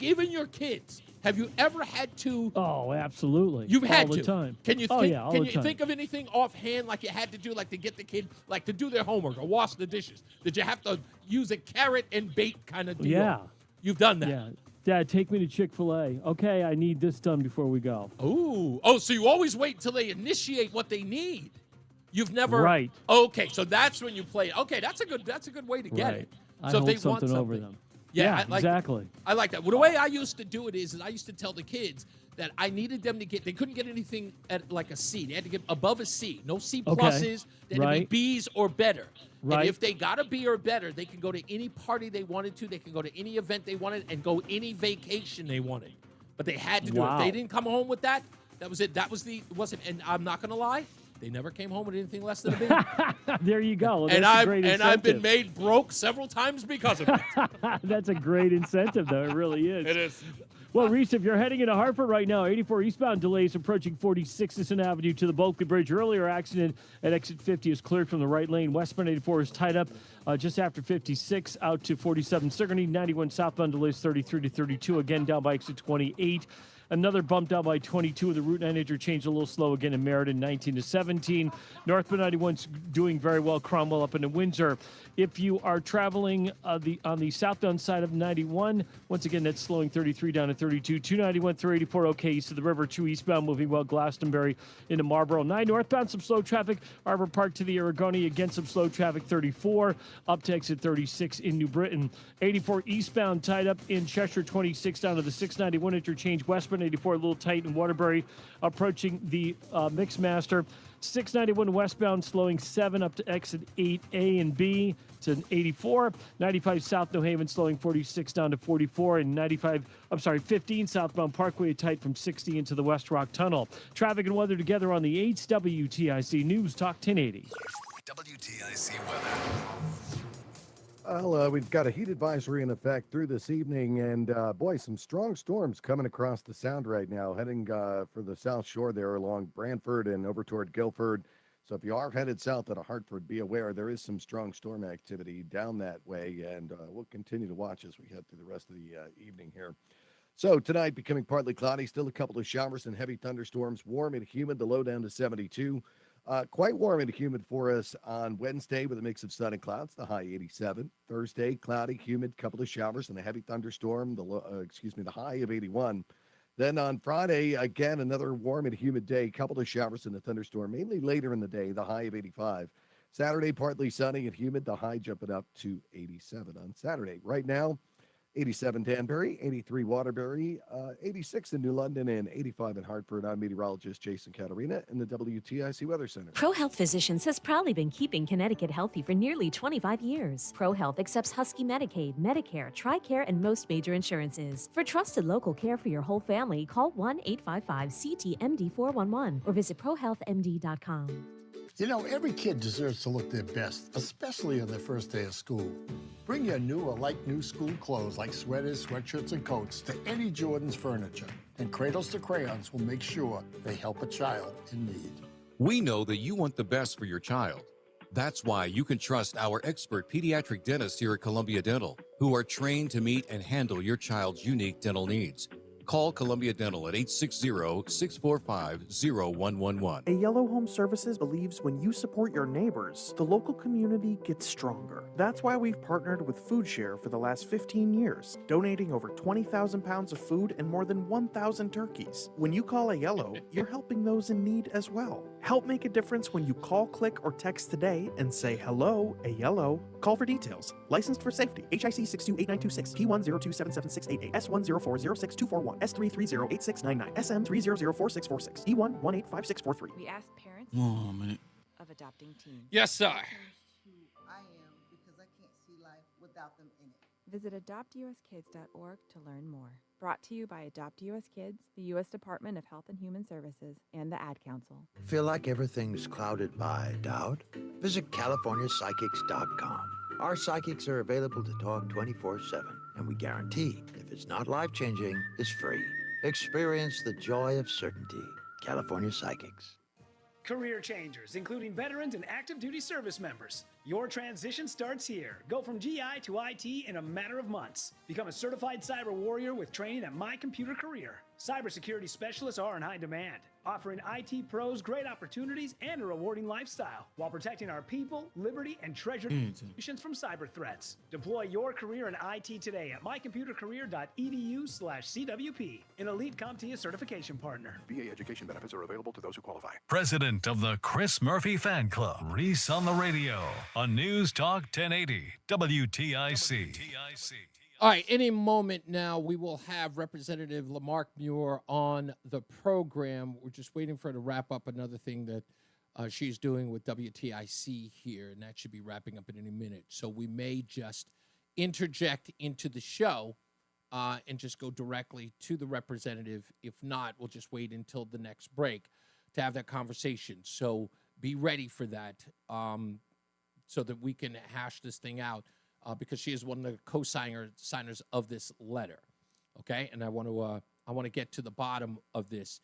even your kids, have you ever had to? Oh, absolutely. You've had all to. the time. Can you think of anything offhand like you had to do, like to get the kid, like to do their homework or wash the dishes? Did you have to use a carrot and bait kind of deal? Yeah. You've done that? Yeah. Dad, take me to Chick-fil-A. Okay, I need this done before we go. Ooh. Oh, so you always wait until they initiate what they need. You've never. Right. Okay, so that's when you play. Okay, that's a good way to get it. So I hold if they something want something over them. Yeah, exactly. I like that. Well, the way I used to do it is I used to tell the kids that I needed them to they couldn't get anything at like a C. They had to get above a C. No C pluses. They had to be B's or better. Right. And if they got a B or better, they could go to any party they wanted to. They could go to any event they wanted and go any vacation they wanted. But they had to do it. If they didn't come home with that, that was it. And I'm not going to lie. They never came home with anything less than a B. There you go. Well, I've been made broke several times because of it. That's a great incentive, though. It really is. It is. Well, Reese, if you're heading into Hartford right now, 84 eastbound delays approaching 46th Avenue to the Bulkley Bridge. Earlier accident at exit 50 is cleared from the right lane. Westbound 84 is tied up just after 56 out to 47 Sigourney. 91 southbound delays 33 to 32, again down by exit 28. Another bump down by 22. The Route 9 interchange a little slow again in Meriden, 19 to 17. Northbound 91's doing very well. Cromwell up into Windsor. If you are traveling on the southbound side of 91, once again, that's slowing 33 down to 32. 291 through 84, okay, east of the river. 2 eastbound moving well. Glastonbury into Marlboro. 9 northbound, some slow traffic. Arbor Park to the Aragoni, again, some slow traffic. 34 up to exit 36 in New Britain. 84 eastbound tied up in Cheshire. 26 down to the 691 interchange. Westbound 84 a little tight in Waterbury, approaching the Mixmaster. 691 westbound slowing 7 up to exit 8A and B to 84. 95 South New Haven slowing 46 down to 44, and 15 southbound Parkway tight from 60 into the West Rock Tunnel. Traffic and weather together on the 8th WTIC News Talk 1080. WTIC weather. Well, we've got a heat advisory in effect through this evening, and boy, some strong storms coming across the Sound right now, heading for the South Shore there along Brantford and over toward Guilford. So if you are headed south out of Hartford, be aware there is some strong storm activity down that way, and we'll continue to watch as we head through the rest of the evening here. So tonight, becoming partly cloudy, still a couple of showers and heavy thunderstorms, warm and humid, the low down to 72. Quite warm and humid for us on Wednesday with a mix of sun and clouds, the high 87. Thursday, cloudy, humid, couple of showers and a heavy thunderstorm, the high of 81. Then on Friday, again, another warm and humid day, couple of showers and a thunderstorm, mainly later in the day, the high of 85. Saturday, partly sunny and humid, the high jumping up to 87 on Saturday. Right now, 87 Danbury, 83 Waterbury, 86 in New London, and 85 in Hartford. I'm meteorologist Jason Caterina in the WTIC Weather Center. ProHealth Physicians has proudly been keeping Connecticut healthy for nearly 25 years. ProHealth accepts Husky Medicaid, Medicare, TRICARE, and most major insurances. For trusted local care for your whole family, call 1-855-CT-MD-411 or visit ProHealthMD.com. You know, every kid deserves to look their best, especially on their first day of school. Bring your new or like new school clothes like sweaters, sweatshirts, and coats to Eddie Jordan's Furniture, and Cradles to Crayons will make sure they help a child in need. We know that you want the best for your child. That's why you can trust our expert pediatric dentists here at Columbia Dental, who are trained to meet and handle your child's unique dental needs. Call Columbia Dental at 860-645-0111. A Yellow Home Services believes when you support your neighbors, the local community gets stronger. That's why we've partnered with Food Share for the last 15 years, donating over 20,000 pounds of food and more than 1,000 turkeys. When you call a Yellow, you're helping those in need as well. Help make a difference when you call, click, or text today and say hello, a Yellow. Call for details. Licensed for safety. HIC 628926, P102776688, S104062441. S3308699, SM3004646, E1185643. We asked parents of adopting teens. Yes, sir. I am because I can't see life without them in it. Visit adoptuskids.org to learn more. Brought to you by Adopt US Kids, the U.S. Department of Health and Human Services, and the Ad Council. Feel like everything's clouded by doubt? Visit CaliforniaPsychics.com. Our psychics are available to talk 24/7, and we guarantee if it's not life-changing, it's free. Experience the joy of certainty. California Psychics. Career changers, including veterans and active duty service members. Your transition starts here. Go from GI to IT in a matter of months. Become a certified cyber warrior with training at My Computer Career. Cybersecurity specialists are in high demand, offering IT pros great opportunities and a rewarding lifestyle while protecting our people, liberty, and treasured institutions from cyber threats. Deploy your career in IT today at mycomputercareer.edu/CWP, an elite CompTIA certification partner. VA education benefits are available to those who qualify. President of the Chris Murphy Fan Club, Reese on the Radio, on News Talk 1080, WTIC. All right, any moment now, we will have Representative Lamarck Muir on the program. We're just waiting for her to wrap up another thing that she's doing with WTIC here, and that should be wrapping up in any minute. So we may just interject into the show and just go directly to the representative. If not, we'll just wait until the next break to have that conversation. So be ready for that so that we can hash this thing out. Because she is one of the co-signers of this letter. okay? And I want to get to the bottom of this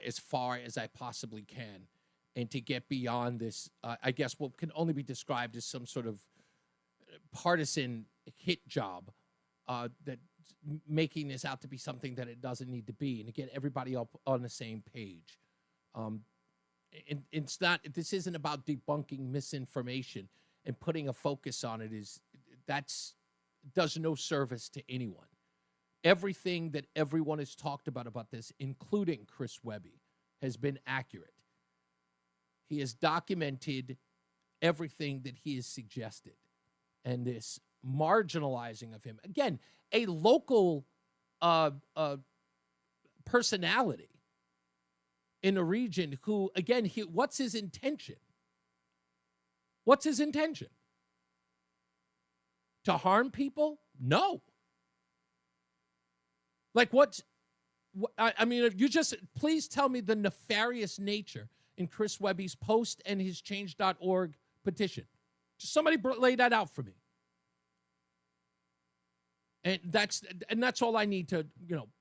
as far as I possibly can, and to get beyond this, I guess what can only be described as some sort of partisan hit job that making this out to be something that it doesn't need to be, and to get everybody up on the same page. It's not. This isn't about debunking misinformation and putting a focus on it. Does no service to anyone. Everything that everyone has talked about this, including Chris Webby, has been accurate. He has documented everything that he has suggested. And this marginalizing of him, again, a local personality in a region who, again, what's his intention? What's his intention? To harm people? No. Like I mean, if you just, please tell me the nefarious nature in Chris Webby's post and his change.org petition. Just somebody lay that out for me. And that's all I need to,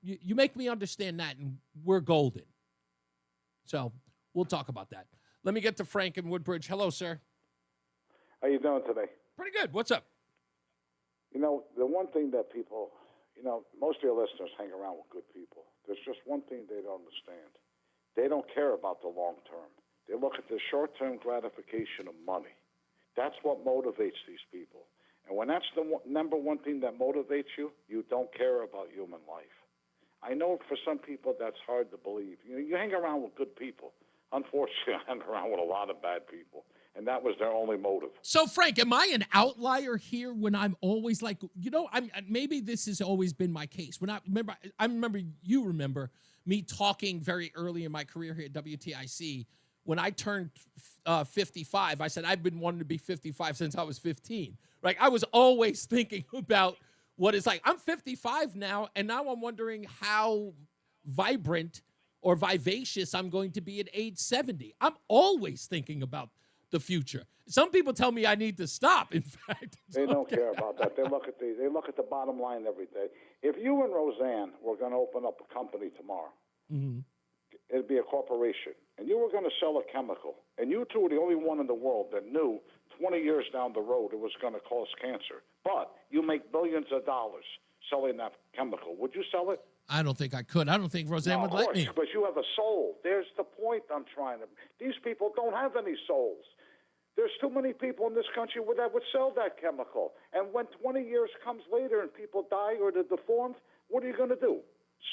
you make me understand that, and we're golden. So we'll talk about that. Let me get to Frank in Woodbridge. Hello, sir. How you doing today? Pretty good. What's up? The one thing that people, most of your listeners hang around with good people. There's just one thing they don't understand. They don't care about the long term. They look at the short-term gratification of money. That's what motivates these people. And when that's the number one thing that motivates you, you don't care about human life. I know for some people that's hard to believe. You hang around with good people. Unfortunately, I hang around with a lot of bad people, and that was their only motive. So, Frank, am I an outlier here when I'm always like, maybe this has always been my case. When I remember you remember me talking very early in my career here at WTIC. When I turned 55, I said I've been wanting to be 55 since I was 15. Right? I was always thinking about what it's like. I'm 55 now, and now I'm wondering how vibrant or vivacious I'm going to be at age 70. I'm always thinking about the future. Some people tell me I need to stop. In fact, they don't care about that. They look at the bottom line every day. If you and Roseanne were going to open up a company tomorrow, it'd be a corporation, and you were going to sell a chemical, and you two were the only one in the world that knew 20 years down the road it was going to cause cancer, but you make billions of dollars selling that chemical. Would you sell it? I don't think I could. I don't think Roseanne would let me. But you have a soul. There's the point I'm trying to. These people don't have any souls. There's too many people in this country that would sell that chemical. And when 20 years comes later and people die or they're deformed, what are you going to do?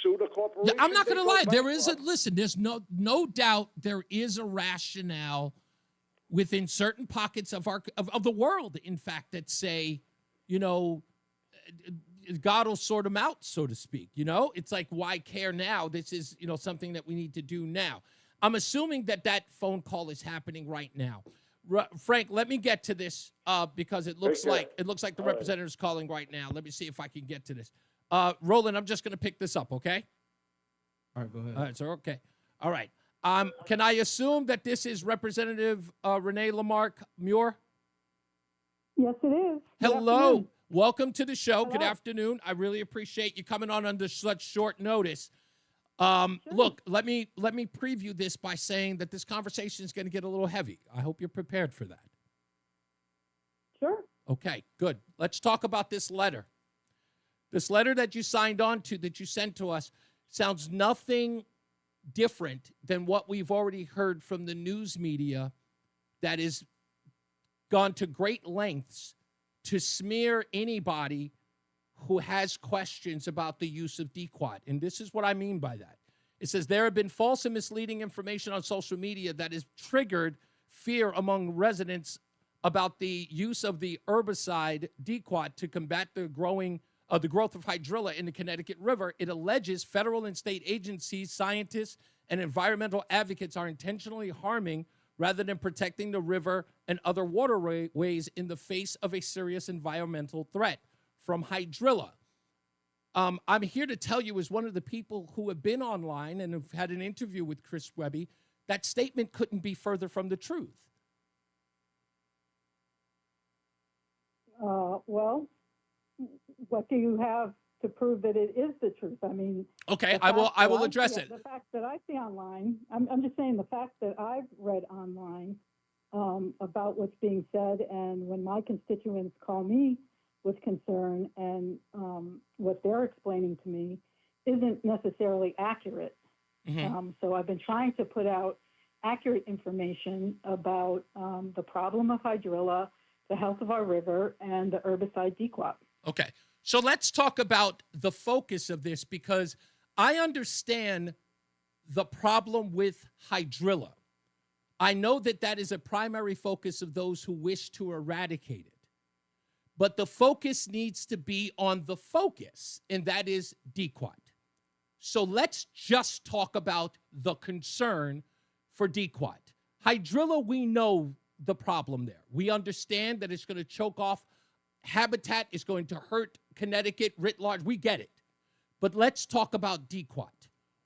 Sue the corporation? I'm not going to lie. There is there's no doubt there is a rationale within certain pockets of the world, in fact, that say, God will sort them out, so to speak. It's like, why care now? This is, something that we need to do now. I'm assuming that phone call is happening right now. Frank, let me get to this because it looks like the representative's calling right now. Let me see if I can get to this. Roland, I'm just going to pick this up, okay? All right, go ahead. All right, sir. Okay. All right. Can I assume that this is Representative Renee Lamarck Muir? Yes, it is. Hello. Welcome to the show. Hello. Good afternoon. I really appreciate you coming on under such short notice. Sure. Look, let me preview this by saying that this conversation is going to get a little heavy. I hope you're prepared for that. Sure. Okay, good. Let's talk about this letter. This letter that you signed on to, that you sent to us, sounds nothing different than what we've already heard from the news media that has gone to great lengths to smear anybody who has questions about the use of DQuat. And this is what I mean by that. It says there have been false and misleading information on social media that has triggered fear among residents about the use of the herbicide DQuat to combat the growth of hydrilla in the Connecticut River. It alleges federal and state agencies, scientists, and environmental advocates are intentionally harming rather than protecting the river and other waterways in the face of a serious environmental threat from hydrilla. I'm here to tell you, as one of the people who have been online and have had an interview with Chris Webby, that statement couldn't be further from the truth. Well, what do you have to prove that it is the truth. I mean, okay, I will address it. The facts that I see online, I'm just saying the facts that I've read online about what's being said, and when my constituents call me with concern, and what they're explaining to me isn't necessarily accurate. So I've been trying to put out accurate information about the problem of hydrilla, the health of our river, and the herbicide DEQUAT. Okay, so let's talk about the focus of this, because I understand the problem with hydrilla. I know that that is a primary focus of those who wish to eradicate it. But the focus needs to be on the focus, and that is DEQUAT. So let's just talk about the concern for DEQUAT. Hydrilla, we know the problem there. We understand that it's going to choke off habitat, it's going to hurt Connecticut writ large. We get it. But let's talk about DEQUAT.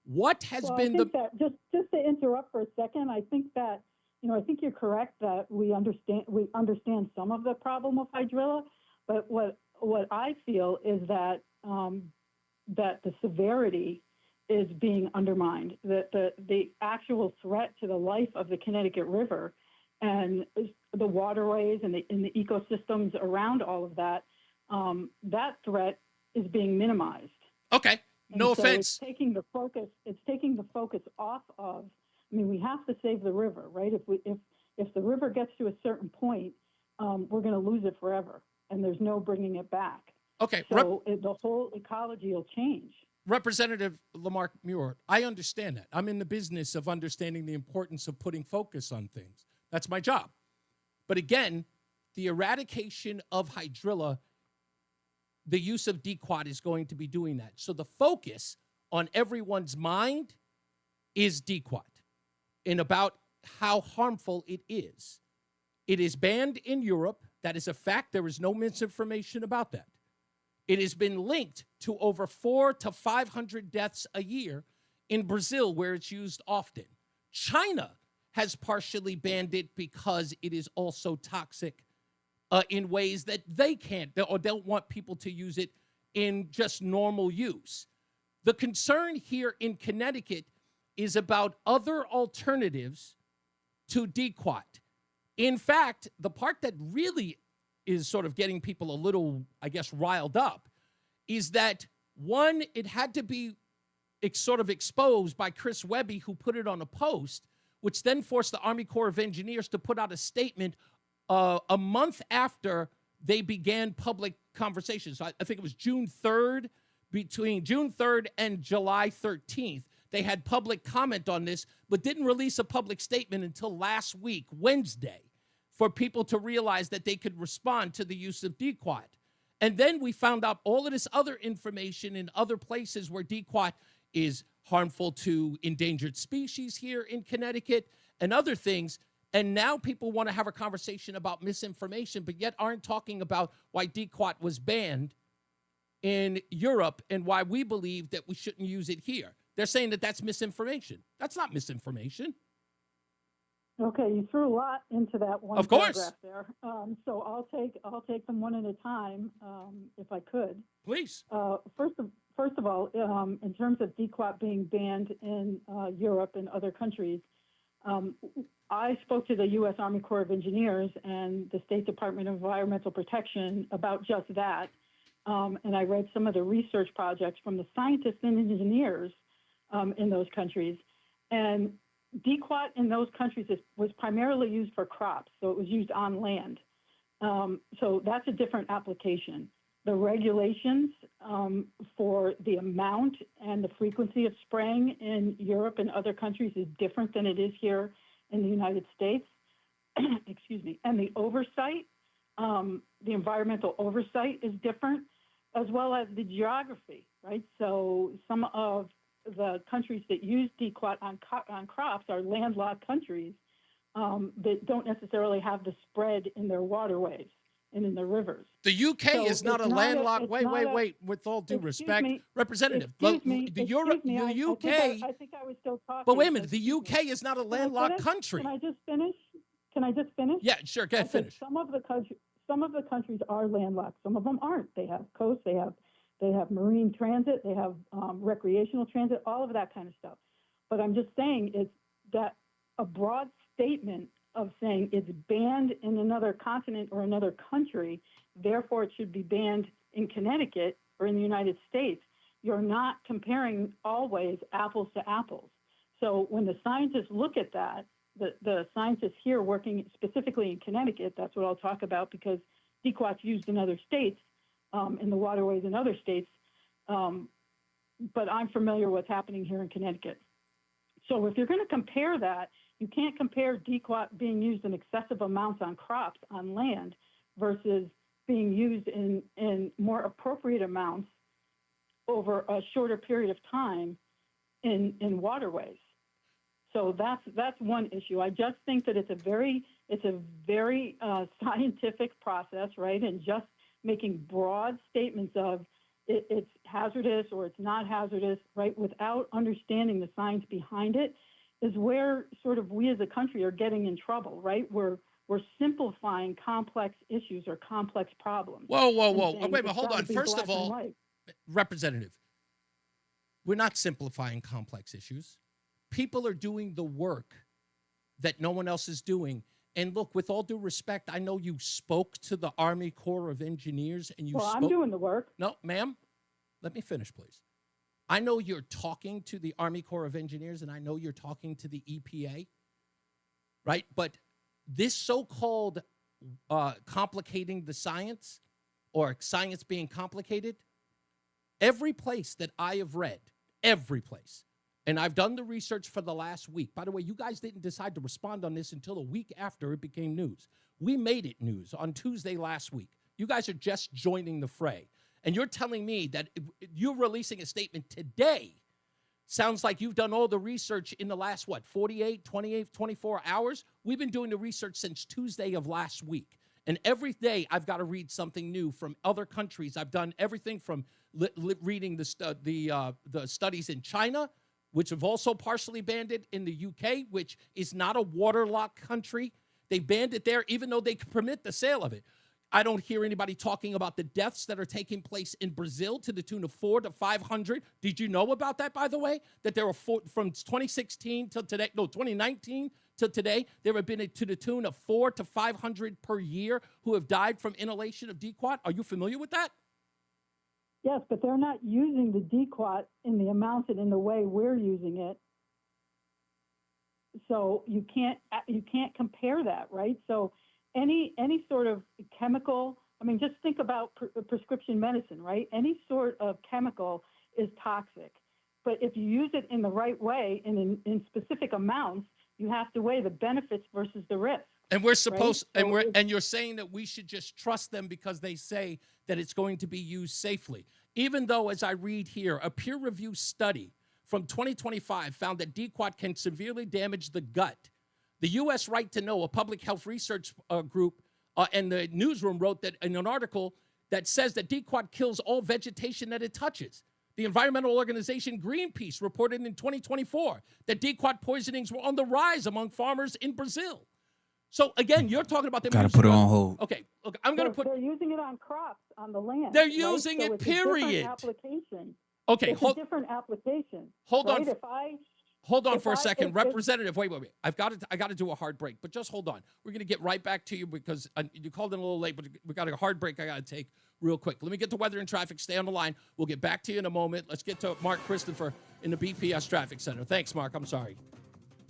What has been the... Just to interrupt for a second, I think that, I think you're correct that we understand some of the problem of hydrilla, but what I feel is that that the severity is being undermined, that the actual threat to the life of the Connecticut River and the waterways and the ecosystems around all of that, that threat is being minimized. Okay, no offense. It's taking the focus off of. I mean, we have to save the river, right? If the river gets to a certain point, we're going to lose it forever, and there's no bringing it back. Okay, so the whole ecology will change. Representative Lamarck Muir, I understand that. I'm in the business of understanding the importance of putting focus on things. That's my job. But again, the eradication of hydrilla, the use of DEQUAT is going to be doing that. So the focus on everyone's mind is DEQUAT and about how harmful it is. It is banned in Europe. That is a fact. There is no misinformation about that. It has been linked to over 400 to 500 deaths a year in Brazil, where it's used often. China has partially banned it because it is also toxic in ways that they can't or don't want people to use it in just normal use. The concern here in Connecticut is about other alternatives to DEQUAT. In fact, the part that really is sort of getting people a little, I guess, riled up is that, one, it had to be sort of exposed by Chris Webby, who put it on a post, which then forced the Army Corps of Engineers to put out a statement a month after they began public conversations. So I think it was June 3rd, between June 3rd and July 13th. They had public comment on this, but didn't release a public statement until last week, Wednesday, for people to realize that they could respond to the use of DEQUAT. And then we found out all of this other information in other places where DEQUAT is harmful to endangered species here in Connecticut and other things. And now people want to have a conversation about misinformation, but yet aren't talking about why DEQUAT was banned in Europe and why we believe that we shouldn't use it here. They're saying that that's misinformation. That's not misinformation. Okay, you threw a lot into that one of course paragraph there. So I'll take them one at a time, if I could. Please. First of all, in terms of DEQUAT being banned in Europe and other countries, I spoke to the U.S. Army Corps of Engineers and the State Department of Environmental Protection about just that, and I read some of the research projects from the scientists and engineers in those countries, and DEQUAT in those countries was primarily used for crops, so it was used on land. So that's a different application. The regulations for the amount and the frequency of spraying in Europe and other countries is different than it is here in the United States. Excuse me. And the oversight, the environmental oversight is different, as well as the geography, right? So some of the countries that use DEQUAT on crops are landlocked countries that don't necessarily have the spread in their waterways and in their rivers. The UK is not a landlocked. Wait. With all due respect, Representative, the UK. I think I was still talking. But wait a minute, the UK is not a landlocked country. Can I just finish? Yeah, sure. Go ahead, finish. Some of the countries are landlocked. Some of them aren't. They have coasts. They have They have marine transit. They have recreational transit, all of that kind of stuff. But I'm just saying is that a broad statement of saying it's banned in another continent or another country, therefore it should be banned in Connecticut or in the United States, you're not comparing always apples to apples. So when the scientists look at that, the scientists here working specifically in Connecticut, that's what I'll talk about because DEQA's used in other states, in the waterways in other states, but I'm familiar with what's happening here in Connecticut. So if you're going to compare that, you can't compare DEQA being used in excessive amounts on crops on land versus being used in more appropriate amounts over a shorter period of time in waterways. So that's one issue. I just think that it's a very scientific process, right? And just making broad statements of it's hazardous or it's not hazardous, right? Without understanding the science behind it is where sort of we as a country are getting in trouble, right? We're simplifying complex issues or complex problems. Whoa. Wait, hold on. First of all, Representative, we're not simplifying complex issues. People are doing the work that no one else is doing. And look, with all due respect, I know you spoke to the Army Corps of Engineers and you I'm doing the work. No, ma'am, let me finish, please. I know you're talking to the Army Corps of Engineers and I know you're talking to the EPA, right? But this so-called complicating the science or science being complicated, every place that I have read, every place, and I've done the research for the last week. By the way, you guys didn't decide to respond on this until a week after it became news. We made it news on Tuesday last week. You guys are just joining the fray. And you're telling me that you're releasing a statement today. Sounds like you've done all the research in the last, 48, 28, 24 hours? We've been doing the research since Tuesday of last week. And every day I've got to read something new from other countries. I've done everything from reading the studies in China, which have also partially banned it, in the UK, which is not a waterlogged country. They banned it there, even though they permit the sale of it. I don't hear anybody talking about the deaths that are taking place in Brazil to the tune of 400 to 500. Did you know about that, by the way? That there were from 2016 till today, 2019 till today, there have been to the tune of 400 to 500 per year who have died from inhalation of DEQA. Are you familiar with that? Yes, but they're not using the DEQA in the amounts and in the way we're using it. So you can't compare that, right? So any sort of chemical, I mean, just think about prescription medicine, right? Any sort of chemical is toxic. But if you use it in the right way and in specific amounts, you have to weigh the benefits versus the risk. And we're supposed, right? and you're saying that we should just trust them because they say that it's going to be used safely. Even though, as I read here, a peer-reviewed study from 2025 found that DEQA can severely damage the gut. The U.S. Right to Know, a public health research group, and the newsroom wrote that in an article that says that DEQA kills all vegetation that it touches. The environmental organization Greenpeace reported in 2024 that DEQA poisonings were on the rise among farmers in Brazil. So again, you're talking about them. Got to put it on hold. Okay, look, I'm going to put. They're using it on crops on the land. They're using right? So it. Period. It's a different application. Okay, it's a different application. Hold right? on. Hold on for a second, Representative. Wait. I got to do a hard break, but just hold on. We're going to get right back to you because you called in a little late, but we got a hard break I got to take real quick. Let me get to weather and traffic. Stay on the line. We'll get back to you in a moment. Let's get to Mark Christopher in the BPS Traffic Center. Thanks, Mark. I'm sorry.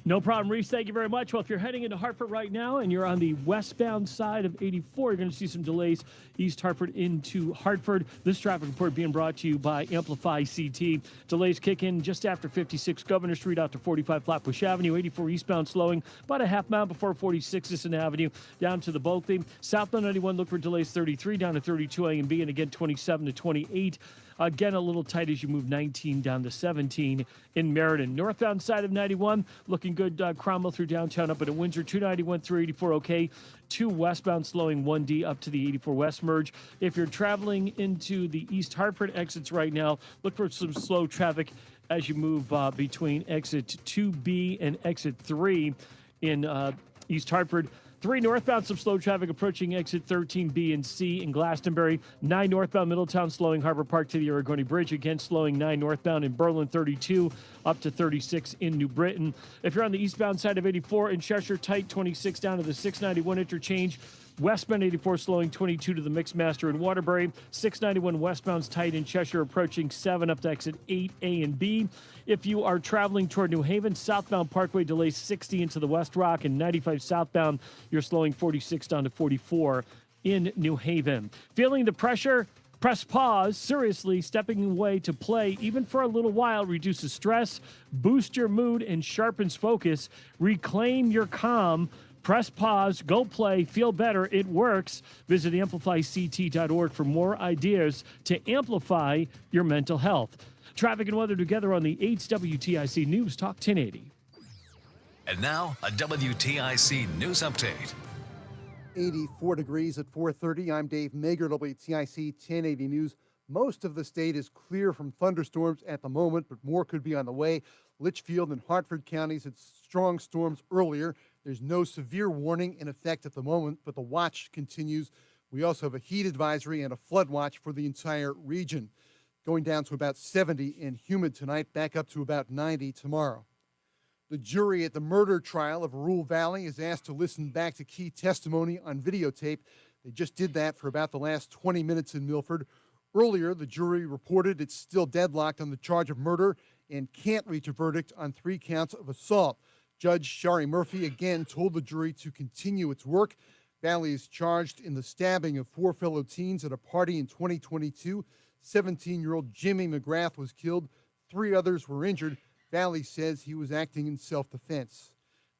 No problem, Reese. Thank you very much. Well, if you're heading into Hartford right now and you're on the westbound side of 84, you're going to see some delays East Hartford into Hartford. This traffic report being brought to you by Amplify CT. Delays kick in just after 56 Governor Street out to 45 Flatbush Avenue. 84 eastbound slowing about a half mile before 46 Sisson Avenue down to the Bulkley. Southbound 91 look for delays 33 down to 32 A and B, and again 27 to 28. Again, a little tight as you move 19 down to 17 in Meriden. Northbound side of 91, looking good. Cromwell through downtown up at Windsor. 291 through 84, okay. 2 westbound slowing 1D up to the 84 West merge. If you're traveling into the East Hartford exits right now, look for some slow traffic as you move between exit 2B and exit 3 in East Hartford. 3 northbound, some slow traffic approaching exit 13B and C in Glastonbury. 9 northbound Middletown, slowing Harbor Park to the Aragoni Bridge. Again, slowing 9 northbound in Berlin, 32 up to 36 in New Britain. If you're on the eastbound side of 84 in Cheshire, tight 26 down to the 691 interchange. Westbound 84 slowing 22 to the Mixmaster in Waterbury. 691 westbound's tight in Cheshire, approaching 7 up to exit 8A and B. If you are traveling toward New Haven, southbound Parkway delays 60 into the West Rock, and 95 southbound, you're slowing 46 down to 44 in New Haven. Feeling the pressure? Press pause. Seriously, stepping away to play, even for a little while, reduces stress, boosts your mood, and sharpens focus. Reclaim your calm. Press pause, go play, feel better, it works. Visit amplifyct.org for more ideas to amplify your mental health. Traffic and weather together on the 8's WTIC News Talk 1080. And now, a WTIC News Update. 84 degrees at 4:30. I'm Dave Mager, WTIC 1080 News. Most of the state is clear from thunderstorms at the moment, but more could be on the way. Litchfield and Hartford counties had strong storms earlier. There's no severe warning in effect at the moment, but the watch continues. We also have a heat advisory and a flood watch for the entire region. Going down to about 70 and humid tonight, back up to about 90 tomorrow. The jury at the murder trial of Rule Valley is asked to listen back to key testimony on videotape. They just did that for about the last 20 minutes in Milford. Earlier, the jury reported it's still deadlocked on the charge of murder and can't reach a verdict on 3 counts of assault. Judge Shari Murphy again told the jury to continue its work. Valley is charged in the stabbing of 4 fellow teens at a party in 2022. 17-year-old Jimmy McGrath was killed. 3 others were injured. Valley says he was acting in self-defense.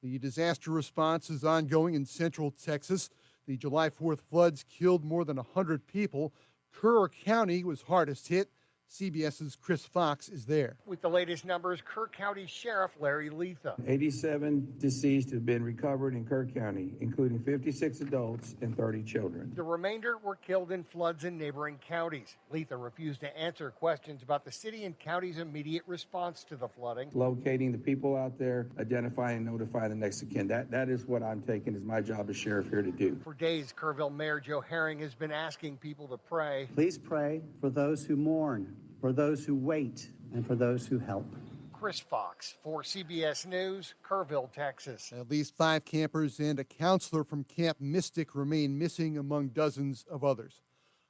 The disaster response is ongoing in central Texas. The July 4th floods killed more than 100 people. Kerr County was hardest hit. CBS's Chris Fox is there. With the latest numbers, Kerr County Sheriff Larry Letha. 87 deceased have been recovered in Kerr County, including 56 adults and 30 children. The remainder were killed in floods in neighboring counties. Letha refused to answer questions about the city and county's immediate response to the flooding. Locating the people out there, identifying and notifying the next of kin. That is what I'm taking as my job as sheriff here to do. For days, Kerrville Mayor Joe Herring has been asking people to pray. Please pray for those who mourn, for those who wait, and for those who help. Chris Fox for CBS News, Kerrville, Texas. At least 5 campers and a counselor from Camp Mystic remain missing among dozens of others.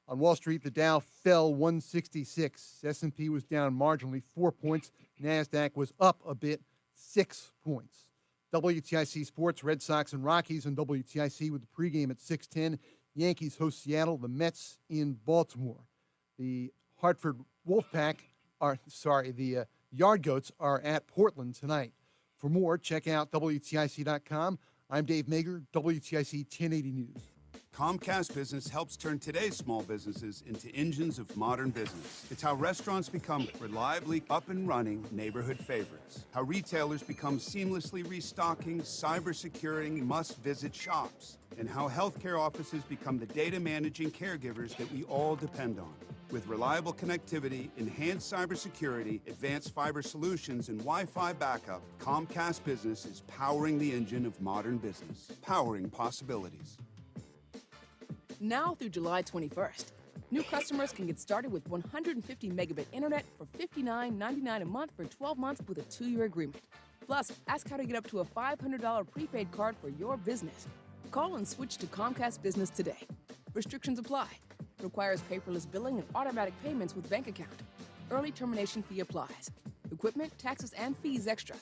On Wall Street, the Dow fell 166. S&P was down marginally 4 points. NASDAQ was up a bit, 6 points. WTIC Sports, Red Sox and Rockies on WTIC with the pregame at 6:10. Yankees host Seattle, the Mets in Baltimore. The Hartford the Yard Goats are at Portland tonight. For more, check out WTIC.com. I'm Dave Mager, WTIC 1080 News. Comcast Business helps turn today's small businesses into engines of modern business. It's how restaurants become reliably up and running neighborhood favorites. How retailers become seamlessly restocking, cyber-securing must-visit shops. And how healthcare offices become the data managing caregivers that we all depend on. With reliable connectivity, enhanced cybersecurity, advanced fiber solutions, and Wi-Fi backup, Comcast Business is powering the engine of modern business, powering possibilities. Now through July 21st, new customers can get started with 150 megabit internet for $59.99 a month for 12 months with a 2-year agreement. Plus, ask how to get up to a $500 prepaid card for your business. Call and switch to Comcast Business today. Restrictions apply. Requires paperless billing and automatic payments with bank account. Early termination fee applies. Equipment, taxes, and fees extra.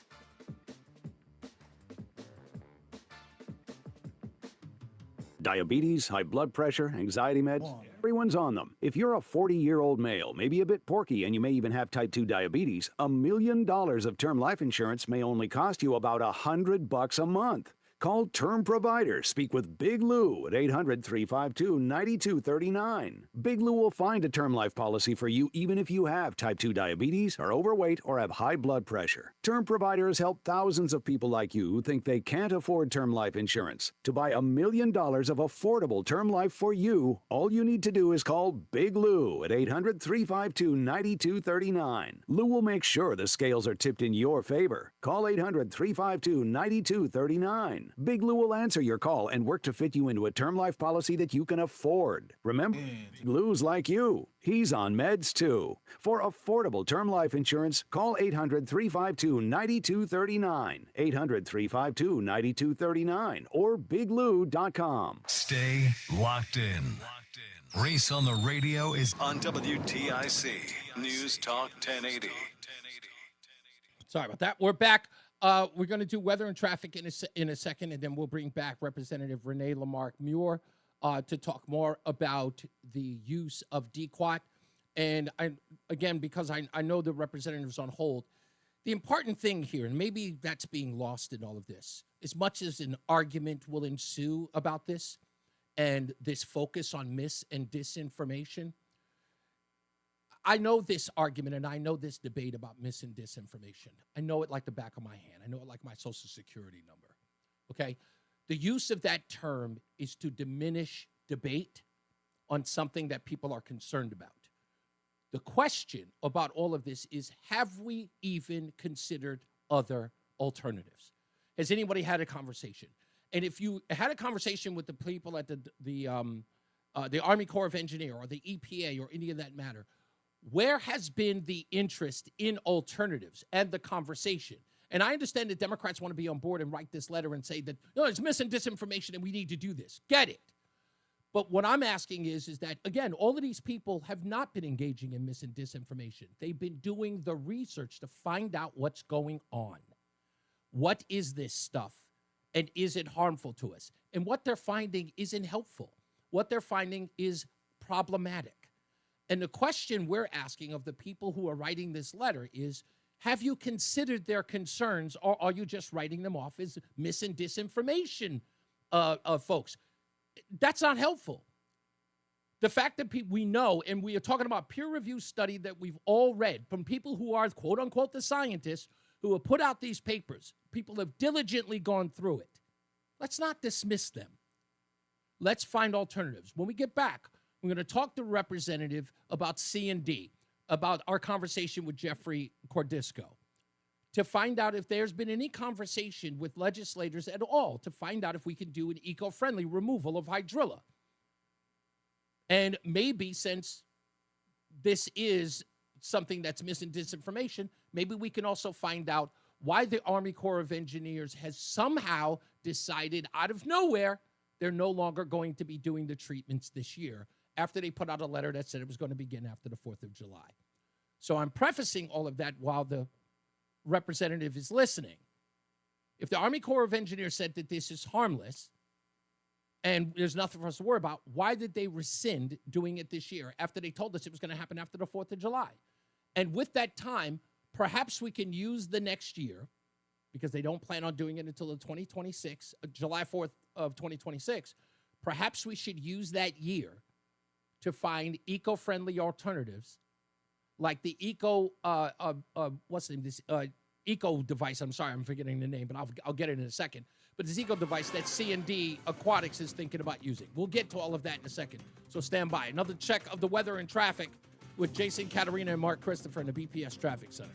Diabetes, high blood pressure, anxiety meds, everyone's on them. If you're a 40-year-old male, maybe a bit porky, and you may even have type 2 diabetes, $1 million of term life insurance may only cost you about $100 a month. Call Term Provider. Speak with Big Lou at 800-352-9239. Big Lou will find a term life policy for you even if you have type 2 diabetes, are overweight, or have high blood pressure. Term Provider has helped thousands of people like you who think they can't afford term life insurance. To buy $1 million of affordable term life for you, all you need to do is call Big Lou at 800-352-9239. Lou will make sure the scales are tipped in your favor. Call 800-352-9239. Big Lou will answer your call and work to fit you into a term life policy that you can afford. Remember, Lou's like you. He's on meds too. For affordable term life insurance, call 800-352-9239. 800-352-9239 or biglou.com. Stay locked in. Reese on the Radio is on WTIC News Talk 1080. Sorry about that. We're back. We're going to do weather and traffic in a second, and then we'll bring back Representative Renee Lamarck-Muir to talk more about the use of DQuat. And because I know the representative's on hold, the important thing here, and maybe that's being lost in all of this, as much as an argument will ensue about this and this focus on mis and disinformation, I know this argument and I know this debate about mis and disinformation. I know it like the back of my hand. I know it like my Social Security number, okay? The use of that term is to diminish debate on something that people are concerned about. The question about all of this is, have we even considered other alternatives? Has anybody had a conversation? And if you had a conversation with the people at the Army Corps of Engineers or the EPA or any of that matter, where has been the interest in alternatives and the conversation? And I understand that Democrats want to be on board and write this letter and say that, no, it's mis and disinformation and we need to do this. Get it. But what I'm asking is that, again, all of these people have not been engaging in mis and disinformation. They've been doing the research to find out what's going on. What is this stuff? And is it harmful to us? And what they're finding isn't helpful. What they're finding is problematic. And the question we're asking of the people who are writing this letter is, have you considered their concerns, or are you just writing them off as mis and disinformation, folks? That's not helpful. The fact that we know, and we are talking about peer-reviewed study that we've all read from people who are, quote-unquote, the scientists who have put out these papers. People have diligently gone through it. Let's not dismiss them. Let's find alternatives. When we get back, we're going to talk to a representative about C&D, about our conversation with Jeffrey Cordisco, to find out if there's been any conversation with legislators at all, to find out if we can do an eco-friendly removal of hydrilla. And maybe since this is something that's mis and disinformation, maybe we can also find out why the Army Corps of Engineers has somehow decided out of nowhere they're no longer going to be doing the treatments this year after they put out a letter that said it was going to begin after the 4th of July. So I'm prefacing all of that while the representative is listening. If the Army Corps of Engineers said that this is harmless and there's nothing for us to worry about, why did they rescind doing it this year after they told us it was going to happen after the 4th of July? And with that time, perhaps we can use the next year, because they don't plan on doing it until the 2026, July 4th of 2026. Perhaps we should use that year to find eco-friendly alternatives, like the eco device. I'm sorry, I'm forgetting the name, but I'll get it in a second. But this eco device that C&D Aquatics is thinking about using. We'll get to all of that in a second, so stand by. Another check of the weather and traffic with Jason Caterina and Mark Christopher in the BPS Traffic Center.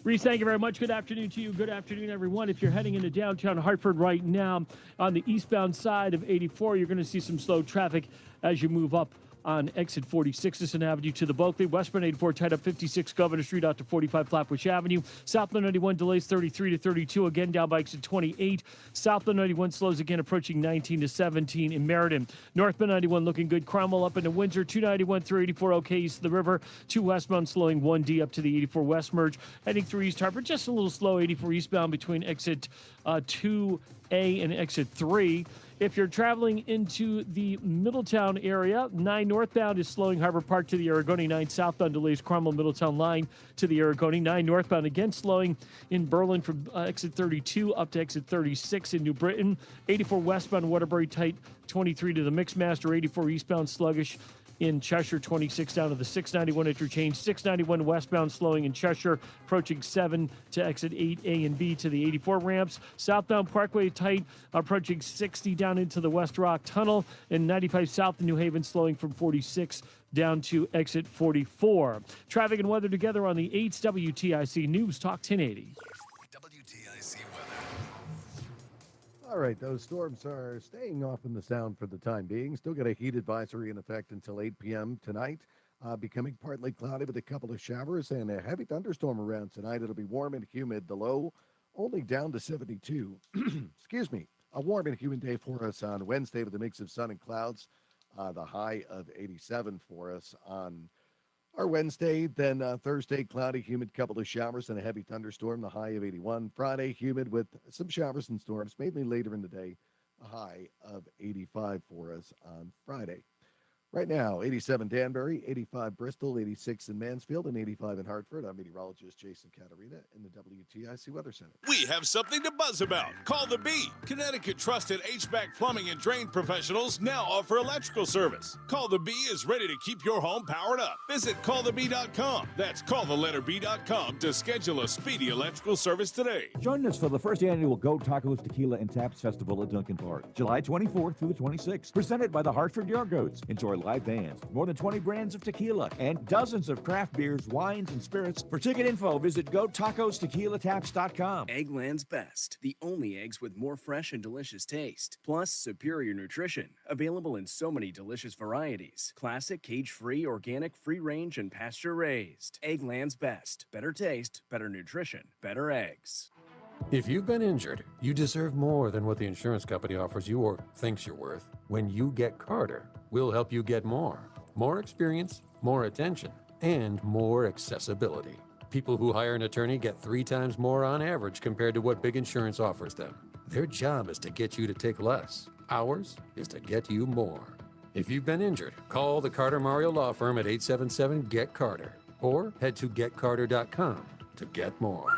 Reese, thank you very much. Good afternoon to you. Good afternoon, everyone. If you're heading into downtown Hartford right now on the eastbound side of 84, you're going to see some slow traffic as you move up on exit 46 Avenue to the Bulkley. Westbound 84 tied up 56 Governor Street out to 45 Flatbush Avenue. Southbound 91 delays 33 to 32, again down by exit 28. Southbound 91 slows again approaching 19 to 17 in Meriden. Northbound 91 looking good. Cromwell up into Windsor. 291 through 84 okay east of the river. 2 westbound slowing 1D up to the 84 West merge. Heading through East Hartford, just a little slow 84 eastbound between exit 2A and exit 3. If you're traveling into the Middletown area, 9 northbound is slowing Harbor Park to the Aragoni. 9 southbound delays Cromwell Middletown line to the Aragoni. 9 northbound again slowing in Berlin from exit 32 up to exit 36 in New Britain. 84 westbound Waterbury tight 23 to the Mixmaster. 84 eastbound sluggish in Cheshire, 26 down to the 691 interchange. 691 westbound slowing in Cheshire, approaching 7 to exit 8A and B to the 84 ramps. Southbound Parkway tight, approaching 60 down into the West Rock Tunnel. And 95 south in New Haven slowing from 46 down to exit 44. Traffic and weather together on the 8's WTIC News Talk 1080. WTIC weather. All right, those storms are staying off in the sound for the time being. Still got a heat advisory in effect until 8 p.m. tonight. Becoming partly cloudy with a couple of showers and a heavy thunderstorm around tonight. It'll be warm and humid. The low only down to 72. Excuse me. A warm and humid day for us on Wednesday with a mix of sun and clouds. The high of 87 for us on our Wednesday. Then Thursday, cloudy, humid, couple of showers and a heavy thunderstorm. The high of 81. Friday, humid with some showers and storms, mainly later in the day. A high of 85 for us on Friday. Right now, 87 Danbury, 85 Bristol, 86 in Mansfield, and 85 in Hartford. I'm meteorologist Jason Caterina in the WTIC Weather Center. We have something to buzz about. Call the Bee. Connecticut trusted HVAC plumbing and drain professionals now offer electrical service. Call the Bee is ready to keep your home powered up. Visit callthebee.com. That's calltheletter.b.com to schedule a speedy electrical service today. Join us for the first annual Go Tacos Tequila and Taps Festival at Duncan Park, July 24th through the 26th. Presented by the Hartford Yargoats. Enjoy live bands, more than 20 brands of tequila, and dozens of craft beers, wines, and spirits. For ticket info, visit GoTacosTequilaTaps.com. Eggland's Best, the only eggs with more fresh and delicious taste, plus superior nutrition. Available in so many delicious varieties. Classic, cage-free, organic, free-range, and pasture-raised. Eggland's Best. Better taste, better nutrition, better eggs. If you've been injured, you deserve more than what the insurance company offers you or thinks you're worth. When you get Carter, we'll help you get more. More experience, more attention, and more accessibility. People who hire an attorney get 3 times more on average compared to what big insurance offers them. Their job is to get you to take less. Ours is to get you more. If you've been injured, call the Carter Mario Law Firm at 877-GET-CARTER or head to getcarter.com to get more.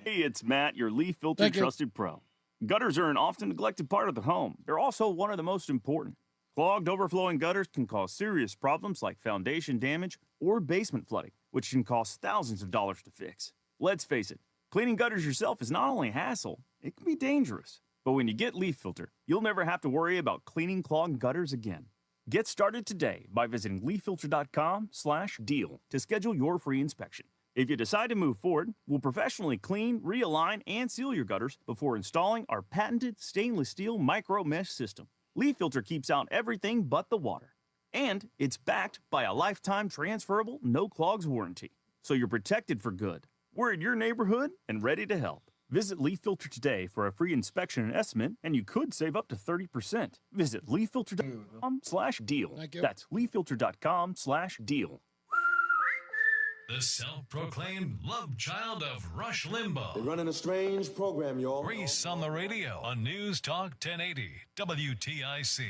Hey, it's Matt, your leaf filter trusted pro. Gutters are an often neglected part of the home. They're also one of the most important. Clogged, overflowing gutters can cause serious problems like foundation damage or basement flooding, which can cost thousands of dollars to fix. Let's face it, cleaning gutters yourself is not only a hassle, it can be dangerous. But when you get Leaf Filter, you'll never have to worry about cleaning clogged gutters again. Get started today by visiting leaffilter.com/deal to schedule your free inspection. If you decide to move forward, we'll professionally clean, realign, and seal your gutters before installing our patented stainless steel micro mesh system. Leaf Filter keeps out everything but the water. And it's backed by a lifetime transferable no clogs warranty. So you're protected for good. We're in your neighborhood and ready to help. Visit Leaf Filter today for a free inspection and estimate, and you could save up to 30%. Visit leaffilter.com/deal. That's leaffilter.com/deal. The self-proclaimed love child of Rush Limbaugh. They're running a strange program, y'all. Reese on the radio on News Talk 1080 WTIC.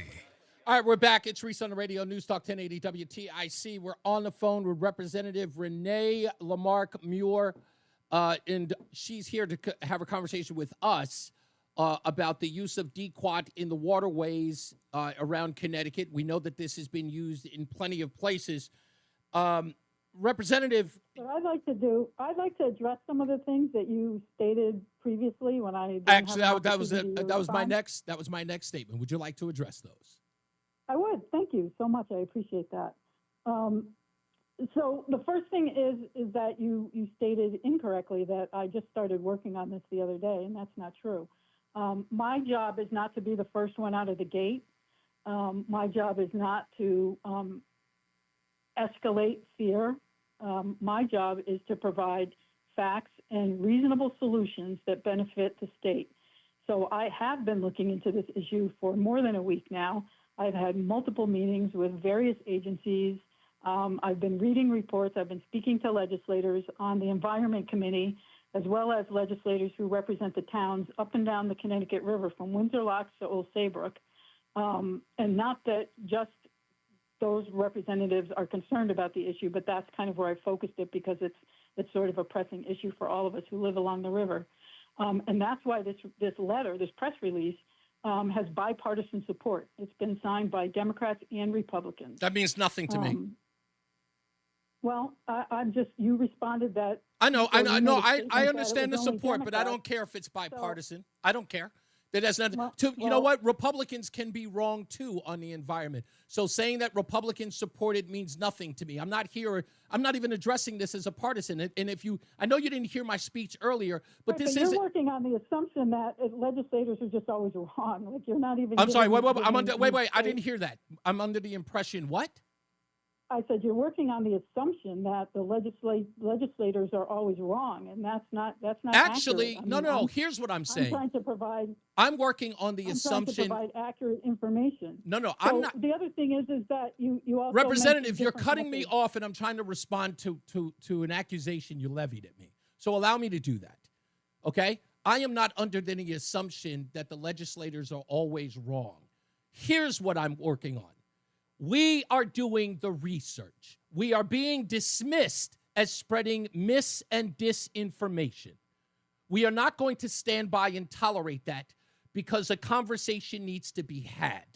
All right, we're back. It's Reese on the radio, News Talk 1080 WTIC. We're on the phone with Representative Renee Lamarck Muir, and she's here to have a conversation with us about the use of DQuat in the waterways around Connecticut. We know that this has been used in plenty of places. Representative, what I'd like to address some of the things that you stated previously when I actually that was my next statement. Would you like to address those? I would. Thank you so much. I appreciate that. So the first thing is that you stated incorrectly that I just started working on this the other day, and that's not true. My job is not to be the first one out of the gate. My job is not to escalate fear. My job is to provide facts and reasonable solutions that benefit the state. So I have been looking into this issue for more than a week now. I've had multiple meetings with various agencies. I've been reading reports. I've been speaking to legislators on the Environment Committee, as well as legislators who represent the towns up and down the Connecticut River, from Windsor Locks to Old Saybrook. And not that just those representatives are concerned about the issue, but that's kind of where I focused it because it's sort of a pressing issue for all of us who live along the river. And that's why this letter, this press release, has bipartisan support. It's been signed by Democrats and Republicans. That means nothing to me. Well, you responded that. I know. I understand the support, but I don't care if it's bipartisan. I don't care. That has nothing to. You know what? Republicans can be wrong too on the environment. So saying that Republicans support it means nothing to me. I'm not here. I'm not even addressing this as a partisan. And if you, I know you didn't hear my speech earlier, but this is. You're working on the assumption that legislators are just always wrong. Like you're not even. I'm sorry. Wait. I didn't hear that. I'm under the impression what? I said you're working on the assumption that the legislators are always wrong, and that's not actually accurate. No. Here's what I'm saying. I'm trying to provide. I'm working on the assumption. Trying to provide accurate information. No, I'm not. The other thing is that you also Representative, you're cutting me off, and I'm trying to respond to an accusation you levied at me. So allow me to do that. Okay? I am not under any assumption that the legislators are always wrong. Here's what I'm working on. We are doing the research. We are being dismissed as spreading mis- and disinformation. We are not going to stand by and tolerate that because a conversation needs to be had.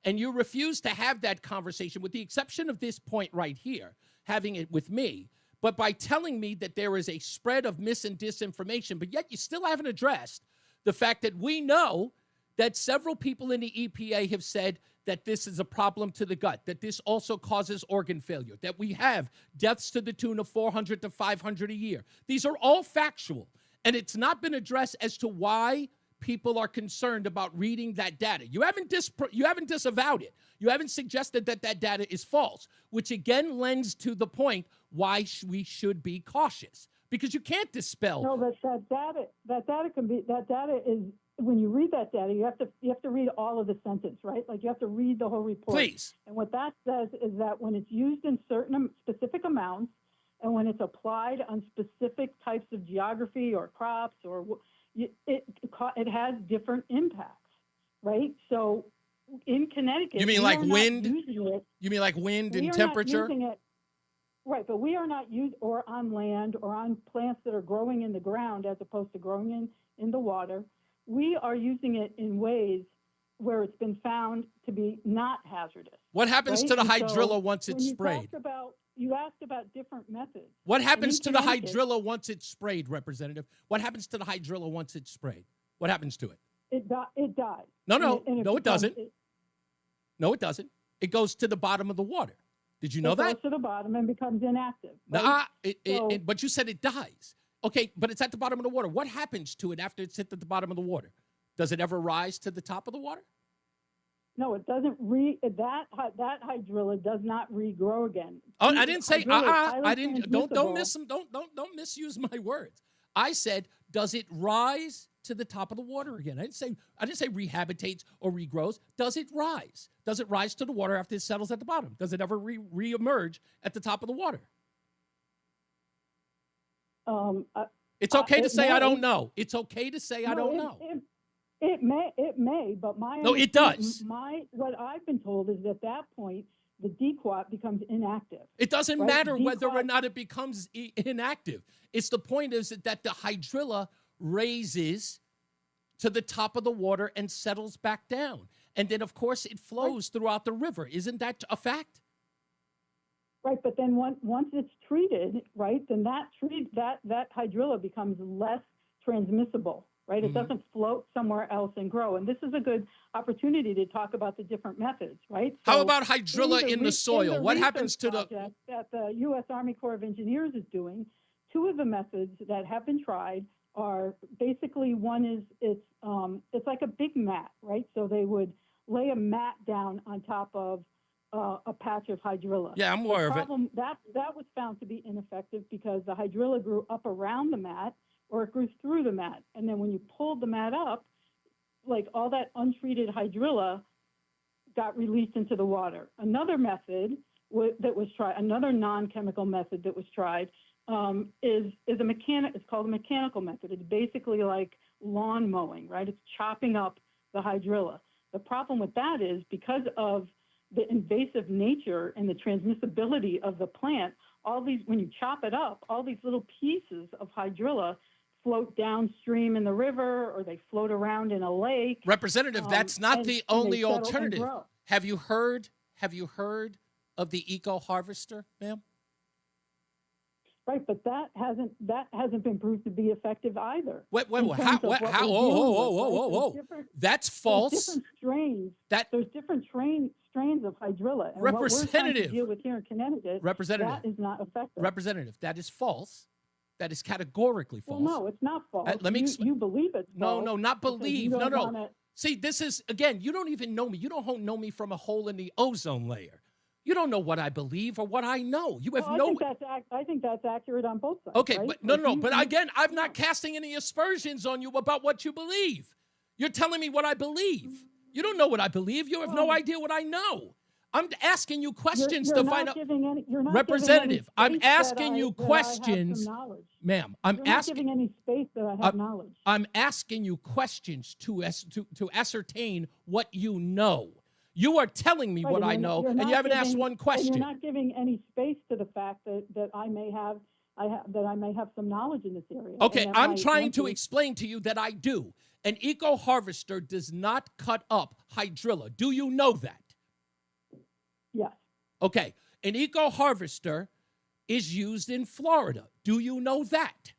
And you refuse to have that conversation, with the exception of this point right here, having it with me. But by telling me that there is a spread of mis- and disinformation, but yet you still haven't addressed the fact that we know that several people in the EPA have said that this is a problem to the gut, that this also causes organ failure, that we have deaths to the tune of 400 to 500 a year. These are all factual, and it's not been addressed as to why people are concerned about reading that data. You haven't disavowed it. You haven't suggested that that data is false, which again lends to the point why we should be cautious, because you can't dispel. No, but that data is. When you read that data, you have to read all of the sentence, right? Like you have to read the whole report. Please. And what that says is that when it's used in certain specific amounts, and when it's applied on specific types of geography or crops, or it has different impacts, right? So in Connecticut, you mean like wind? You mean like wind and temperature? Right, but we are not using or on land or on plants that are growing in the ground as opposed to growing in the water. We are using it in ways where it's been found to be not hazardous. What happens to the hydrilla once it's sprayed? You asked about different methods. What happens to the hydrilla once it's sprayed, Representative? What happens to the hydrilla once it's sprayed? What happens to it? It dies. No, it doesn't. No, it doesn't. It goes to the bottom of the water. Did you know that? It goes to the bottom and becomes inactive. Right? But you said it dies. Okay, but it's at the bottom of the water. What happens to it after it's hit at the bottom of the water? Does it ever rise to the top of the water? No, it doesn't. That hydrilla does not regrow again. Oh, I didn't say. I didn't. Don't misuse my words. I said, does it rise to the top of the water again? I didn't say rehabilitates or regrows. Does it rise? Does it rise to the water after it settles at the bottom? Does it ever reemerge at the top of the water? It's okay to say I don't know. It's okay to say I don't know. It may, but it does. What I've been told is that at that point the dequat becomes inactive. It doesn't matter whether or not it becomes inactive. It's the point is that the hydrilla raises to the top of the water and settles back down, and then of course it flows throughout the river. Isn't that a fact? Right, but then once it's treated, right, then that hydrilla becomes less transmissible, right? It doesn't float somewhere else and grow. And this is a good opportunity to talk about the different methods, right? So how about hydrilla in the soil? What happens to that the U.S. Army Corps of Engineers is doing? Two of the methods that have been tried are basically, one is it's like a big mat, right? So they would lay a mat down on top of a patch of hydrilla. Yeah, I'm aware of it. That was found to be ineffective because the hydrilla grew up around the mat or it grew through the mat. And then when you pulled the mat up, like all that untreated hydrilla got released into the water. Another method that was tried, another non-chemical method that was tried is it's called a mechanical method. It's basically like lawn mowing, right? It's chopping up the hydrilla. The problem with that is because of the invasive nature and the transmissibility of the plant, when you chop it up, all these little pieces of hydrilla float downstream in the river or they float around in a lake. Representative, that's not the only alternative. Have you heard of the eco harvester, ma'am? Right, but that hasn't been proved to be effective either. Wait, how? Whoa. That's false. There's different strains. There's different strains of hydrilla. And what we're trying to deal with here in Connecticut, that is not effective. Representative, that is false. That is categorically false. Well, no, it's not false. Let me you believe it's false. No, not believe. No. See, this is, again, you don't even know me. You don't know me from a hole in the ozone layer. You don't know what I believe or what I know. You have I think that's accurate on both sides. Okay, right? but no. But again, I'm not casting any aspersions on you about what you believe. You're telling me what I believe. You don't know what I believe. You have no idea what I know. I'm asking you questions to find out. Representative, I'm asking you questions, ma'am. I'm not giving any space that I have knowledge. I'm asking you questions to ascertain what you know. You are telling me what I know, and you haven't asked one question. You're not giving any space to the fact that I may have some knowledge in this area. Okay, I'm trying to explain to you that I do. An eco-harvester does not cut up hydrilla. Do you know that? Yes. Okay, an eco-harvester is used in Florida. Do you know that?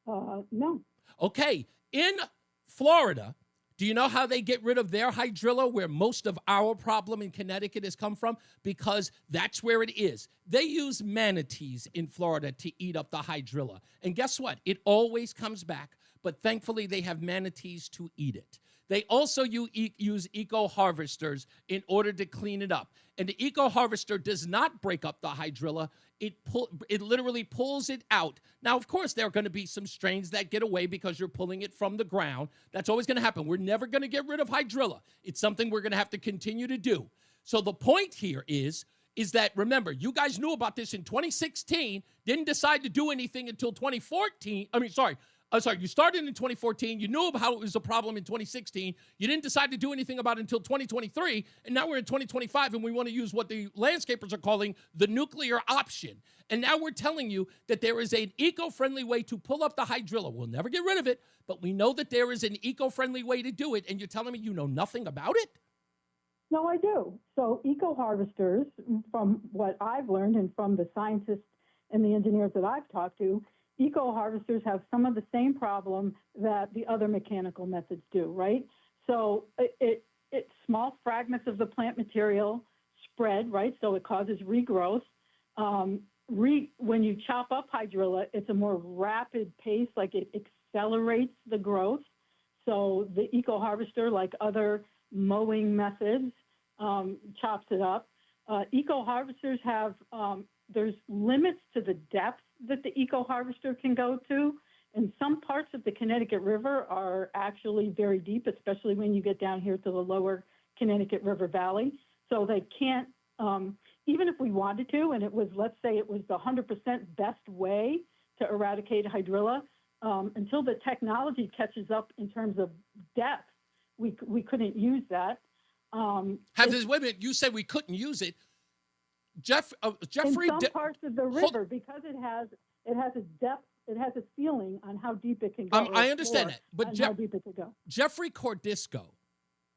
No. Okay, in Florida, do you know how they get rid of their hydrilla, where most of our problem in Connecticut has come from? Because that's where it is. They use manatees in Florida to eat up the hydrilla. And guess what? It always comes back, but thankfully they have manatees to eat it. They also use eco-harvesters in order to clean it up. And the eco-harvester does not break up the hydrilla. It literally pulls it out. Now, of course, there are going to be some strains that get away because you're pulling it from the ground. That's always going to happen. We're never going to get rid of hydrilla. It's something we're going to have to continue to do. So the point here is that, remember, you guys knew about this in 2016, didn't decide to do anything until 2014. You started in 2014. You knew how it was a problem in 2016. You didn't decide to do anything about it until 2023. And now we're in 2025, and we want to use what the landscapers are calling the nuclear option. And now we're telling you that there is an eco-friendly way to pull up the hydrilla. We'll never get rid of it, but we know that there is an eco-friendly way to do it. And you're telling me you know nothing about it? No, I do. So eco-harvesters, from what I've learned and from the scientists and the engineers that I've talked to, eco-harvesters have some of the same problem that the other mechanical methods do, right? So it's small fragments of the plant material spread, right? So it causes regrowth. When you chop up hydrilla, it's a more rapid pace, like it accelerates the growth. So the eco-harvester, like other mowing methods, chops it up. Eco-harvesters have, there's limits to the depth that the eco-harvester can go to. And some parts of the Connecticut River are actually very deep, especially when you get down here to the lower Connecticut River Valley. So they can't, even if we wanted to, and it was, let's say it was the 100% best way to eradicate hydrilla, until the technology catches up in terms of depth, we couldn't use that. Wait a minute, you said we couldn't use it. Jeffrey, in some parts of the river, because it has a depth, it has a ceiling on how deep it can go. I understand that, but how deep it can go. Jeffrey Cordisco,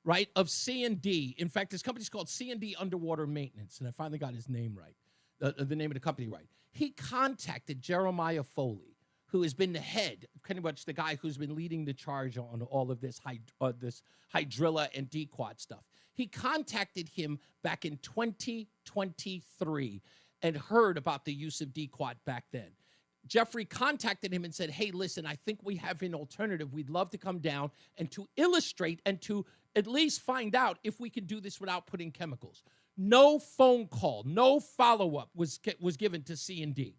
right, of C&D. In fact, his company's called C&D Underwater Maintenance, and I finally got his name right, the name of the company right. He contacted Jeremiah Foley, who has been the head, pretty much the guy who's been leading the charge on all of this hydrilla and dequat stuff. He contacted him back in 2023 and heard about the use of dequat back then. Jeffrey contacted him and said, hey, listen, I think we have an alternative. We'd love to come down and to illustrate and to at least find out if we can do this without putting chemicals. No phone call, no follow-up was given to C&D.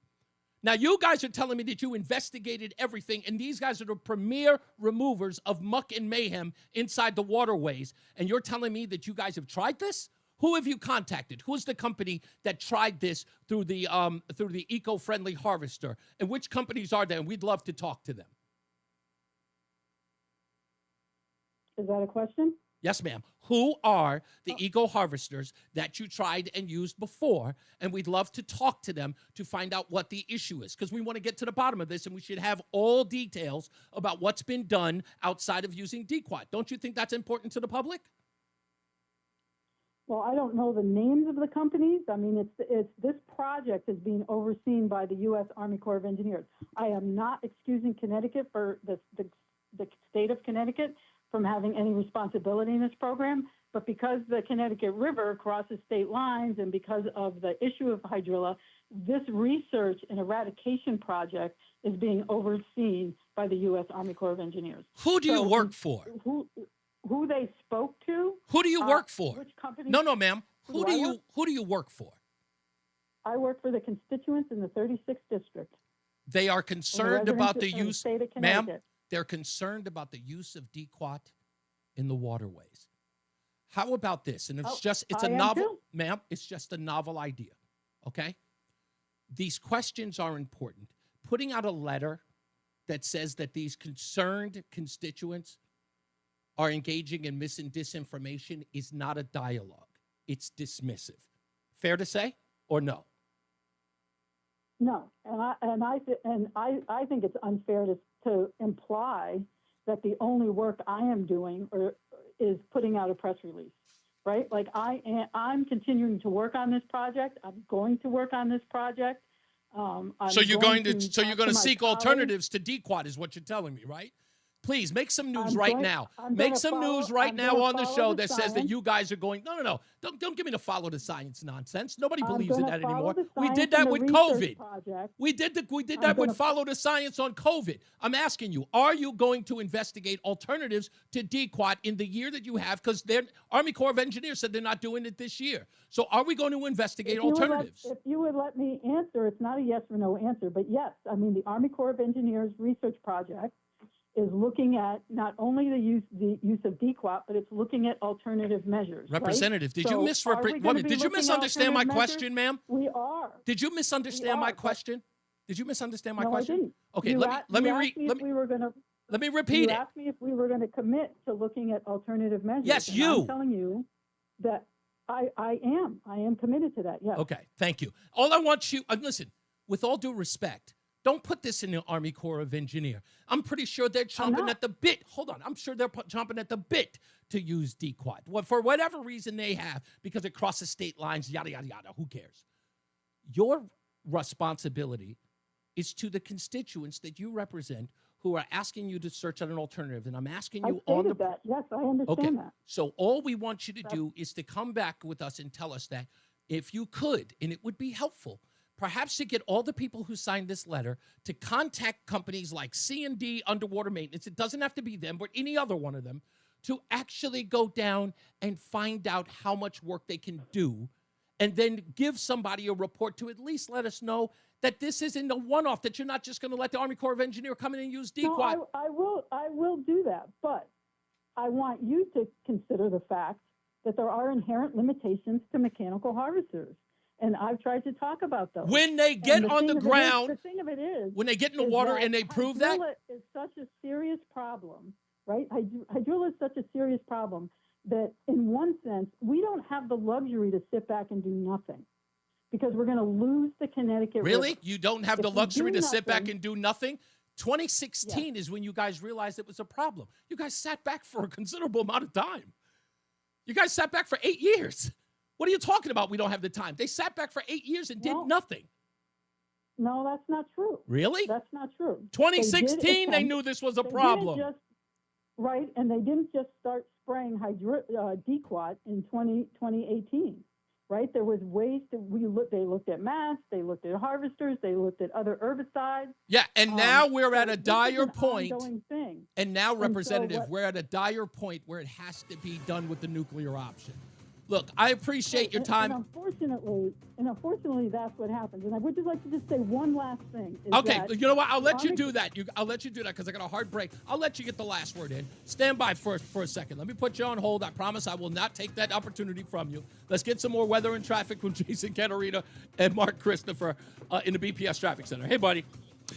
Now, you guys are telling me that you investigated everything, and these guys are the premier removers of muck and mayhem inside the waterways, and you're telling me that you guys have tried this? Who have you contacted? Who's the company that tried this through the eco-friendly harvester? And which companies are there? And we'd love to talk to them. Is that a question? Yes, ma'am. Who are the eco-harvesters that you tried and used before? And we'd love to talk to them to find out what the issue is, because we want to get to the bottom of this, and we should have all details about what's been done outside of using dequat. Don't you think that's important to the public? Well, I don't know the names of the companies. I mean, it's this project is being overseen by the U.S. Army Corps of Engineers. I am not excusing Connecticut for the state of Connecticut from having any responsibility in this program, but because the Connecticut River crosses state lines and because of the issue of hydrilla, this research and eradication project is being overseen by the U.S. Army Corps of Engineers. Who do you work for? Who they spoke to? Who do you work for? Which company? No, ma'am. Who do you work for? I work for the constituents in the 36th district. They are concerned about the use, ma'am. Ma'am, They're concerned about the use of DEQUAT in the waterways. How about this? And it's a novel, ma'am. It's just a novel idea. Okay. These questions are important. Putting out a letter that says that these concerned constituents are engaging in mis and disinformation is not a dialogue. It's dismissive. Fair to say or no? No, and I think it's unfair to imply that the only work I am doing is putting out a press release, right? Like I'm continuing to work on this project. I'm going to work on this project. So you're going to seek alternatives to DEQUAT, is what you're telling me, right? Please make some news right now. Make some news right now on the show that says that you guys are going. No. Don't give me the follow the science nonsense. Nobody believes in that anymore. We did that with COVID. We did that with follow the science on COVID. I'm asking you, are you going to investigate alternatives to DEQUAT in the year that you have? Because the Army Corps of Engineers said they're not doing it this year. So are we going to investigate alternatives? If you would let me answer, it's not a yes or no answer, but yes. I mean, the Army Corps of Engineers research project is looking at not only the use of DEQUAT, but it's looking at alternative measures. Representative, right? Did you misunderstand my question, ma'am? We are. Did you misunderstand my question? Did you misunderstand my question? I didn't. Okay, let me repeat You it. asked me if we were going to commit to looking at alternative measures. Yes, and you. I'm telling you that I am. I am committed to that, yes. Okay, thank you. All I want you, listen, with all due respect, don't put this in the Army Corps of Engineers. I'm pretty sure they're chomping at the bit. Hold on. I'm sure they're chomping at the bit to use DEQUAT. Well, for whatever reason they have, because it crosses state lines, yada, yada, yada. Who cares? Your responsibility is to the constituents that you represent who are asking you to search out an alternative. And I'm asking you on the... that. Yes, I understand that. So all we want you to do is to come back with us and tell us that if you could, and it would be helpful, perhaps to get all the people who signed this letter to contact companies like C&D Underwater Maintenance. It doesn't have to be them, but any other one of them, to actually go down and find out how much work they can do, and then give somebody a report to at least let us know that this isn't a one-off, that you're not just going to let the Army Corps of Engineers come in and use DEQUAT. No, I will do that, but I want you to consider the fact that there are inherent limitations to mechanical harvesters. And I've tried to talk about those. When they get on the ground, the thing of it is, when they get in the water and they prove that, hydrilla is such a serious problem, right? Hydrilla is such a serious problem that, in one sense, we don't have the luxury to sit back and do nothing, because we're going to lose the Connecticut Really? River. You don't have the luxury to sit back and do nothing? 2016 is when you guys realized it was a problem. You guys sat back for a considerable amount of time. You guys sat back for 8 years. What are you talking about? We don't have the time. They sat back for 8 years and did nothing. No, that's not true. Really? That's not true. 2016, they knew this was a problem. Right, and they didn't just start spraying DEQUAT in 2018. Right, there was ways that they looked at mats, they looked at harvesters, they looked at other herbicides. Yeah, and now we're at a dire point. Thing. And now, Representative, we're at a dire point where it has to be done with the nuclear option. Look, I appreciate your time. And unfortunately, that's what happens. And I would just like to just say one last thing. Okay, you know what? I'll let you do that. I'll let you do that because I got a hard break. I'll let you get the last word in. Stand by for a second. Let me put you on hold. I promise I will not take that opportunity from you. Let's get some more weather and traffic from Jason Caterina and Mark Christopher in the BPS Traffic Center. Hey, buddy.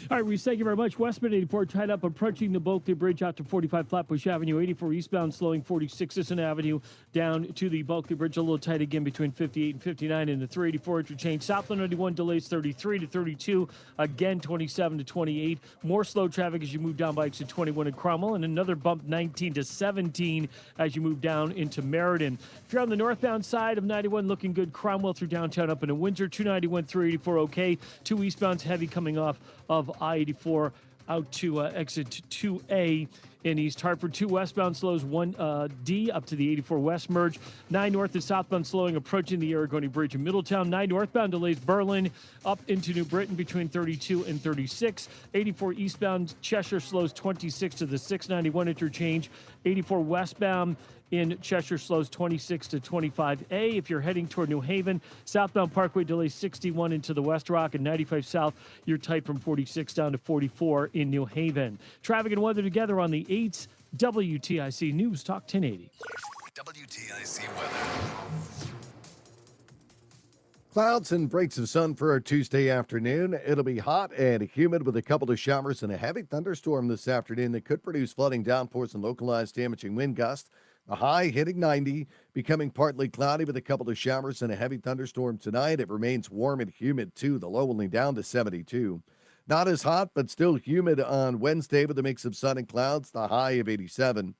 All right, Reese, thank you very much. Westbound 84 tied up approaching the Bulkley Bridge out to 45 Flatbush Avenue. 84 eastbound slowing 46 Sisson Avenue down to the Bulkley Bridge. A little tight again between 58 and 59 in the 384 interchange. Southland 91 delays 33 to 32. Again, 27 to 28. More slow traffic as you move down by exit 21 in Cromwell. And another bump 19 to 17 as you move down into Meriden. If you're on the northbound side of 91, looking good. Cromwell through downtown up into Windsor. 291, 384 okay. 2 eastbounds heavy coming off of I-84 out to exit 2A in East Hartford. 2 westbound slows 1D up to the 84 West merge. 9 north and southbound slowing approaching the Aragoni Bridge in Middletown. 9 northbound delays Berlin up into New Britain between 32 and 36. 84 eastbound Cheshire slows 26 to the 691 interchange. 84 westbound in Cheshire slows 26 to 25A. If you're heading toward New Haven, southbound Parkway delays 61 into the West Rock, and 95 south, you're tight from 46 down to 44 in New Haven. Traffic and weather together on the 8th, WTIC News Talk 1080. WTIC weather. Clouds and breaks of sun for our Tuesday afternoon. It'll be hot and humid with a couple of showers and a heavy thunderstorm this afternoon that could produce flooding, downpours, and localized damaging wind gusts. A high hitting 90, becoming partly cloudy with a couple of showers and a heavy thunderstorm tonight. It remains warm and humid, too. The low only down to 72. Not as hot, but still humid on Wednesday with a mix of sun and clouds. The high of 87.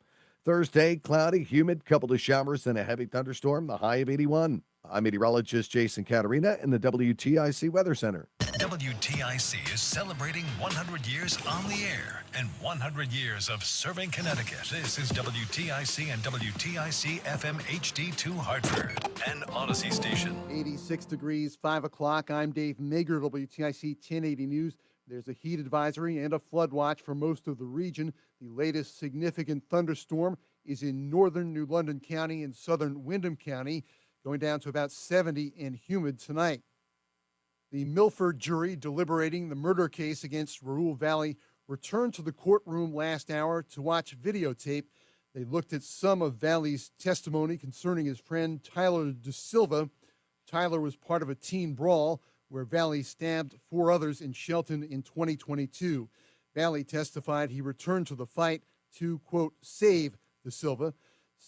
Thursday, cloudy, humid, couple of showers and a heavy thunderstorm. The high of 81. I'm meteorologist Jason Caterina in the WTIC Weather Center. WTIC is celebrating 100 years on the air and 100 years of serving Connecticut. This is WTIC and WTIC FM HD2 Hartford, an Odyssey station. 86 degrees, 5 o'clock. I'm Dave Mager, WTIC 1080 News. There's a heat advisory and a flood watch for most of the region. The latest significant thunderstorm is in northern New London County and southern Windham County, going down to about 70 and humid tonight. The Milford jury deliberating the murder case against Raoul Valley returned to the courtroom last hour to watch videotape. They looked at some of Valley's testimony concerning his friend Tyler De Silva. Tyler was part of a teen brawl where Valley stabbed 4 others in Shelton in 2022. Valley testified he returned to the fight to, quote, save De Silva.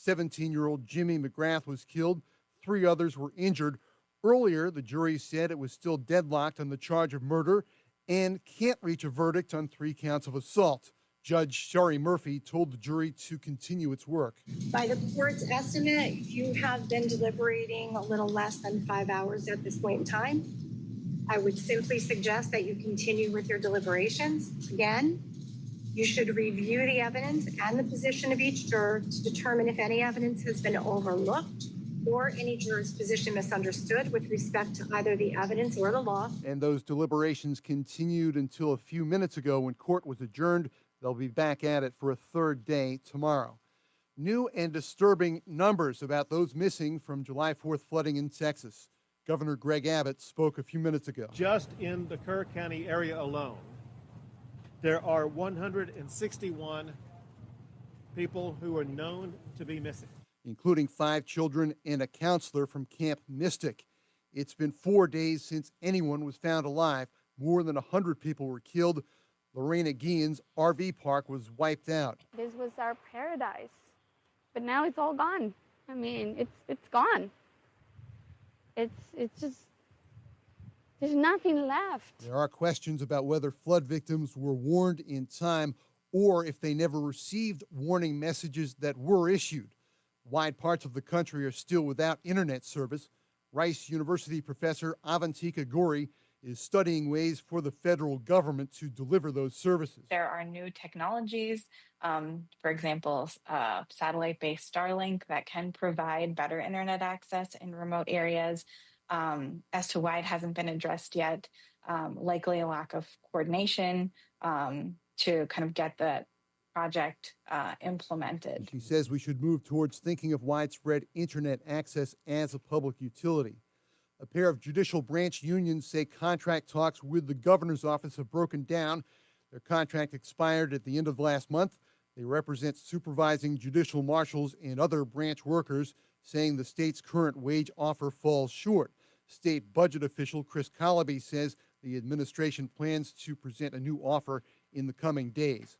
17-year-old Jimmy McGrath was killed. 3 others were injured. Earlier, the jury said it was still deadlocked on the charge of murder and can't reach a verdict on 3 counts of assault. Judge Shari Murphy told the jury to continue its work. By the court's estimate, you have been deliberating a little less than 5 hours at this point in time. I would simply suggest that you continue with your deliberations. Again, you should review the evidence and the position of each juror to determine if any evidence has been overlooked or any juror's position misunderstood with respect to either the evidence or the law. And those deliberations continued until a few minutes ago when court was adjourned. They'll be back at it for a 3rd day tomorrow. New and disturbing numbers about those missing from July 4th flooding in Texas. Governor Greg Abbott spoke a few minutes ago. Just in the Kerr County area alone, there are 161 people who are known to be missing, including 5 children and a counselor from Camp Mystic. It's been 4 days since anyone was found alive. More than 100 people were killed. Lorena Guillen's RV park was wiped out. This was our paradise, but now it's all gone. I mean, it's gone. It's just, there's nothing left. There are questions about whether flood victims were warned in time or if they never received warning messages that were issued. Wide parts of the country are still without internet service. Rice University professor Avantika Gori is studying ways for the federal government to deliver those services. There are new technologies, for example, satellite-based Starlink that can provide better internet access in remote areas. As to why it hasn't been addressed yet, likely a lack of coordination to kind of get the project implemented. She says we should move towards thinking of widespread internet access as a public utility. A pair of judicial branch unions say contract talks with the governor's office have broken down. Their contract expired at the end of last month. They represent supervising judicial marshals and other branch workers, saying the state's current wage offer falls short. State budget official Chris Colby says The administration plans to present a new offer in the coming days.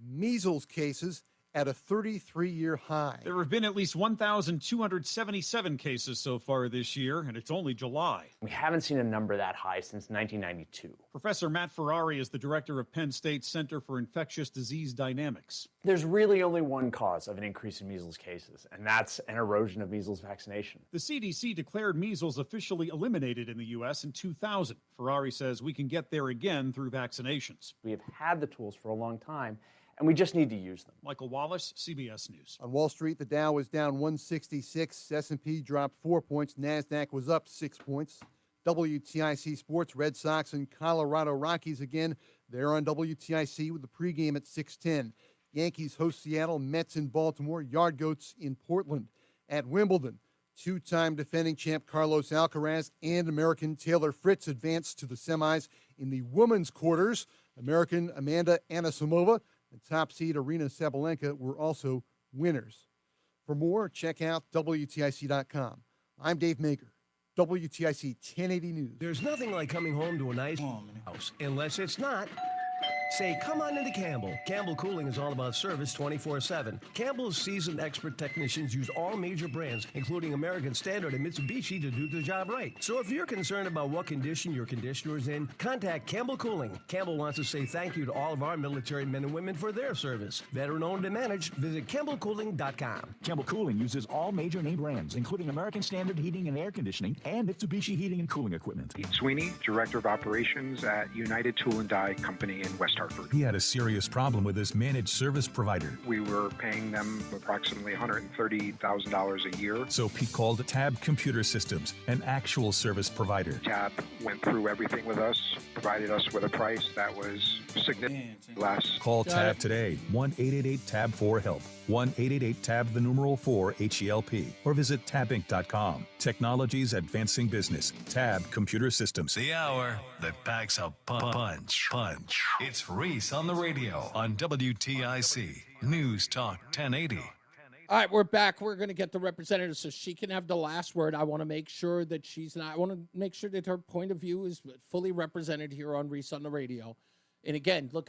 Measles cases at a 33-year high. There have been at least 1,277 cases so far this year, and it's only July. We haven't seen a number that high since 1992. Professor Matt Ferrari is the director of Penn State's Center for Infectious Disease Dynamics. There's really only one cause of an increase in measles cases, and that's an erosion of measles vaccination. The CDC declared measles officially eliminated in the U.S. in 2000. Ferrari says we can get there again through vaccinations. We have had the tools for a long time, and we just need to use them. Michael Wallace, CBS News. On Wall Street, the Dow was down 166, S&P dropped 4 points, NASDAQ was up 6 points. WTIC Sports, Red Sox and Colorado Rockies again. They're on WTIC with the pregame at 6:10. Yankees host Seattle, Mets in Baltimore, Yard Goats in Portland. At Wimbledon, two-time defending champ Carlos Alcaraz and American Taylor Fritz advanced to the semis in the women's quarters. American Amanda Anisimova and top seed Arina Sabalenka were also winners. For more, check out WTIC.com. I'm Dave Maker, WTIC 1080 News. There's nothing like coming home to a nice house, unless it's not. Say, come on into Campbell. Campbell Cooling is all about service 24/7. Campbell's seasoned expert technicians use all major brands, including American Standard and Mitsubishi, to do the job right. So if you're concerned about what condition your conditioner is in, contact Campbell Cooling. Campbell wants to say thank you to all of our military men and women for their service. Veteran-owned and managed. Visit CampbellCooling.com. Campbell Cooling uses all major name brands, including American Standard Heating and Air Conditioning and Mitsubishi Heating and Cooling Equipment. Pete Sweeney, Director of Operations at United Tool and Die Company in West Hartford. He had a serious problem with his managed service provider. We were paying them approximately $130,000 a year. So Pete called Tab Computer Systems, an actual service provider. Tab went through everything with us, provided us with a price that was significantly less. Call Tab today, 1-888-TAB-4-HELP, 1-888-TAB-4-HELP, or visit tabinc.com. Technologies advancing business. Tab Computer Systems. The hour that packs a punch. It's Reese on the Radio on WTIC News Talk 1080. All right, we're back. We're going to get the representative so she can have the last word. I want to make sure that I want to make sure that her point of view is fully represented here on Reese on the Radio. And again, look,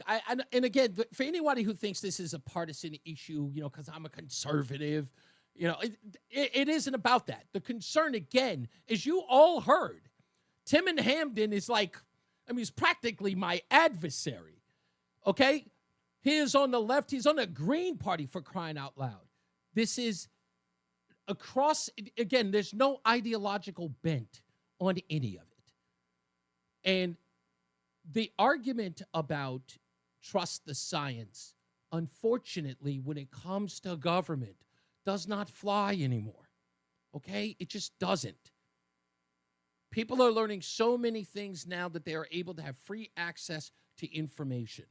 for anybody who thinks this is a partisan issue, because I'm a conservative, it isn't about that. The concern, again, as you all heard, Tim in Hamden is he's practically my adversary. Okay? He is on the left. He's on the Green Party, for crying out loud. This is again, there's no ideological bent on any of it. And the argument about trust the science, unfortunately, when it comes to government, does not fly anymore. Okay? It just doesn't. People are learning so many things now that they are able to have free access to information.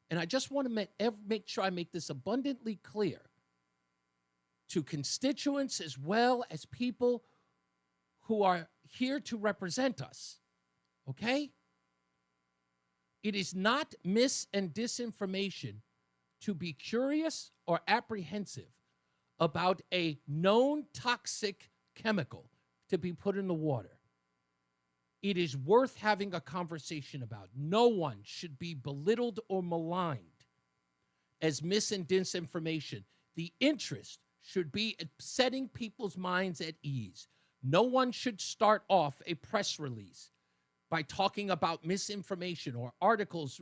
And I just want to make sure I make this abundantly clear to constituents as well as people who are here to represent us. Okay? It is not mis- and disinformation to be curious or apprehensive about a known toxic chemical to be put in the water. It is worth having a conversation about. No one should be belittled or maligned as mis- and disinformation. The interest should be at setting people's minds at ease. No one should start off a press release by talking about misinformation or articles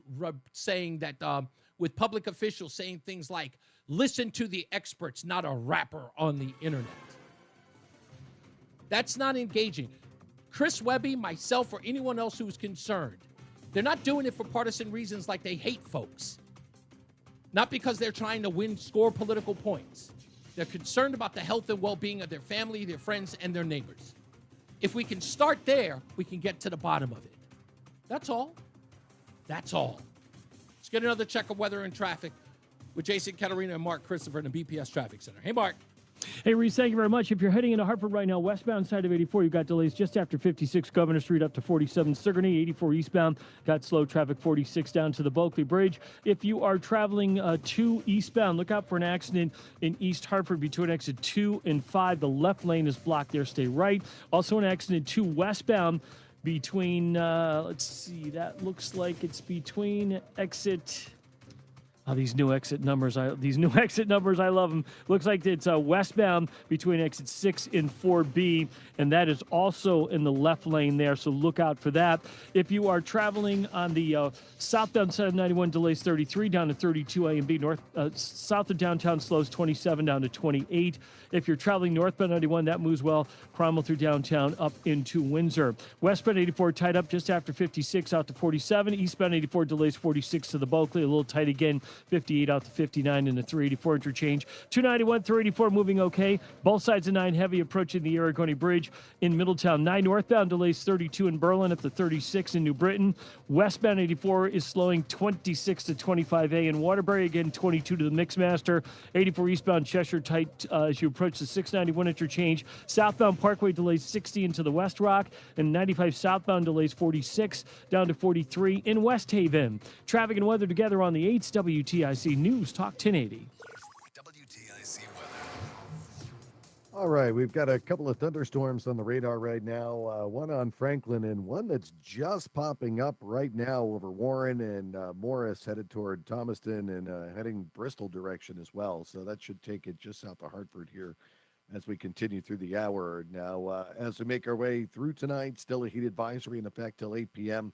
saying that, with public officials saying things like, listen to the experts, not a rapper on the internet. That's not engaging. Chris Webby, myself, or anyone else who is concerned, they're not doing it for partisan reasons like they hate folks. Not because they're trying to score political points. They're concerned about the health and well-being of their family, their friends, and their neighbors. If we can start there, we can get to the bottom of it. That's all. That's all. Let's get another check of weather and traffic with Jason Caterina and Mark Christopher in the BPS Traffic Center. Hey, Mark. Hey, Reese, thank you very much. If you're heading into Hartford right now, westbound side of 84, you've got delays just after 56 Governor Street up to 47 Sigourney, 84 eastbound. Got slow traffic 46 down to the Bulkley Bridge. If you are traveling to eastbound, look out for an accident in East Hartford between exit 2 and 5. The left lane is blocked there. Stay right. Also an accident 2 westbound between, let's see, that looks like it's between exit. Oh, these new exit numbers, I love them. Looks like it's westbound between exit 6 and 4B, and that is also in the left lane there, so look out for that. If you are traveling on the southbound side of 91, delays 33 down to 32 A and B. North, south of downtown slows 27 down to 28. If you're traveling northbound 91, that moves well. Cromwell through downtown up into Windsor. Westbound 84 tied up just after 56 out to 47. Eastbound 84 delays 46 to the Bulkley, a little tight again. 58 out to 59 in the 384 interchange. 291, 384 moving okay. Both sides of 9 heavy approaching the Aragoni Bridge in Middletown. 9 northbound delays 32 in Berlin up to 36 in New Britain. Westbound 84 is slowing 26 to 25A in Waterbury. Again, 22 to the Mixmaster. 84 eastbound Cheshire tight as you approach the 691 interchange. Southbound Parkway delays 60 into the West Rock. And 95 southbound delays 46 down to 43 in West Haven. Traffic and weather together on the 8's WTIC News Talk 1080. WTIC weather. All right, we've got a couple of thunderstorms on the radar right now, one on Franklin and one that's just popping up right now over Warren and Morris, headed toward Thomaston and heading Bristol direction as well. So that should take it just south of Hartford here as we continue through the hour. Now, as we make our way through tonight, still a heat advisory in effect till 8 p.m.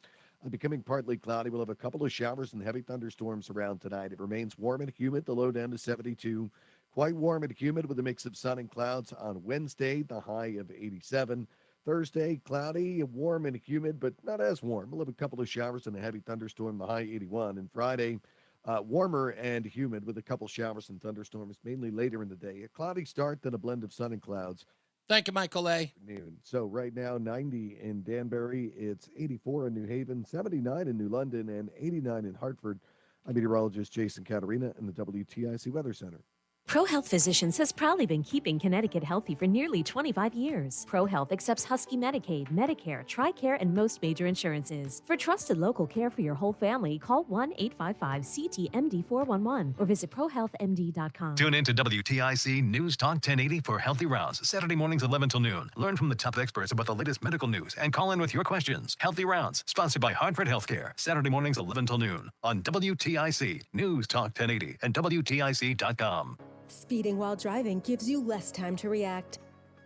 Becoming partly cloudy. We'll have a couple of showers and heavy thunderstorms around tonight. It remains warm and humid, the low down to 72. Quite warm and humid with a mix of sun and clouds on Wednesday, the high of 87. Thursday, cloudy, warm and humid, but not as warm. We'll have a couple of showers and a heavy thunderstorm, the high 81. And Friday, warmer and humid with a couple showers and thunderstorms, mainly later in the day. A cloudy start, then a blend of sun and clouds. Thank you, Michael A. Noon. So right now, 90 in Danbury. It's 84 in New Haven, 79 in New London, and 89 in Hartford. I'm meteorologist Jason Caterina in the WTIC Weather Center. ProHealth Physicians has proudly been keeping Connecticut healthy for nearly 25 years. ProHealth accepts Husky Medicaid, Medicare, TRICARE, and most major insurances. For trusted local care for your whole family, call 1-855-CT-MD-411 or visit ProHealthMD.com. Tune in to WTIC News Talk 1080 for Healthy Rounds, Saturday mornings 11 till noon. Learn from the top experts about the latest medical news and call in with your questions. Healthy Rounds, sponsored by Hartford Healthcare, Saturday mornings 11 till noon on WTIC News Talk 1080 and WTIC.com. Speeding while driving gives you less time to react.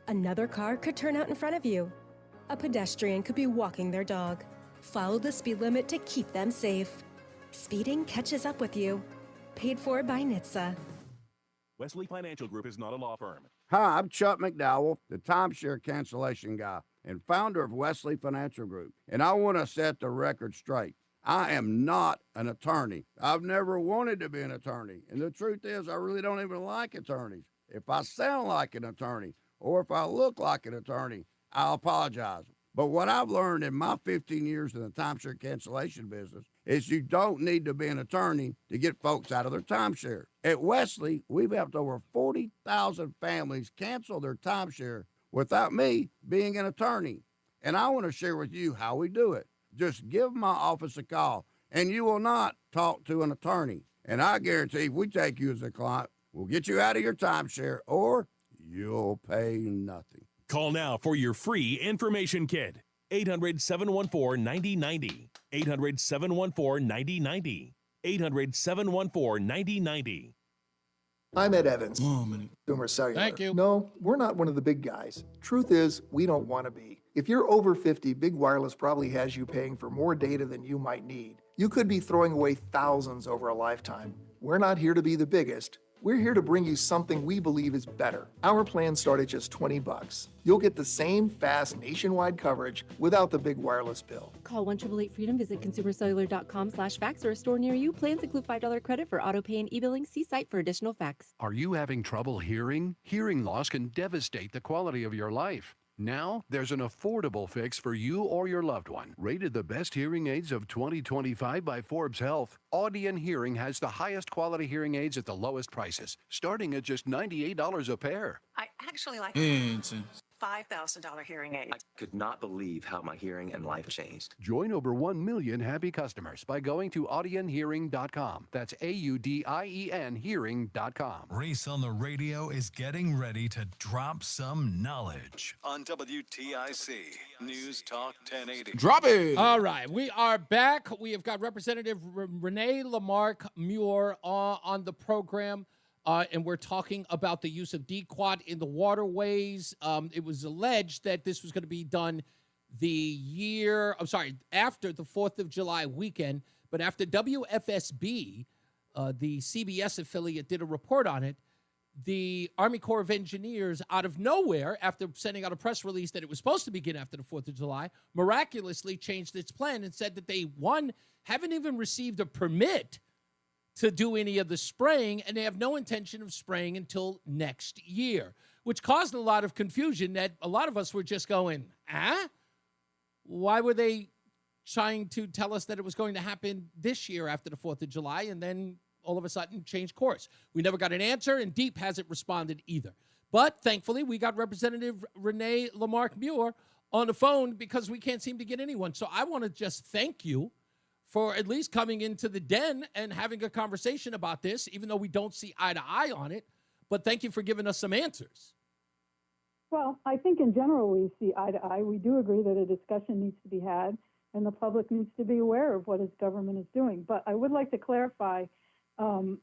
Another car could turn out in front of you. A pedestrian could be walking their dog. Follow the speed limit to keep them safe. Speeding catches up with you. Paid for by NHTSA. Wesley Financial Group is not a law firm. Hi, I'm Chuck McDowell, the timeshare cancellation guy and founder of Wesley Financial Group. And I want to set the record straight. I am not an attorney. I've never wanted to be an attorney. And the truth is, I really don't even like attorneys. If I sound like an attorney or if I look like an attorney, I'll apologize. But what I've learned in my 15 years in the timeshare cancellation business is you don't need to be an attorney to get folks out of their timeshare. At Wesley, we've helped over 40,000 families cancel their timeshare without me being an attorney. And I want to share with you how we do it. Just give my office a call, and you will not talk to an attorney. And I guarantee if we take you as a client, we'll get you out of your timeshare, or you'll pay nothing. Call now for your free information kit. 800-714-9090. 800-714-9090. 800-714-9090. I'm Ed Evans, Boomer Cellular. Thank you. No, we're not one of the big guys. Truth is, we don't want to be. If you're over 50, Big Wireless probably has you paying for more data than you might need. You could be throwing away thousands over a lifetime. We're not here to be the biggest. We're here to bring you something we believe is better. Our plans start at just $20. You'll get the same fast nationwide coverage without the big wireless bill. Call 1-888-FREEDOM, visit consumercellular.com/facts or a store near you. Plans include $5 credit for auto pay and e-billing. See site for additional facts. Are you having trouble hearing? Hearing loss can devastate the quality of your life. Now, there's an affordable fix for you or your loved one. Rated the best hearing aids of 2025 by Forbes Health, Audion Hearing has the highest quality hearing aids at the lowest prices, starting at just $98 a pair. I actually like $5,000 hearing aid. I could not believe how my hearing and life changed. Join over 1 million happy customers by going to audionhearing.com. That's AUDIEN hearing.com. Reese on the Radio is getting ready to drop some knowledge on WTIC News Talk 1080. Drop it. All right, we are back. We have got Representative Renee Lamarck Muir on the program, and we're talking about the use of DQuat in the waterways. It was alleged that this was going to be done after the 4th of July weekend, but after WFSB, the CBS affiliate, did a report on it, the Army Corps of Engineers, out of nowhere, after sending out a press release that it was supposed to begin after the 4th of July, miraculously changed its plan and said that they, haven't even received a permit to do any of the spraying, and they have no intention of spraying until next year, which caused a lot of confusion that a lot of us were just going, why were they trying to tell us that it was going to happen this year after the 4th of July and then all of a sudden change course? We never got an answer, and DEEP hasn't responded either. But thankfully, we got Representative Renee Lamarck Muir on the phone because we can't seem to get anyone. So I want to just thank you for at least coming into the den and having a conversation about this, even though we don't see eye to eye on it. But thank you for giving us some answers. Well, I think in general we see eye to eye. We do agree that a discussion needs to be had, and the public needs to be aware of what its government is doing. But I would like to clarify some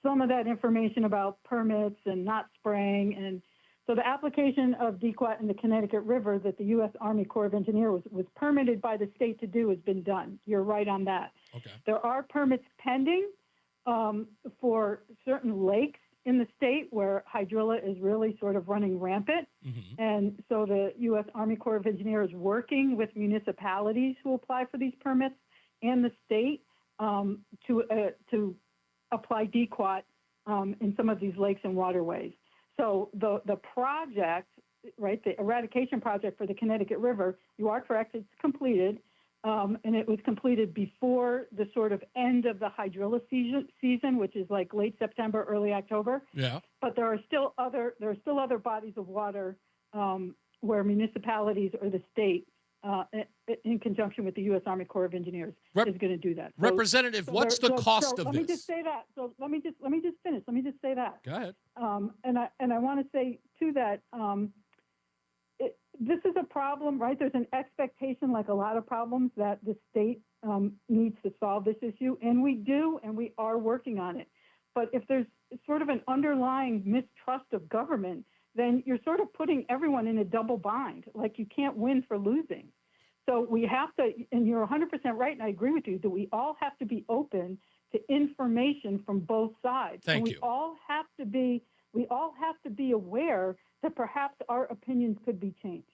of that information about permits and not spraying. And so the application of DQuat in the Connecticut River that the U.S. Army Corps of Engineers was permitted by the state to do has been done. You're right on that. Okay. There are permits pending for certain lakes in the state where hydrilla is really sort of running rampant. Mm-hmm. And so the U.S. Army Corps of Engineers working with municipalities who apply for these permits and the state to apply DQuat in some of these lakes and waterways. So the project, right, the eradication project for the Connecticut River, you are correct, it's completed, and it was completed before the sort of end of the hydrilla season, which is like late September, early October. Yeah. But there are still other bodies of water where municipalities or the state, in conjunction with the U.S. Army Corps of Engineers, is going to do that. Representative, what's the cost of let this? me just say that. So let me just finish. Let me just say that. Go ahead. And I want to say too that this is a problem, right? There's an expectation, like a lot of problems, that the state needs to solve this issue, and we do, and we are working on it. But if there's sort of an underlying mistrust of government, then you're sort of putting everyone in a double bind. Like, you can't win for losing. So we have to, and you're 100% right, and I agree with you, that we all have to be open to information from both sides. Thank and you. We all have to be aware that perhaps our opinions could be changed.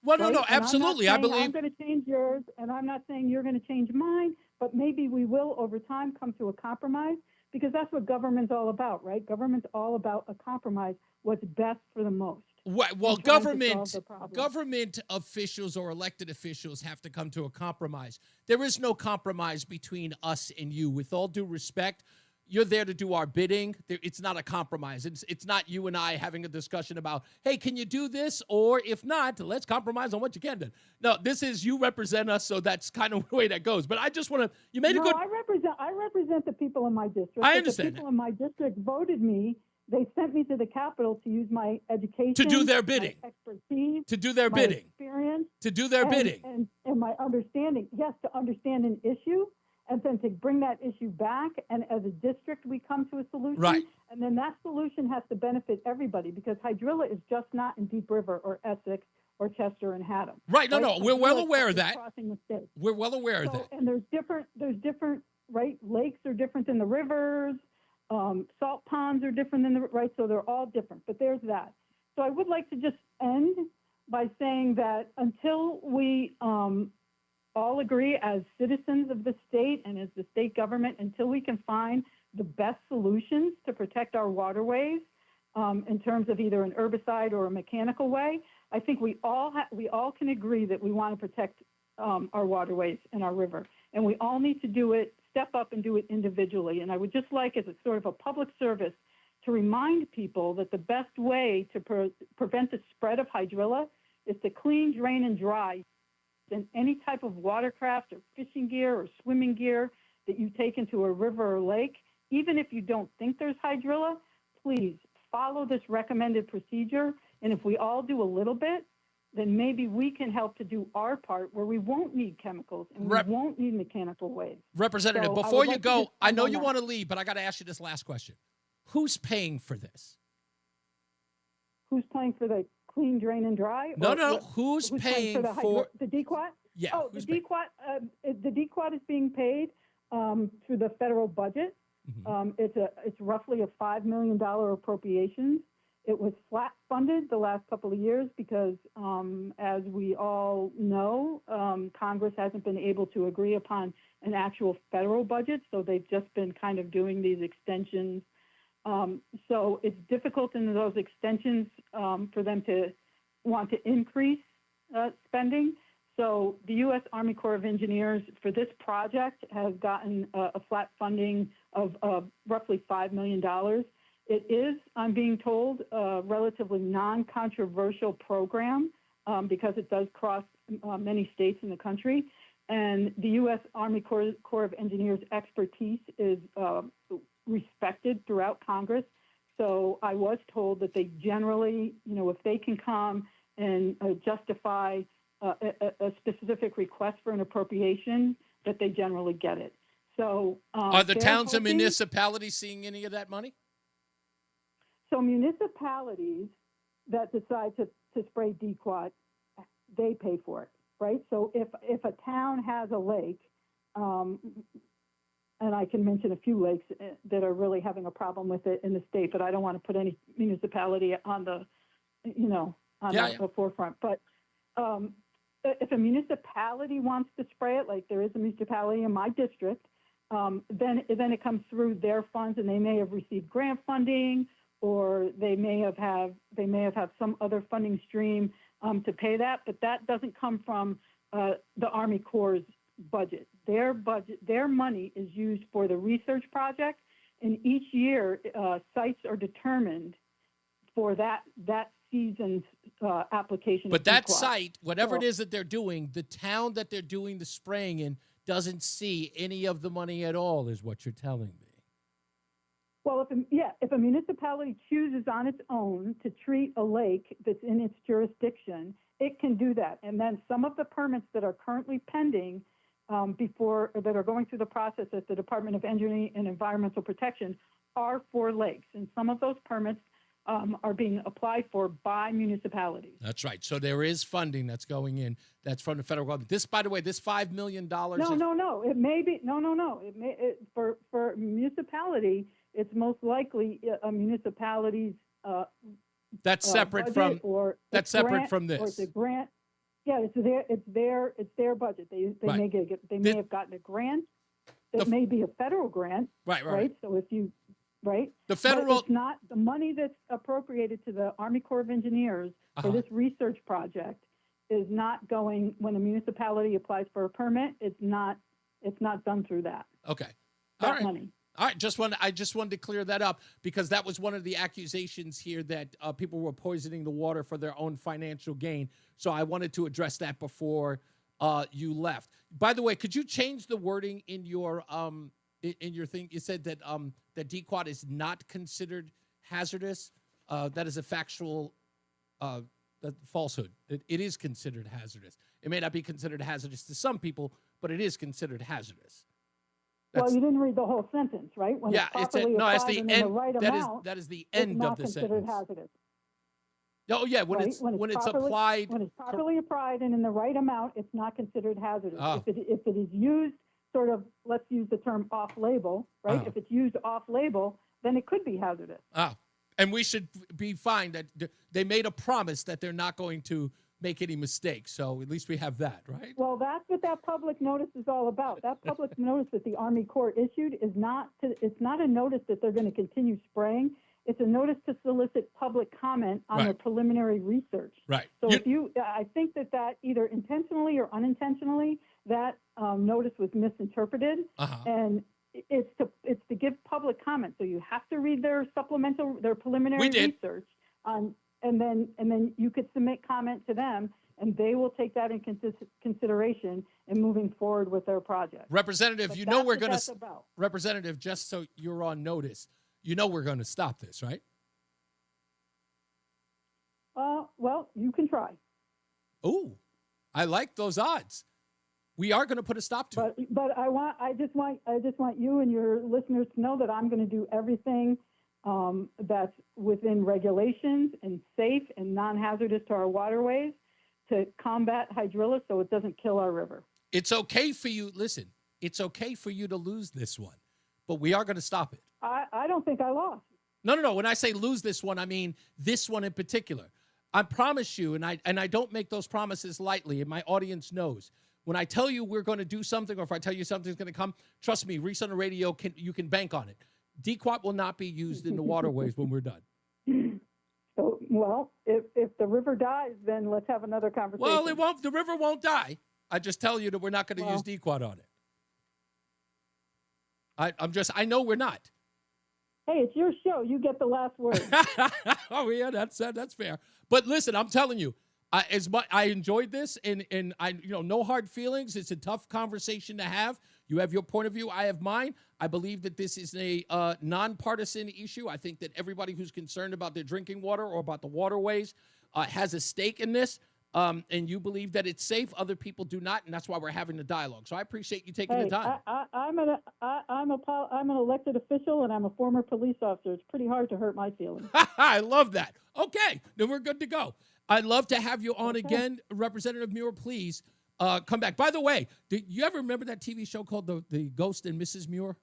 Well, right? no, And absolutely. I I'm not saying believe I'm going to change yours, and I'm not saying you're going to change mine, but maybe we will over time come to a compromise, because that's what government's all about, right? Government's all about a compromise, what's best for the most. Well, government officials or elected officials have to come to a compromise. There is no compromise between us and you. With all due respect, you're there to do our bidding. It's not a compromise. It's not you and I having a discussion about, hey, can you do this? Or if not, let's compromise on what you can do. No, this is, you represent us, so that's kind of the way that goes. But I just want to, you made a good... I represent the people in my district. I understand. The people in my district voted me. They sent me to the Capitol to use my education, to do their bidding, my expertise, to do their my bidding, experience, to do their bidding, and my understanding. Yes, to understand an issue, and then to bring that issue back. And as a district, we come to a solution. Right. And then that solution has to benefit everybody, because hydrilla is just not in Deep River or Essex or Chester and Haddam. Right. No. We're well aware of that. Crossing the state. We're well aware of that. And there's different, right? Lakes are different than the rivers. Salt ponds are different than right? So they're all different, but there's that. So I would like to just end by saying that until we all agree as citizens of the state and as the state government, until we can find the best solutions to protect our waterways in terms of either an herbicide or a mechanical way, I think we all can agree that we want to protect our waterways and our river, and we all need to do it, step up and do it individually. And I would just like, as a sort of a public service, to remind people that the best way to prevent the spread of hydrilla is to clean, drain, and dry in any type of watercraft or fishing gear or swimming gear that you take into a river or lake. Even if you don't think there's hydrilla, please follow this recommended procedure. And if we all do a little bit, then maybe we can help to do our part where we won't need chemicals and we won't need mechanical waste. Representative, So before you like to go, just I know comment you on want to leave, but I got to ask you this last question. Who's paying for this? Who's paying for the clean, drain, and dry? No. Who's paying for the DQAT? Yeah. Oh, the DQAT is being paid through the federal budget. Mm-hmm. It's roughly a $5 million appropriation. It was flat funded the last couple of years because, as we all know, Congress hasn't been able to agree upon an actual federal budget, so they've just been kind of doing these extensions. So it's difficult in those extensions for them to want to increase spending. So the U.S. Army Corps of Engineers for this project has gotten a flat funding of roughly $5 million. It is, I'm being told, a relatively non-controversial program because it does cross many states in the country. And the U.S. Army Corps of Engineers expertise is respected throughout Congress. So I was told that they generally, if they can come and justify a specific request for an appropriation, that they generally get it. So are the towns and municipalities seeing any of that money? So municipalities that decide to spray DQAT, they pay for it, right? So if a town has a lake, and I can mention a few lakes that are really having a problem with it in the state, but I don't want to put any municipality on the, the forefront. But if a municipality wants to spray it, like there is a municipality in my district, then it comes through their funds, and they may have received grant funding, or they may have had some other funding stream to pay that, but that doesn't come from the Army Corps' budget. Their money is used for the research project, and each year sites are determined for that season's application. But that site, whatever it is that they're doing, the town that they're doing the spraying in doesn't see any of the money at all, is what you're telling me. Well, if a municipality chooses on its own to treat a lake that's in its jurisdiction, it can do that. And then some of the permits that are currently pending that are going through the process at the Department of Engineering and Environmental Protection are for lakes. And some of those permits are being applied for by municipalities. That's right. So there is funding that's going in. That's from the federal government. This, by the way, this $5 million. No. It may be for municipality. It's most likely a municipality's. That's separate from. That's separate from this. Or it's a grant. Yeah, it's their budget. They may have gotten a grant. That may be a federal grant. Right. So if you. Right. The federal. But it's not the money that's appropriated to the Army Corps of Engineers for this research project is not going when a municipality applies for a permit. It's not done through that. Okay. That all right. money. All right. I just wanted to clear that up because that was one of the accusations here that people were poisoning the water for their own financial gain. So I wanted to address that before you left. By the way, could you change the wording in your thing? You said that that DQAT is not considered hazardous. That is a factual falsehood. It is considered hazardous. It may not be considered hazardous to some people, but it is considered hazardous. Well, you didn't read the whole sentence, right? When it's that's the end. Amount, that is the end of the sentence. It's not considered hazardous. Oh yeah, when it's applied. When it's properly applied and in the right amount, it's not considered hazardous. Oh. If it is used sort of, let's use the term off-label, right? If it's used off-label, then it could be hazardous. And we should be fine that they made a promise that they're not going to make any mistakes. So at least we have that, right? Well, that's what that public notice is all about. That public notice that the Army Corps issued it's not a notice that they're going to continue spraying. It's a notice to solicit public comment on their preliminary research. Right. So I think that either intentionally or unintentionally, that notice was misinterpreted. And it's to give public comment. So you have to read their preliminary research, and then you could submit comment to them, and they will take that in consideration in moving forward with their project. Representative, But you know that's we're what going that's to about. Representative, just so you're on notice, you know we're going to stop this, right? Well, you can try. Oh, I like those odds. We are going to put a stop to it. But I just want you and your listeners to know that I'm going to do everything that's within regulations and safe and non-hazardous to our waterways to combat hydrilla so it doesn't kill our river. It's okay for you. Listen, it's okay for you to lose this one, but we are going to stop it. I don't think I lost. No. When I say lose this one, I mean this one in particular. I promise you, and I don't make those promises lightly, and my audience knows. When I tell you we're going to do something, or if I tell you something's going to come, trust me, Reese on the Radio, you can bank on it. DEQUAT will not be used in the waterways when we're done. So, well, if the river dies, then let's have another conversation. Well, it won't. The river won't die. I just tell you that we're not going to use DEQUAT on it. I know we're not. Hey, it's your show. You get the last word. Oh yeah, that's fair. But listen, I'm telling you, I enjoyed this, and I no hard feelings. It's a tough conversation to have. You have your point of view. I have mine. I believe that this is a nonpartisan issue. I think that everybody who's concerned about their drinking water or about the waterways has a stake in this. And you believe that it's safe. Other people do not, and that's why we're having the dialogue. So I appreciate you taking the time. I'm an elected official, and I'm a former police officer. It's pretty hard to hurt my feelings. I love that. Okay, then we're good to go. I'd love to have you on again, Representative Muir. Please come back. By the way, do you ever remember that TV show called the Ghost and Mrs. Muir?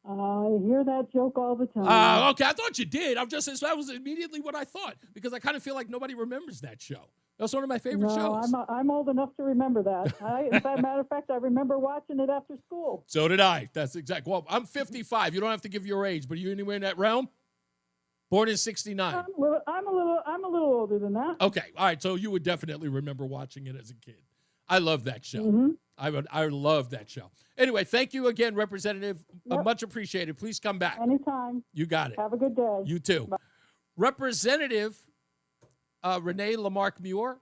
I hear that joke all the time. Okay, I thought you did. That was immediately what I thought, because I kind of feel like nobody remembers that show. That's one of my favorite shows. I'm old enough to remember that. As a matter of fact, I remember watching it after school. So did I. That's exactly. Well, I'm 55. You don't have to give your age, but are you anywhere in that realm? Born in 69. I'm a little older than that. Okay, all right. So you would definitely remember watching it as a kid. I love that show. Mm-hmm. I love that show. Anyway, thank you again, Representative. Much appreciated. Please come back. Anytime. You got it. Have a good day. You too. Bye. Representative Renee Lamarck Muir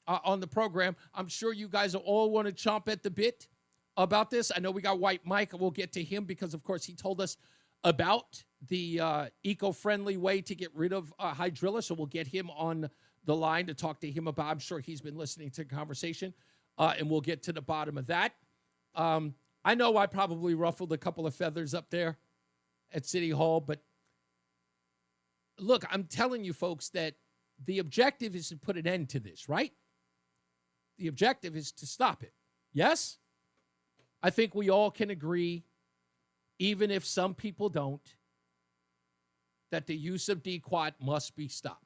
on the program. I'm sure you guys all want to chomp at the bit about this. I know we got White Mike. We'll get to him because, of course, he told us about the eco-friendly way to get rid of hydrilla. So we'll get him on the line to talk to him about. I'm sure he's been listening to the conversation, and we'll get to the bottom of that. I know I probably ruffled a couple of feathers up there at City Hall, but look, I'm telling you folks that the objective is to put an end to this, right? The objective is to stop it. Yes? I think we all can agree, even if some people don't, that the use of DEQUAT must be stopped.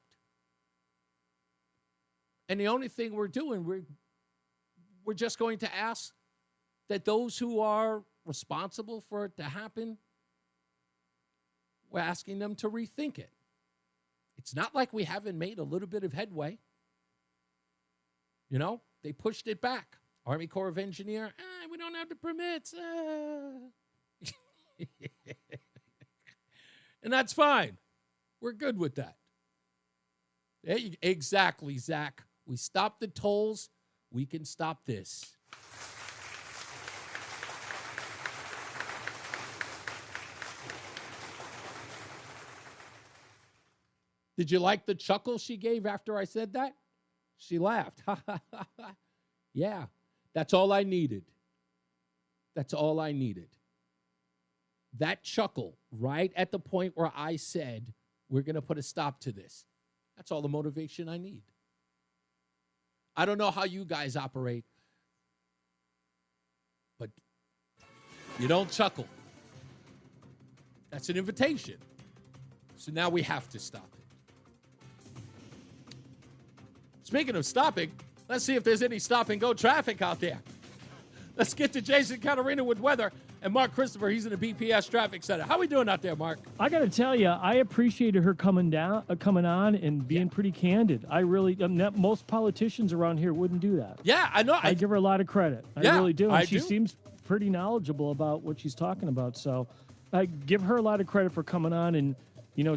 And the only thing we're doing, we're just going to ask that those who are responsible for it to happen, we're asking them to rethink it. It's not like we haven't made a little bit of headway. You know, they pushed it back. Army Corps of Engineers, we don't have the permits. And that's fine. We're good with that. Exactly, Zach. We stop the tolls. We can stop this. Did you like the chuckle she gave after I said that? She laughed. Yeah, that's all I needed. That's all I needed. That chuckle right at the point where I said, we're going to put a stop to this. That's all the motivation I need. I don't know how you guys operate, but you don't chuckle. That's an invitation. So now we have to stop it. Speaking of stopping, let's see if there's any stop-and-go traffic out there. Let's get to Jason Catarina with weather. And Mark Christopher, he's in the BPS Traffic Center. How we doing out there, Mark? I got to tell you, I appreciated her coming on and being pretty candid. I really, most politicians around here wouldn't do that. Yeah, I know. I give her a lot of credit. I really do. And she seems pretty knowledgeable about what she's talking about. So I give her a lot of credit for coming on and,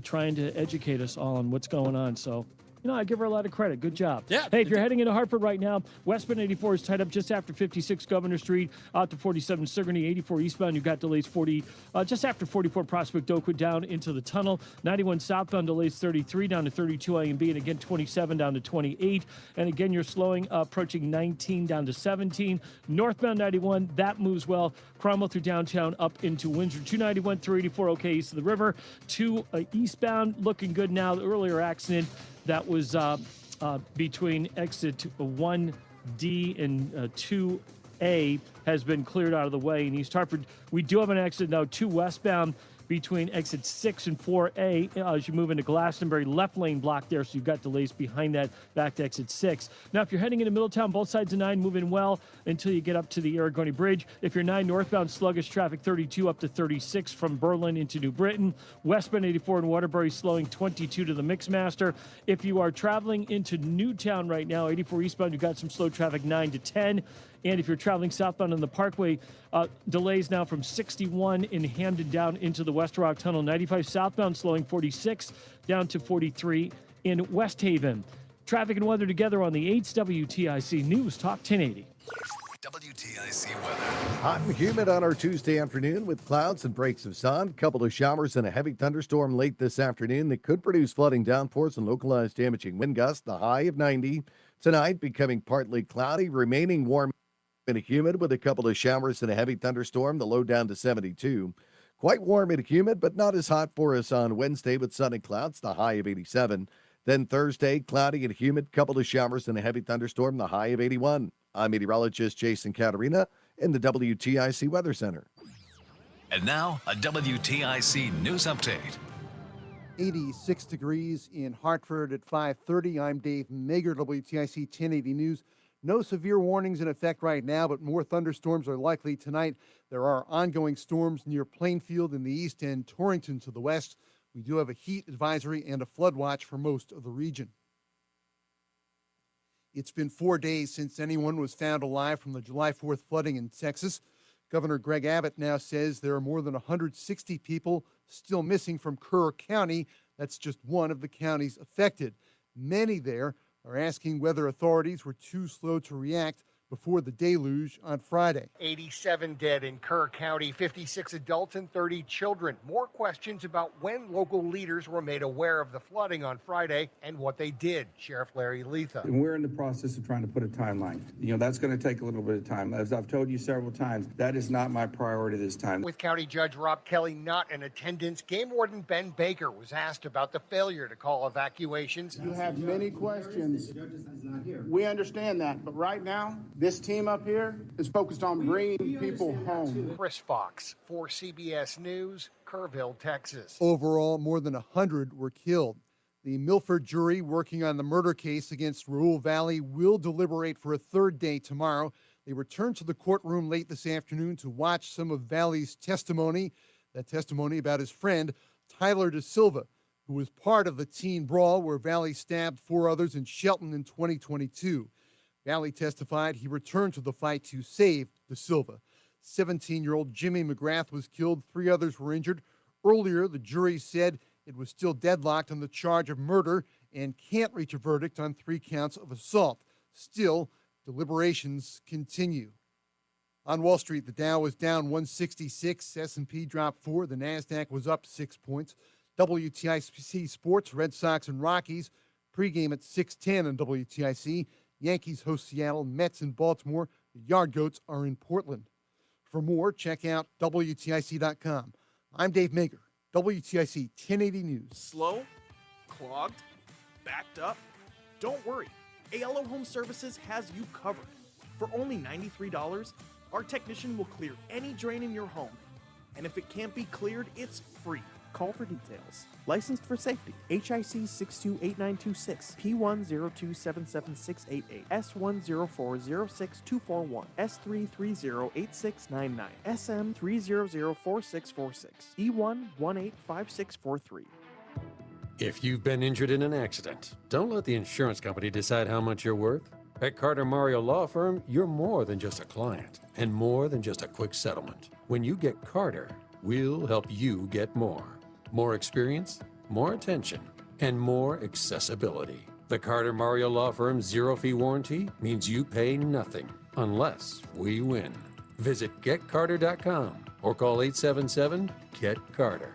trying to educate us all on what's going on. So, I give her a lot of credit. Good job. Yeah. Hey, if you're heading into Hartford right now, westbound 84 is tied up just after 56 Governor Street, out to 47 Sigourney, 84 eastbound. You've got delays just after 44 Prospect Oakwood down into the tunnel. 91 southbound delays 33 down to 32 A and B, and again 27 down to 28. And again, you're slowing, approaching 19 down to 17. Northbound 91, that moves well. Cromwell through downtown up into Windsor. 291 through 84, okay, east of the river. 2 eastbound, looking good now. The earlier accident that was between exit 1D and 2A has been cleared out of the way in East Hartford. We do have an accident now, 2 westbound between exit 6 and 4A as you move into Glastonbury. Left lane blocked there, so you've got delays behind that back to exit 6. Now, if you're heading into Middletown, both sides of 9 moving well until you get up to the Aragoni Bridge. If you're 9 northbound, sluggish traffic 32 up to 36 from Berlin into New Britain. Westbound 84 in Waterbury slowing 22 to the Mixmaster. If you are traveling into Newtown right now, 84 eastbound, you've got some slow traffic 9 to 10. And if you're traveling southbound on the Parkway, delays now from 61 in Hamden down into the West Rock Tunnel. 95 southbound slowing 46 down to 43 in West Haven. Traffic and weather together on the 8's WTIC News Talk 1080. WTIC weather. Hot and humid on our Tuesday afternoon with clouds and breaks of sun. Couple of showers and a heavy thunderstorm late this afternoon that could produce flooding downpours and localized damaging wind gusts. The high of 90. Tonight becoming partly cloudy, remaining warm and humid with a couple of showers and a heavy thunderstorm. The low down to 72. Quite warm and humid, but not as hot for us on Wednesday with sun and clouds. The high of 87. Then Thursday, cloudy and humid, couple of showers and a heavy thunderstorm. The high of 81. I'm meteorologist Jason Caterina in the WTIC Weather Center. And now, a WTIC news update. 86 degrees in Hartford at 5:30. I'm Dave Mager, WTIC 1080 News. No severe warnings in effect right now, but more thunderstorms are likely tonight. There are ongoing storms near Plainfield in the east and Torrington to the west. We do have a heat advisory and a flood watch for most of the region. It's been 4 days since anyone was found alive from the July 4th flooding in Texas. Governor Greg Abbott now says there are more than 160 people still missing from Kerr County. That's just one of the counties affected. Many there are asking whether authorities were too slow to react before the deluge on Friday. 87 dead in Kerr County, 56 adults and 30 children. More questions about when local leaders were made aware of the flooding on Friday and what they did. Sheriff Larry Letha. And we're in the process of trying to put a timeline. That's going to take a little bit of time. As I've told you several times, that is not my priority this time. With County Judge Rob Kelly not in attendance, Game Warden Ben Baker was asked about the failure to call evacuations. You have many questions. We understand that, but right now, this team up here is focused on bringing people home. Chris Fox for CBS News, Kerrville, Texas. Overall, more than 100 were killed. The Milford jury working on the murder case against Raul Valley will deliberate for a third day tomorrow. They return to the courtroom late this afternoon to watch some of Valley's testimony, that testimony about his friend, Tyler Da Silva, who was part of the teen brawl where Valley stabbed 4 others in Shelton in 2022. Valley testified he returned to the fight to save Da Silva. 17-year-old Jimmy McGrath was killed. 3 others were injured. Earlier, the jury said it was still deadlocked on the charge of murder and can't reach a verdict on 3 counts of assault. Still, deliberations continue. On Wall Street, the Dow was down 166. S&P dropped 4. The NASDAQ was up 6 points. WTIC Sports, Red Sox and Rockies. Pregame at 6:10 on WTIC. Yankees host Seattle, Mets in Baltimore. The Yard Goats are in Portland. For more, check out WTIC.com. I'm Dave Mager, WTIC 1080 News. Slow? Clogged? Backed up? Don't worry. ALO Home Services has you covered. For only $93, our technician will clear any drain in your home. And if it can't be cleared, it's free. Call for details. Licensed for safety. HIC 628926, P102776888, S104062441, S3308699, SM3004646, E1185643. If you've been injured in an accident, don't let the insurance company decide how much you're worth. At Carter Mario Law Firm, you're more than just a client and more than just a quick settlement. When you get Carter, we'll help you get more. More experience, more attention, and more accessibility. The Carter Mario Law Firm's zero-fee warranty means you pay nothing unless we win. Visit GetCarter.com or call 877-GET-CARTER.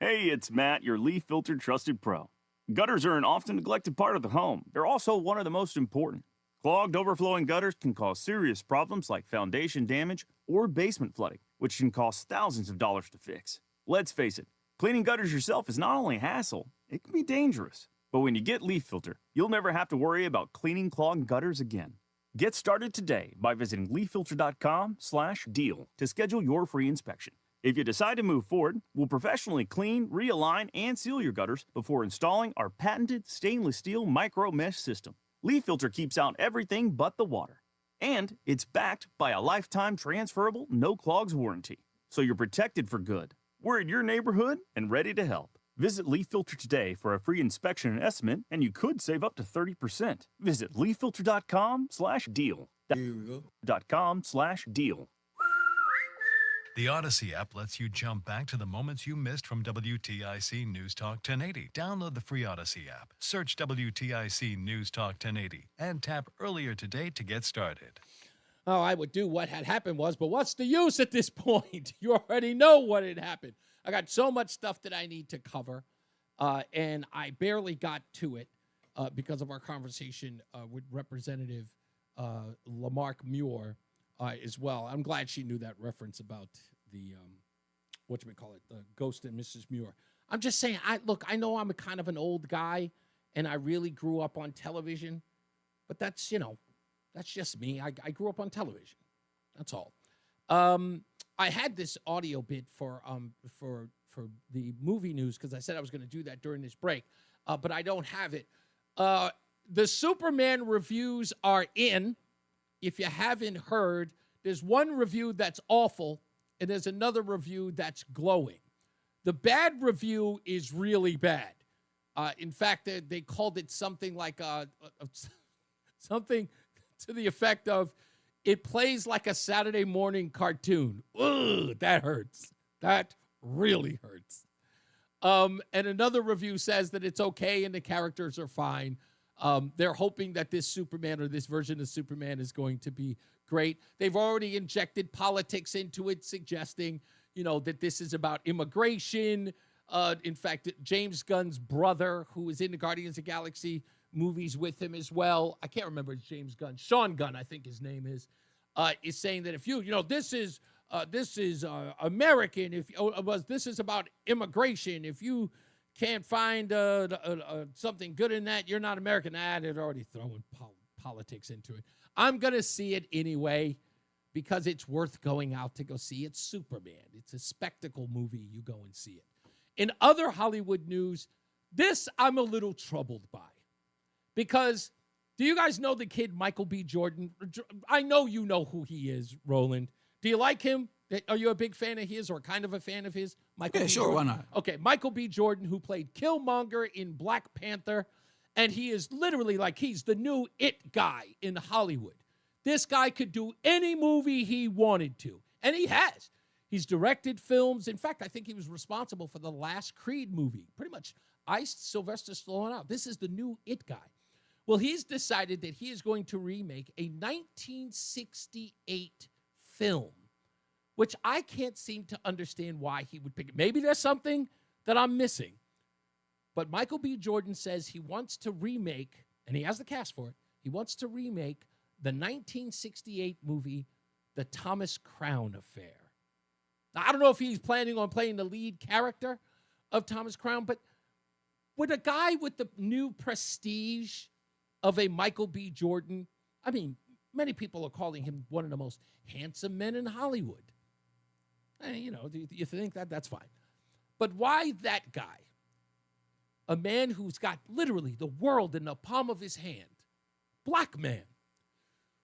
Hey, it's Matt, your leaf filter trusted pro. Gutters are an often neglected part of the home. They're also one of the most important. Clogged, overflowing gutters can cause serious problems like foundation damage or basement flooding, which can cost thousands of dollars to fix. Let's face it, cleaning gutters yourself is not only a hassle, it can be dangerous. But when you get Leaf Filter, you'll never have to worry about cleaning clogged gutters again. Get started today by visiting leaffilter.com/deal to schedule your free inspection. If you decide to move forward, we'll professionally clean, realign, and seal your gutters before installing our patented stainless steel micro mesh system. Leaf Filter keeps out everything but the water. And it's backed by a lifetime transferable no clogs warranty. So you're protected for good. We're in your neighborhood and ready to help. Visit Leaf Filter today for a free inspection and estimate, and you could save up to 30%. Visit leaffilter.com/deal. .com/deal. The Odyssey app lets you jump back to the moments you missed from WTIC News Talk 1080. Download the free Odyssey app, search WTIC News Talk 1080, and tap earlier today to get started. Oh, I would do what had happened was, but what's the use at this point? You already know what had happened. I got so much stuff that I need to cover, and I barely got to it because of our conversation with Representative Lamarck Muir as well. I'm glad she knew that reference about the, the Ghost and Mrs. Muir. I'm just saying, I know I'm a kind of an old guy, and I really grew up on television, but that's just me. I grew up on television. That's all. I had this audio bit for the movie news because I said I was going to do that during this break, but I don't have it. The Superman reviews are in. If you haven't heard, there's one review that's awful, and there's another review that's glowing. The bad review is really bad. In fact, they called it something like something to the effect of, it plays like a Saturday morning cartoon. Ugh, that hurts. That really hurts. And another review says that it's okay and the characters are fine. They're hoping that this Superman or this version of Superman is going to be great. They've already injected politics into it, suggesting, that this is about immigration. In fact, James Gunn's brother, who is in the Guardians of the Galaxy movies with him as well, I can't remember James Gunn, Sean Gunn, I think his name is saying that if this is American, this is about immigration. If you can't find something good in that, you're not American. They're already throwing politics into it. I'm going to see it anyway because it's worth going out to go see. It's Superman. It's a spectacle movie. You go and see it. In other Hollywood news, this I'm a little troubled by because do you guys know the kid Michael B. Jordan? I know you know who he is, Roland. Do you like him? Are you a big fan of his or kind of a fan of his? Michael B. Sure, Jordan? why not? Okay, Michael B. Jordan, who played Killmonger in Black Panther, and he is literally like he's the new it guy in Hollywood. This guy could do any movie he wanted to, and he has. He's directed films. In fact, I think he was responsible for the last Creed movie. Pretty much iced Sylvester Stallone out. This is the new it guy. Well, he's decided that he is going to remake a 1968 film, which I can't seem to understand why he would pick it. Maybe there's something that I'm missing. But Michael B. Jordan says he wants to remake, and he has the cast for it, he wants to remake the 1968 movie, The Thomas Crown Affair. Now, I don't know if he's planning on playing the lead character of Thomas Crown, but would a guy with the new prestige of a Michael B. Jordan, I mean, many people are calling him one of the most handsome men in Hollywood. Do you think that? That's fine. But why that guy? A man who's got literally the world in the palm of his hand. Black man.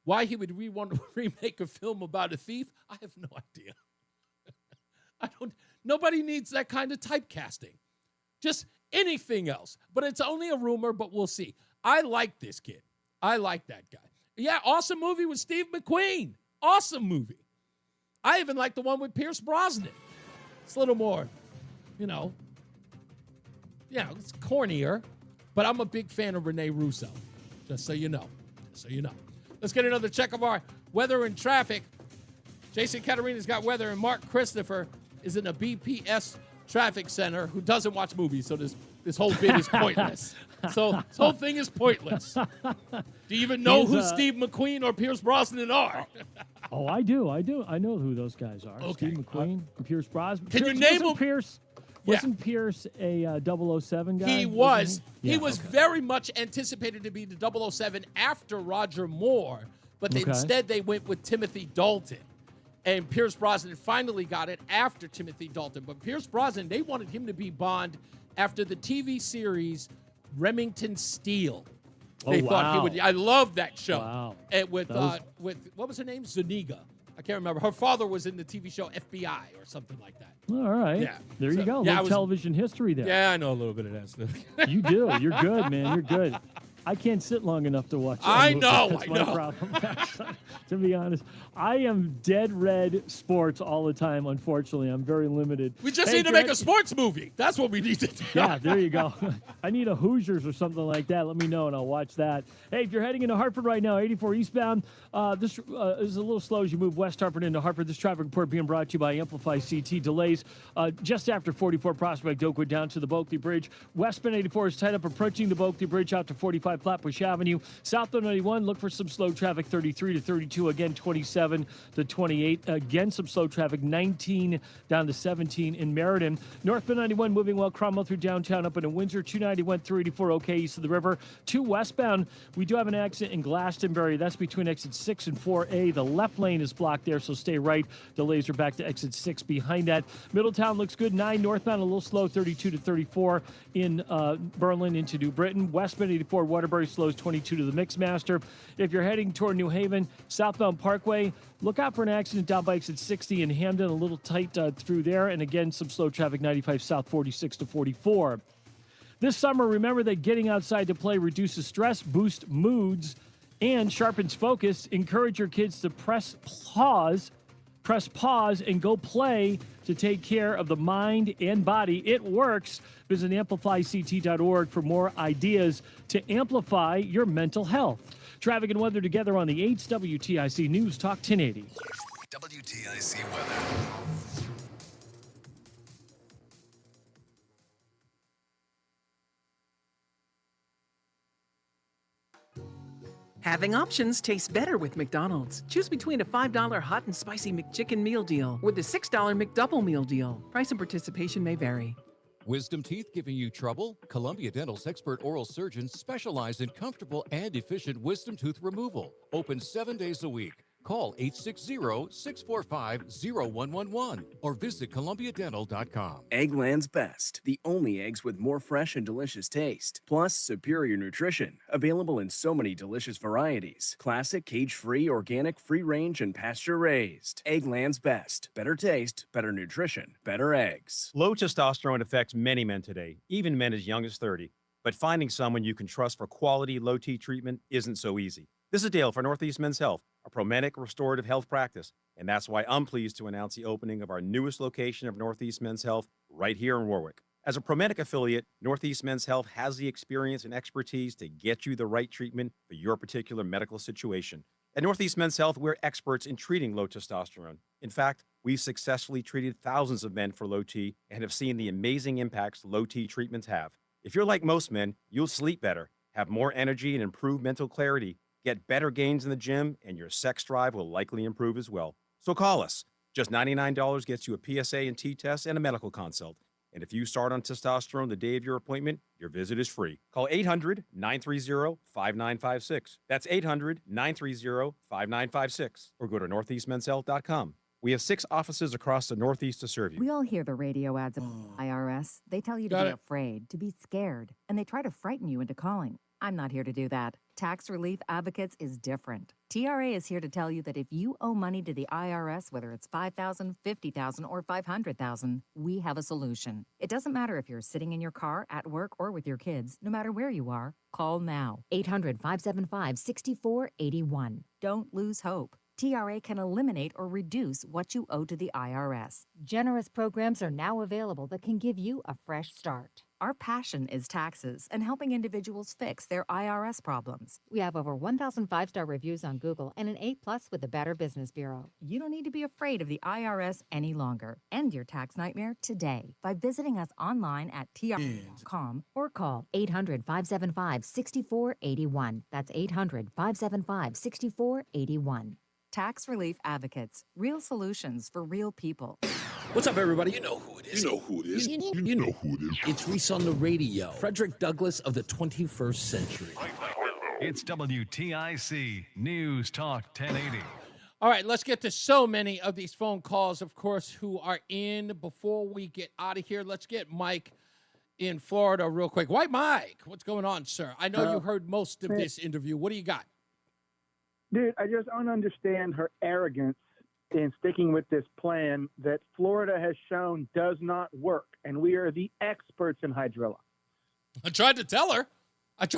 Why he would want to remake a film about a thief, I have no idea. Nobody needs that kind of typecasting. Just anything else. But it's only a rumor, but we'll see. I like this kid. I like that guy. Yeah, awesome movie with Steve McQueen. Awesome movie. I even like the one with Pierce Brosnan. It's a little more, it's cornier, but I'm a big fan of Rene Russo, just so you know. Let's get another check of our weather and traffic. Jason Caterina's got weather, and Mark Christopher is in a BPS traffic center who doesn't watch movies, so this whole bit is pointless. So this whole thing is pointless. Do you even know who Steve McQueen or Pierce Brosnan are? Oh, I do. I know who those guys are. Okay. Steve McQueen, Pierce Brosnan. Can you name him? Wasn't Pierce a 007 guy? He was. He was very much anticipated to be the 007 after Roger Moore, but instead they went with Timothy Dalton. And Pierce Brosnan finally got it after Timothy Dalton. But Pierce Brosnan, they wanted him to be Bond after the TV series Remington Steele. They thought he would. I love that show. Wow. And with what was her name? Zuniga. I can't remember. Her father was in the TV show FBI or something like that. All right. Yeah. There you go. Little television history there. Yeah, I know a little bit of that stuff. You do. You're good, man. You're good. I can't sit long enough to watch. I know. That's my problem. To be honest, I am dead red sports all the time. Unfortunately, I'm very limited. We just need to make a sports movie. That's what we need to do. Yeah, there you go. I need a Hoosiers or something like that. Let me know, and I'll watch that. Hey, if you're heading into Hartford right now, 84 eastbound, this is a little slow as you move west Hartford into Hartford. This traffic report being brought to you by Amplify CT. Delays just after 44 Prospect Oakwood down to the Bulkley Bridge. Westbound 84 is tied up approaching the Bulkley Bridge out to 45 Flatbush Avenue. Southbound 91, look for some slow traffic, 33 to 32. Again, 27 to 28. Again, some slow traffic, 19 down to 17 in Meriden. Northbound 91 moving well, Cromwell through downtown up into Windsor. 291 through 84, okay, east of the river. 2 westbound, we do have an accident in Glastonbury. That's between exit 6 and 4A. The left lane is blocked there, so stay right. Delays are back to exit 6 behind that. Middletown looks good. 9 northbound, a little slow, 32 to 34 in Berlin into New Britain. Westbound 84, Waterbury slows 22 to the Mixmaster. If you're heading toward New Haven, southbound Parkway, look out for an accident down by exit 60 in Hamden, a little tight through there. And again, some slow traffic, 95 south, 46 to 44. This summer, remember that getting outside to play reduces stress, boosts moods, and sharpens focus. Encourage your kids to press pause, and go play to take care of the mind and body. It works. Visit amplifyct.org for more ideas to amplify your mental health. Traffic and weather together on the 8th WTIC News Talk 1080. WTIC weather. Having options tastes better with McDonald's. Choose between a $5 hot and spicy McChicken meal deal with a $6 McDouble meal deal. Price and participation may vary. Wisdom teeth giving you trouble? Columbia Dental's expert oral surgeons specialize in comfortable and efficient wisdom tooth removal. Open 7 days a week. Call 860-645-0111 or visit columbiadental.com. Eggland's Best, the only eggs with more fresh and delicious taste, plus superior nutrition, available in so many delicious varieties. Classic, cage-free, organic, free-range, and pasture-raised. Eggland's Best. Better taste, better nutrition, better eggs. Low testosterone affects many men today, even men as young as 30. But finding someone you can trust for quality low T treatment isn't so easy. This is Dale for Northeast Men's Health, a Promedic restorative health practice, and that's why I'm pleased to announce the opening of our newest location of Northeast Men's Health right here in Warwick. As a Promedic affiliate, Northeast Men's Health has the experience and expertise to get you the right treatment for your particular medical situation. At Northeast Men's Health, we're experts in treating low testosterone. In fact, we've successfully treated thousands of men for low T and have seen the amazing impacts low T treatments have. If you're like most men, you'll sleep better, have more energy, and improve mental clarity, get better gains in the gym, and your sex drive will likely improve as well. So call us. Just $99 gets you a PSA and T test and a medical consult. And if you start on testosterone the day of your appointment, your visit is free. Call 800-930-5956. That's 800-930-5956. Or go to northeastmenshealth.com. We have 6 offices across the Northeast to serve you. We all hear the radio ads of IRS. They tell you to be afraid, to be scared, and they try to frighten you into calling. I'm not here to do that. Tax Relief Advocates is different. TRA is here to tell you that if you owe money to the IRS, whether it's $5,000, $50,000, or $500,000, we have a solution. It doesn't matter if you're sitting in your car, at work, or with your kids. No matter where you are, call now. 800-575-6481. Don't lose hope. TRA can eliminate or reduce what you owe to the IRS. Generous programs are now available that can give you a fresh start. Our passion is taxes and helping individuals fix their IRS problems. We have over 1,000 five-star reviews on Google and an A+ with the Better Business Bureau. You don't need to be afraid of the IRS any longer. End your tax nightmare today by visiting us online at TRA.com or call 800-575-6481. That's 800-575-6481. Tax Relief Advocates. Real solutions for real people. What's up, everybody? You know who it is. You know who it is. You know who it is. It's Reese on the Radio. Frederick Douglass of the 21st century. It's WTIC News Talk 1080. All right, let's get to so many of these phone calls, of course, who are in. Before we get out of here, let's get Mike in Florida real quick. Why, Mike? What's going on, sir? I know you heard most of this interview. What do you got? Dude, I just don't understand her arrogance in sticking with this plan that Florida has shown does not work, and we are the experts in hydrilla. I tried to tell her. It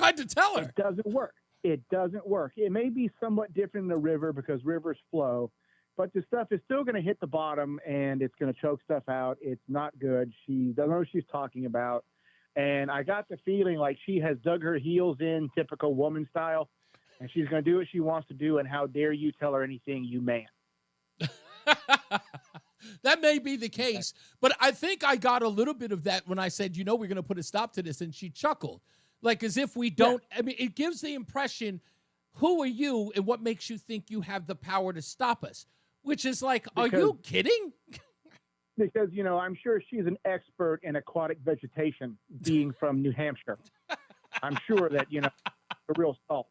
doesn't work. It doesn't work. It may be somewhat different in the river because rivers flow, but the stuff is still going to hit the bottom, and it's going to choke stuff out. It's not good. She doesn't know what she's talking about, and I got the feeling like she has dug her heels in typical woman style, and she's going to do what she wants to do, and how dare you tell her anything, you man. That may be the case, but I think I got a little bit of that when I said, we're going to put a stop to this, and she chuckled. Like as if we don't, I mean, it gives the impression, who are you and what makes you think you have the power to stop us? Which is like, are you kidding? Because, I'm sure she's an expert in aquatic vegetation, being from New Hampshire. I'm sure that, the real salt.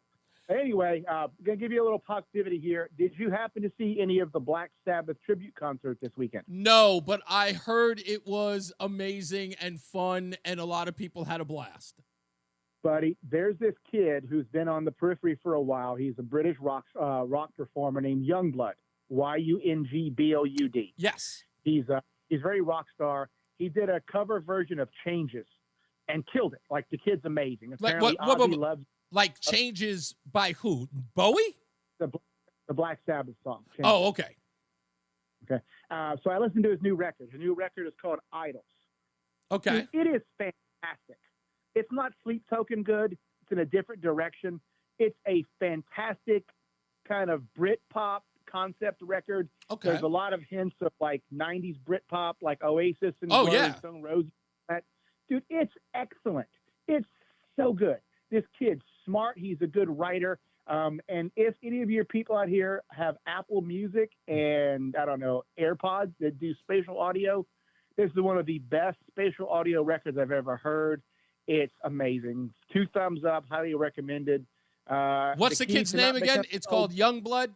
Anyway, going to give you a little positivity here. Did you happen to see any of the Black Sabbath tribute concert this weekend? No, but I heard it was amazing and fun, and a lot of people had a blast. Buddy, there's this kid who's been on the periphery for a while. He's a British rock performer named Youngblood, Youngblud. Yes. He's very rock star. He did a cover version of Changes and killed it. Like, the kid's amazing. Apparently, Ozzy loves. Like Changes by who? Bowie? The Black Sabbath song. Changes. Oh, okay. Okay. So I listened to his new record. His new record is called Idols. Okay. It is fantastic. It's not Sleep Token good. It's in a different direction. It's a fantastic kind of Britpop concept record. Okay. There's a lot of hints of like 90s Britpop, like Oasis and Stone Roses. Dude, it's excellent. It's so good. This kid's smart. He's a good writer. And if any of your people out here have Apple Music and, I don't know, AirPods that do spatial audio, this is one of the best spatial audio records I've ever heard. It's amazing. 2 thumbs up. Highly recommended. What's the kid's name again? It's called Youngblood?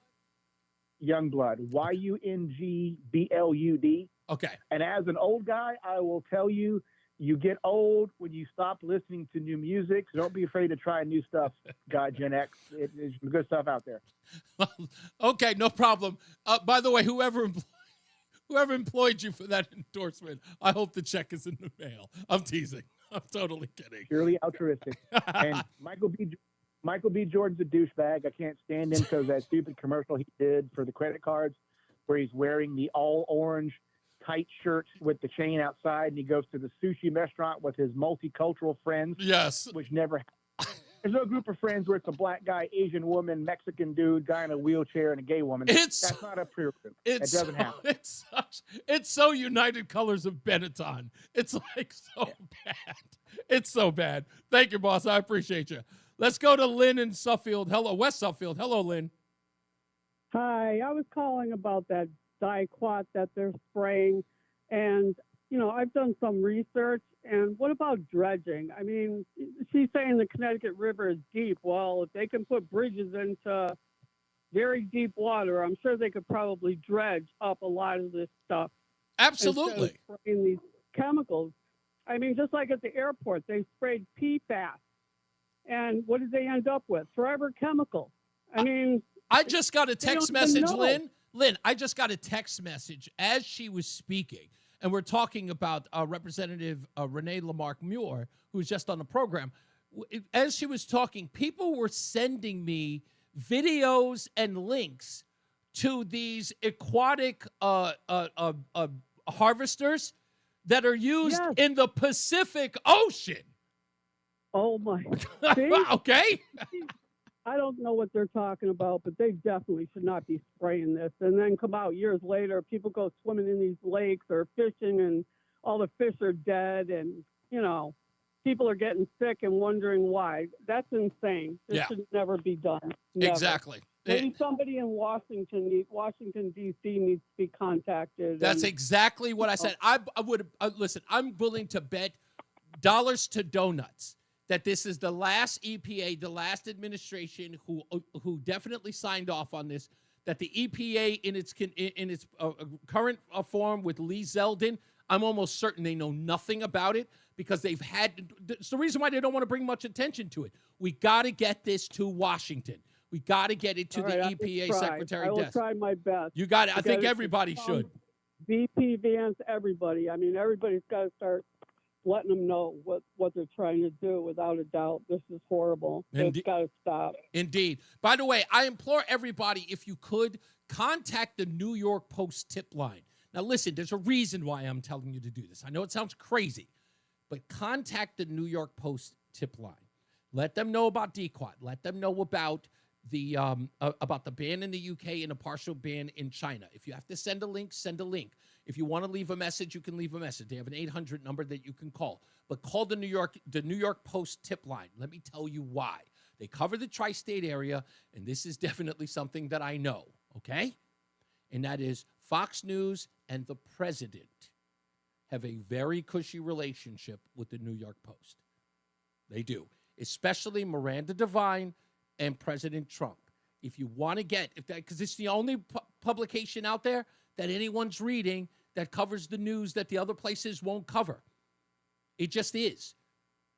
Youngblood. Youngblood. Okay. And as an old guy, I will tell you, you get old when you stop listening to new music. So don't be afraid to try new stuff, Gen X. There's some good stuff out there. Okay, no problem. By the way, whoever employed you for that endorsement, I hope the check is in the mail. I'm teasing. I'm totally kidding. Purely altruistic. And Michael B. Jordan's a douchebag. I can't stand him because that stupid commercial he did for the credit cards where he's wearing the all orange tight shirt with the chain outside, and he goes to the sushi restaurant with his multicultural friends. Yes. Which never happens. There's no group of friends where it's a black guy, Asian woman, Mexican dude, guy in a wheelchair, and a gay woman. That's not a peer group. It doesn't happen. It's so United Colors of Benetton. It's like so bad. It's so bad. Thank you, boss. I appreciate you. Let's go to Lynn in Suffield. Hello, West Suffield. Hello, Lynn. Hi, I was calling about that Dicot that they're spraying, and I've done some research. And what about dredging? I mean, she's saying the Connecticut River is deep. Well, if they can put bridges into very deep water, I'm sure they could probably dredge up a lot of this stuff. Absolutely. Instead of spraying these chemicals. I mean, just like at the airport, they sprayed PFAS. And what did they end up with? Forever Chemical. I mean, I just got a text don't even message, know. Lynn, I just got a text message as she was speaking, and we're talking about Representative Renee Lamarck Muir, who's just on the program. As she was talking, people were sending me videos and links to these aquatic harvesters that are used in the Pacific Ocean. Oh, my. See? Okay. I don't know what they're talking about, but they definitely should not be spraying this. And then come out years later, people go swimming in these lakes or fishing, and all the fish are dead. And, you know, people are getting sick and wondering why. That's insane. This should never be done. Never. Exactly. Maybe somebody in Washington, D.C. needs to be contacted. That's exactly what I said. I would listen. I'm willing to bet dollars to donuts that this is the last EPA, the last administration who definitely signed off on this. That the EPA in its current form with Lee Zeldin, I'm almost certain they know nothing about it because they've had. It's the reason why they don't want to bring much attention to it. We got to get this to Washington. We got to get it to the EPA secretary I will desk. try my best. You got it. I think everybody should. VP, Vance, everybody. I mean, everybody's got to start letting them know what they're trying to do. Without a doubt, this is horrible. It's got to stop. Indeed. By the way, I implore everybody, if you could, contact the New York Post tip line. Now, listen, there's a reason why I'm telling you to do this. I know it sounds crazy, but contact the New York Post tip line. Let them know about DQuat. Let them know about the ban in the UK and a partial ban in China. If you have to send a link, send a link. If you want to leave a message, you can leave a message. They have an 800 number that you can call. But call the New York Post tip line. Let me tell you why. They cover the tri-state area, and this is definitely something that I know, okay? And that is Fox News and the president have a very cushy relationship with the New York Post. They do, especially Miranda Devine and President Trump. If you want to get, because it's the only publication out there that anyone's reading that covers the news that the other places won't cover. It just is.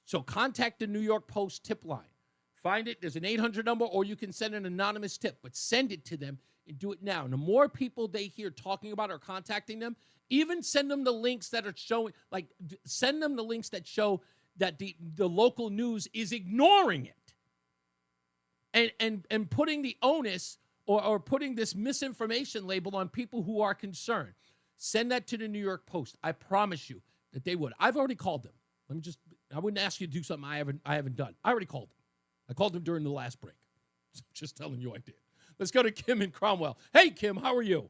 So contact the New York Post tip line. Find it. There's an 800 number, or you can send an anonymous tip, but send it to them and do it now. And the more people they hear talking about or contacting them, even send them the links that are showing, like send them the links that show that the local news is ignoring it. And putting the onus or putting this misinformation label on people who are concerned. Send that to the New York Post. I promise you that they would. I've already called them. I wouldn't ask you to do something I haven't done. I already called them. I called them during the last break. Just telling you I did. Let's go to Kim in Cromwell. Hey, Kim, how are you?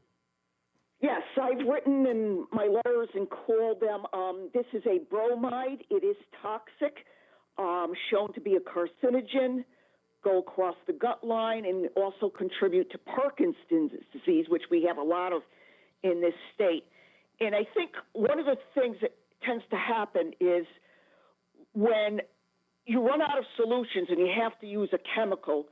Yes, I've written in my letters and called them. This is a bromide. It is toxic, shown to be a carcinogen, go across the gut line, and also contribute to Parkinson's disease, which we have a lot of in this state. And I think one of the things that tends to happen is when you run out of solutions and you have to use a chemical,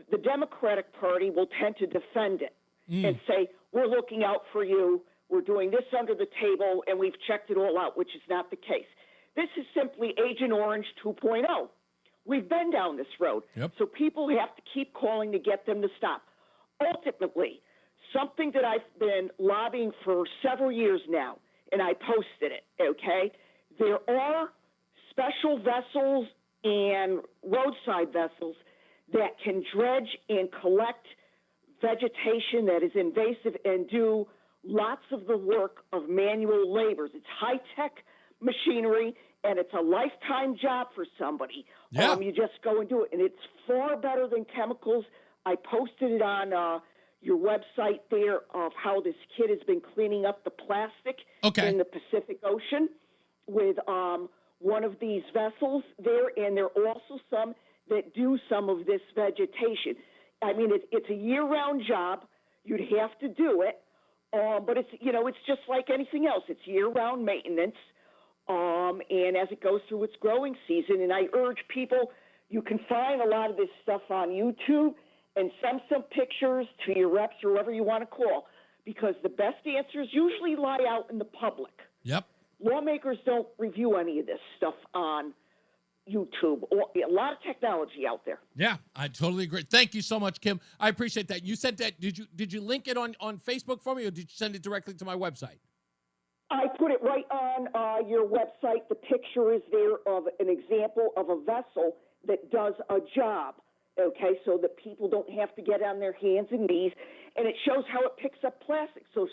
the Democratic Party will tend to defend it and say, we're looking out for you, we're doing this under the table, and we've checked it all out, which is not the case. This is simply Agent Orange 2.0. We've been down this road. Yep. So people have to keep calling to get them to stop. Ultimately, something that I've been lobbying for several years now, and I posted it, okay? There are special vessels and roadside vessels that can dredge and collect vegetation that is invasive and do lots of the work of manual labors. It's high-tech machinery, and it's a lifetime job for somebody. Yeah. You just go and do it, and it's far better than chemicals. I posted it on your website there of how this kid has been cleaning up the plastic in the Pacific Ocean with one of these vessels there, and there are also some that do some of this vegetation. I mean, it's a year-round job. You'd have to do it, but it's just like anything else. It's year-round maintenance, and as it goes through its growing season. And I urge people, you can find a lot of this stuff on YouTube, and send some pictures to your reps or whoever you want to call, because the best answers usually lie out in the public. Yep. Lawmakers don't review any of this stuff on YouTube. A lot of technology out there. Yeah, I totally agree. Thank you so much, Kim. I appreciate that. You sent that. Did you link it on Facebook for me, or did you send it directly to my website? I put it right on your website. The picture is there of an example of a vessel that does a job, okay, so that people don't have to get on their hands and knees, and it shows how it picks up plastic. So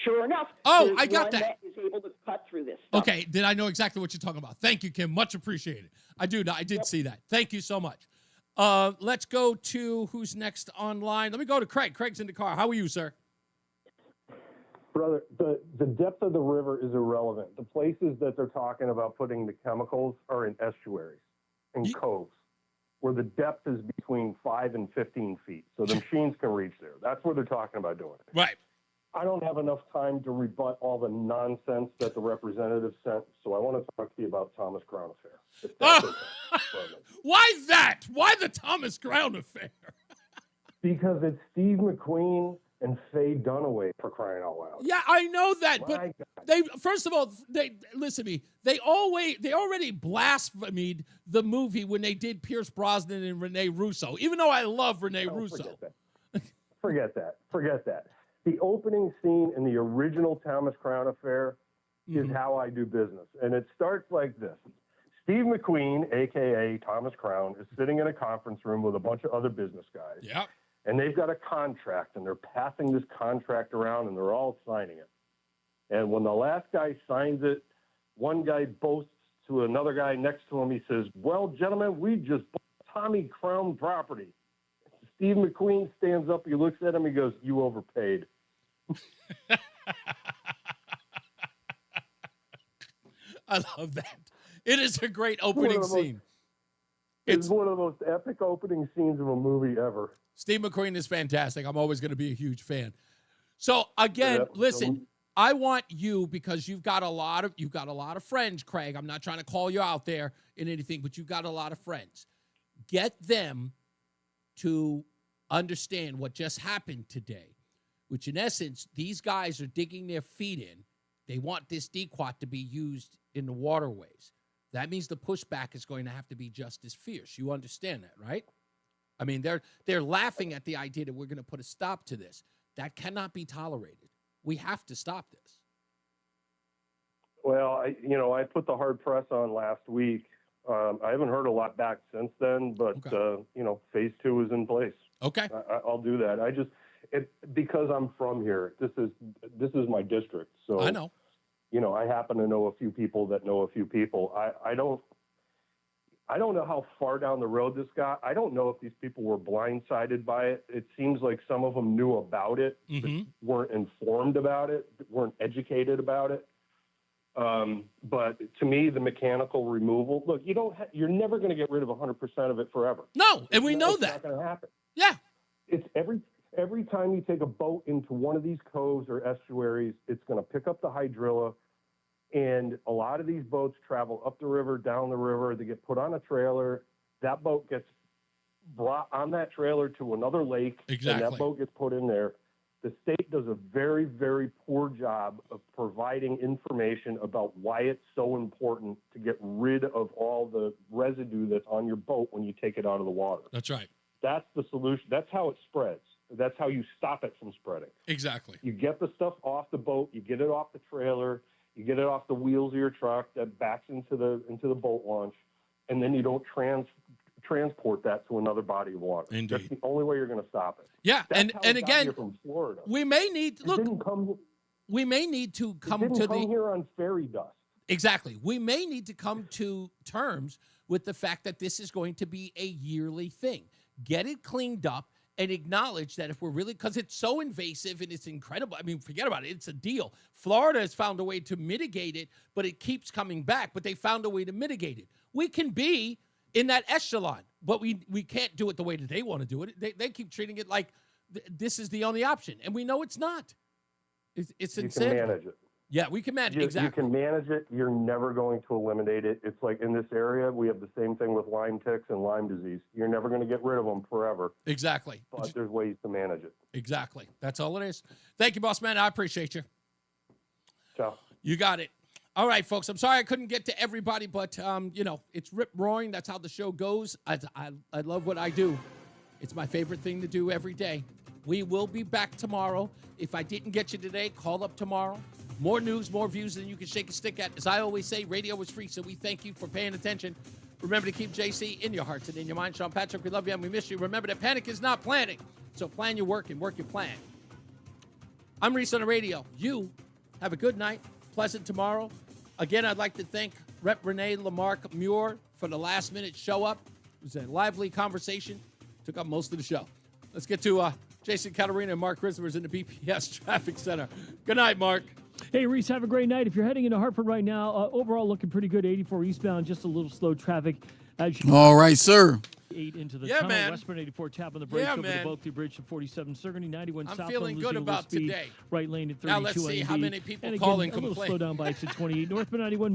sure enough, I got one that. is able to cut through this stuff. Okay, then I know exactly what you're talking about. Thank you, Kim. Much appreciated. I did see that. Thank you so much. Let's go to who's next online. Let me go to Craig. Craig's in the car. How are you, sir? Brother, the depth of the river is irrelevant. The places that they're talking about putting the chemicals are in estuaries and coves, where the depth is between 5 and 15 feet. So the machines can reach there. That's where they're talking about doing it. Right. I don't have enough time to rebut all the nonsense that the representative sent, so I want to talk to you about Thomas Crown Affair. If that's okay. Why that? Why the Thomas Crown Affair? Because it's Steve McQueen and Faye Dunaway, for crying out loud. Yeah, I know that, but they first of all, listen to me. They already blasphemed the movie when they did Pierce Brosnan and Rene Russo. Even though I love Rene Russo. Forget that. The opening scene in the original Thomas Crown Affair is how I do business, and it starts like this. Steve McQueen, a.k.a. Thomas Crown, is sitting in a conference room with a bunch of other business guys. Yep. And they've got a contract, and they're passing this contract around, and they're all signing it. And when the last guy signs it, one guy boasts to another guy next to him. He says, "Well, gentlemen, we just bought Tommy Crown property." Steve McQueen stands up. He looks at him. He goes, "You overpaid." I love that. It is a great opening scene. It's one of the most epic opening scenes of a movie ever. Steve McQueen is fantastic. I'm always going to be a huge fan. So again, listen, I want you, because you've got a lot of friends, Craig. I'm not trying to call you out there in anything, but you've got a lot of friends. Get them to understand what just happened today, which in essence, these guys are digging their feet in. They want this dequat to be used in the waterways. That means the pushback is going to have to be just as fierce. You understand that, right? I mean, they're laughing at the idea that we're going to put a stop to this. That cannot be tolerated. We have to stop this. Well, I put the hard press on last week. I haven't heard a lot back since then, but phase 2 is in place. Okay, I'll do that. Because I'm from here. This is my district, so I know. I happen to know a few people that know a few people. I don't know how far down the road this got. I don't know if these people were blindsided by it. It seems like some of them knew about it, but weren't informed about it, weren't educated about it. But to me, the mechanical removal, look, you're never going to get rid of 100% of it forever. No, and we know it's that. Not going to happen. Yeah. It's every time you take a boat into one of these coves or estuaries, it's going to pick up the hydrilla. And a lot of these boats travel up the river, down the river. They get put on a trailer. That boat gets brought on that trailer to another lake. Exactly. And that boat gets put in there. The state does a very, very poor job of providing information about why it's so important to get rid of all the residue that's on your boat when you take it out of the water. That's right. That's the solution. That's how it spreads. That's how you stop it from spreading. Exactly. You get the stuff off the boat. You get it off the trailer. You get it off the wheels of your truck that backs into the boat launch, and then you don't transport that to another body of water. Indeed. That's the only way you're going to stop it. Yeah, That's how it got again, here from Florida. we may need we may need to come to the here on fairy dust. Exactly. We may need to come to terms with the fact that this is going to be a yearly thing. Get it cleaned up and acknowledge that if we're really, because it's so invasive and it's incredible. I mean, forget about it. It's a deal. Florida has found a way to mitigate it, but it keeps coming back. But they found a way to mitigate it. We can be in that echelon, but we can't do it the way that they want to do it. They keep treating it like this is the only option. And we know it's not. It's insane. You can manage it. Yeah, we can manage it. Exactly. You can manage it. You're never going to eliminate it. It's like in this area, we have the same thing with Lyme ticks and Lyme disease. You're never going to get rid of them forever. Exactly. But there's ways to manage it. Exactly. That's all it is. Thank you, boss man. I appreciate you. Ciao. You got it. All right, folks. I'm sorry I couldn't get to everybody, but, it's rip-roaring. That's how the show goes. I love what I do. It's my favorite thing to do every day. We will be back tomorrow. If I didn't get you today, call up tomorrow. More news, more views than you can shake a stick at. As I always say, radio is free, so we thank you for paying attention. Remember to keep JC in your hearts and in your mind. Sean Patrick, we love you and we miss you. Remember that panic is not planning, so plan your work and work your plan. I'm Reese on the Radio. You have a good night, pleasant tomorrow. Again, I'd like to thank Rep. Renee Lamarck Muir for the last-minute show-up. It was a lively conversation. Took up most of the show. Let's get to Jason Catarina and Mark Risler's in the BPS Traffic Center. Good night, Mark. Hey, Reese, have a great night. If you're heading into Hartford right now, overall looking pretty good. 84 eastbound, just a little slow traffic. All right, sir. 8 into the tunnel. Man. Westbound 84 tap on the brakes over man. the Bulkley Bridge to 47. Certainly 91 I'm southbound feeling losing good a little about speed. today. Right lane at 32. Now let's see how ND. many people and call again, and a little complain. slow down by exit 28. Northbound 91.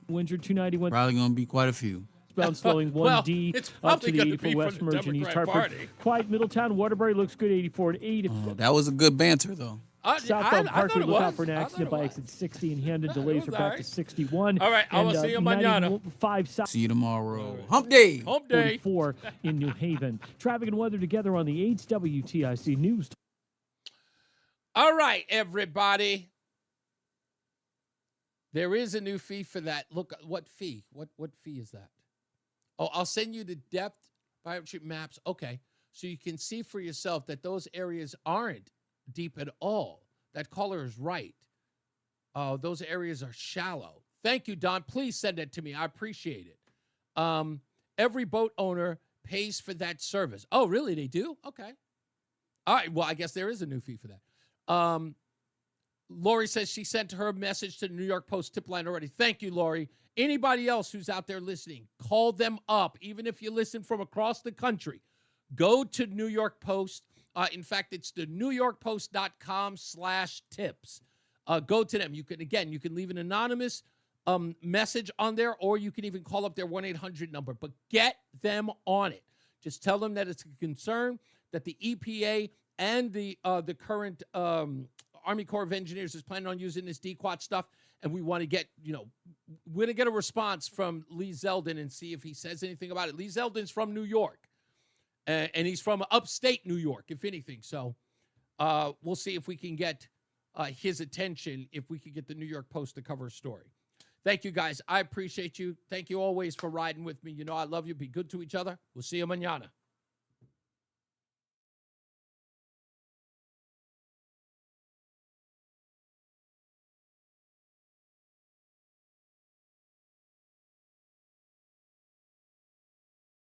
Windsor 291. Probably going to be quite a few. Bound slowing 1D it's up to probably the gonna 84 be West from the merge in East Democrat Hartford. Party. Quiet Middletown. Waterbury looks good. 84 to 8. That was a good banter, though. Southbound I Parkway, thought it look out was. for an I thought accident it by was. exit 60, and Hamden delays are was back all to right. 61. All right, I will see you mañana. 5 South. See you tomorrow. Hump day. Hump day. 44 in New Haven. Traffic and weather together on the 8 WTIC News. All right, everybody. There is a new fee for that. Look, what fee? What fee is that? Oh, I'll send you the depth biometry maps. Okay, so you can see for yourself that those areas aren't deep at all. That caller is right. Those areas are shallow. Thank you, Don. Please send it to me. I appreciate it. Every boat owner pays for that service. Oh, really? They do? Okay. All right. Well, I guess there is a new fee for that. Lori says she sent her message to the New York Post tip line already. Thank you, Lori. Anybody else who's out there listening, call them up. Even if you listen from across the country, go to New York Post. In fact, it's the NewYorkPost.com/tips. Go to them. You can leave an anonymous message on there, or you can even call up their 1-800 number. But get them on it. Just tell them that it's a concern that the EPA and the current Army Corps of Engineers is planning on using this DQuat stuff, and we want to get, we're going to get a response from Lee Zeldin and see if he says anything about it. Lee Zeldin's from New York, and he's from upstate New York, if anything. So we'll see if we can get his attention, if we can get the New York Post to cover a story. Thank you, guys. I appreciate you. Thank you always for riding with me. You know I love you. Be good to each other. We'll see you mañana.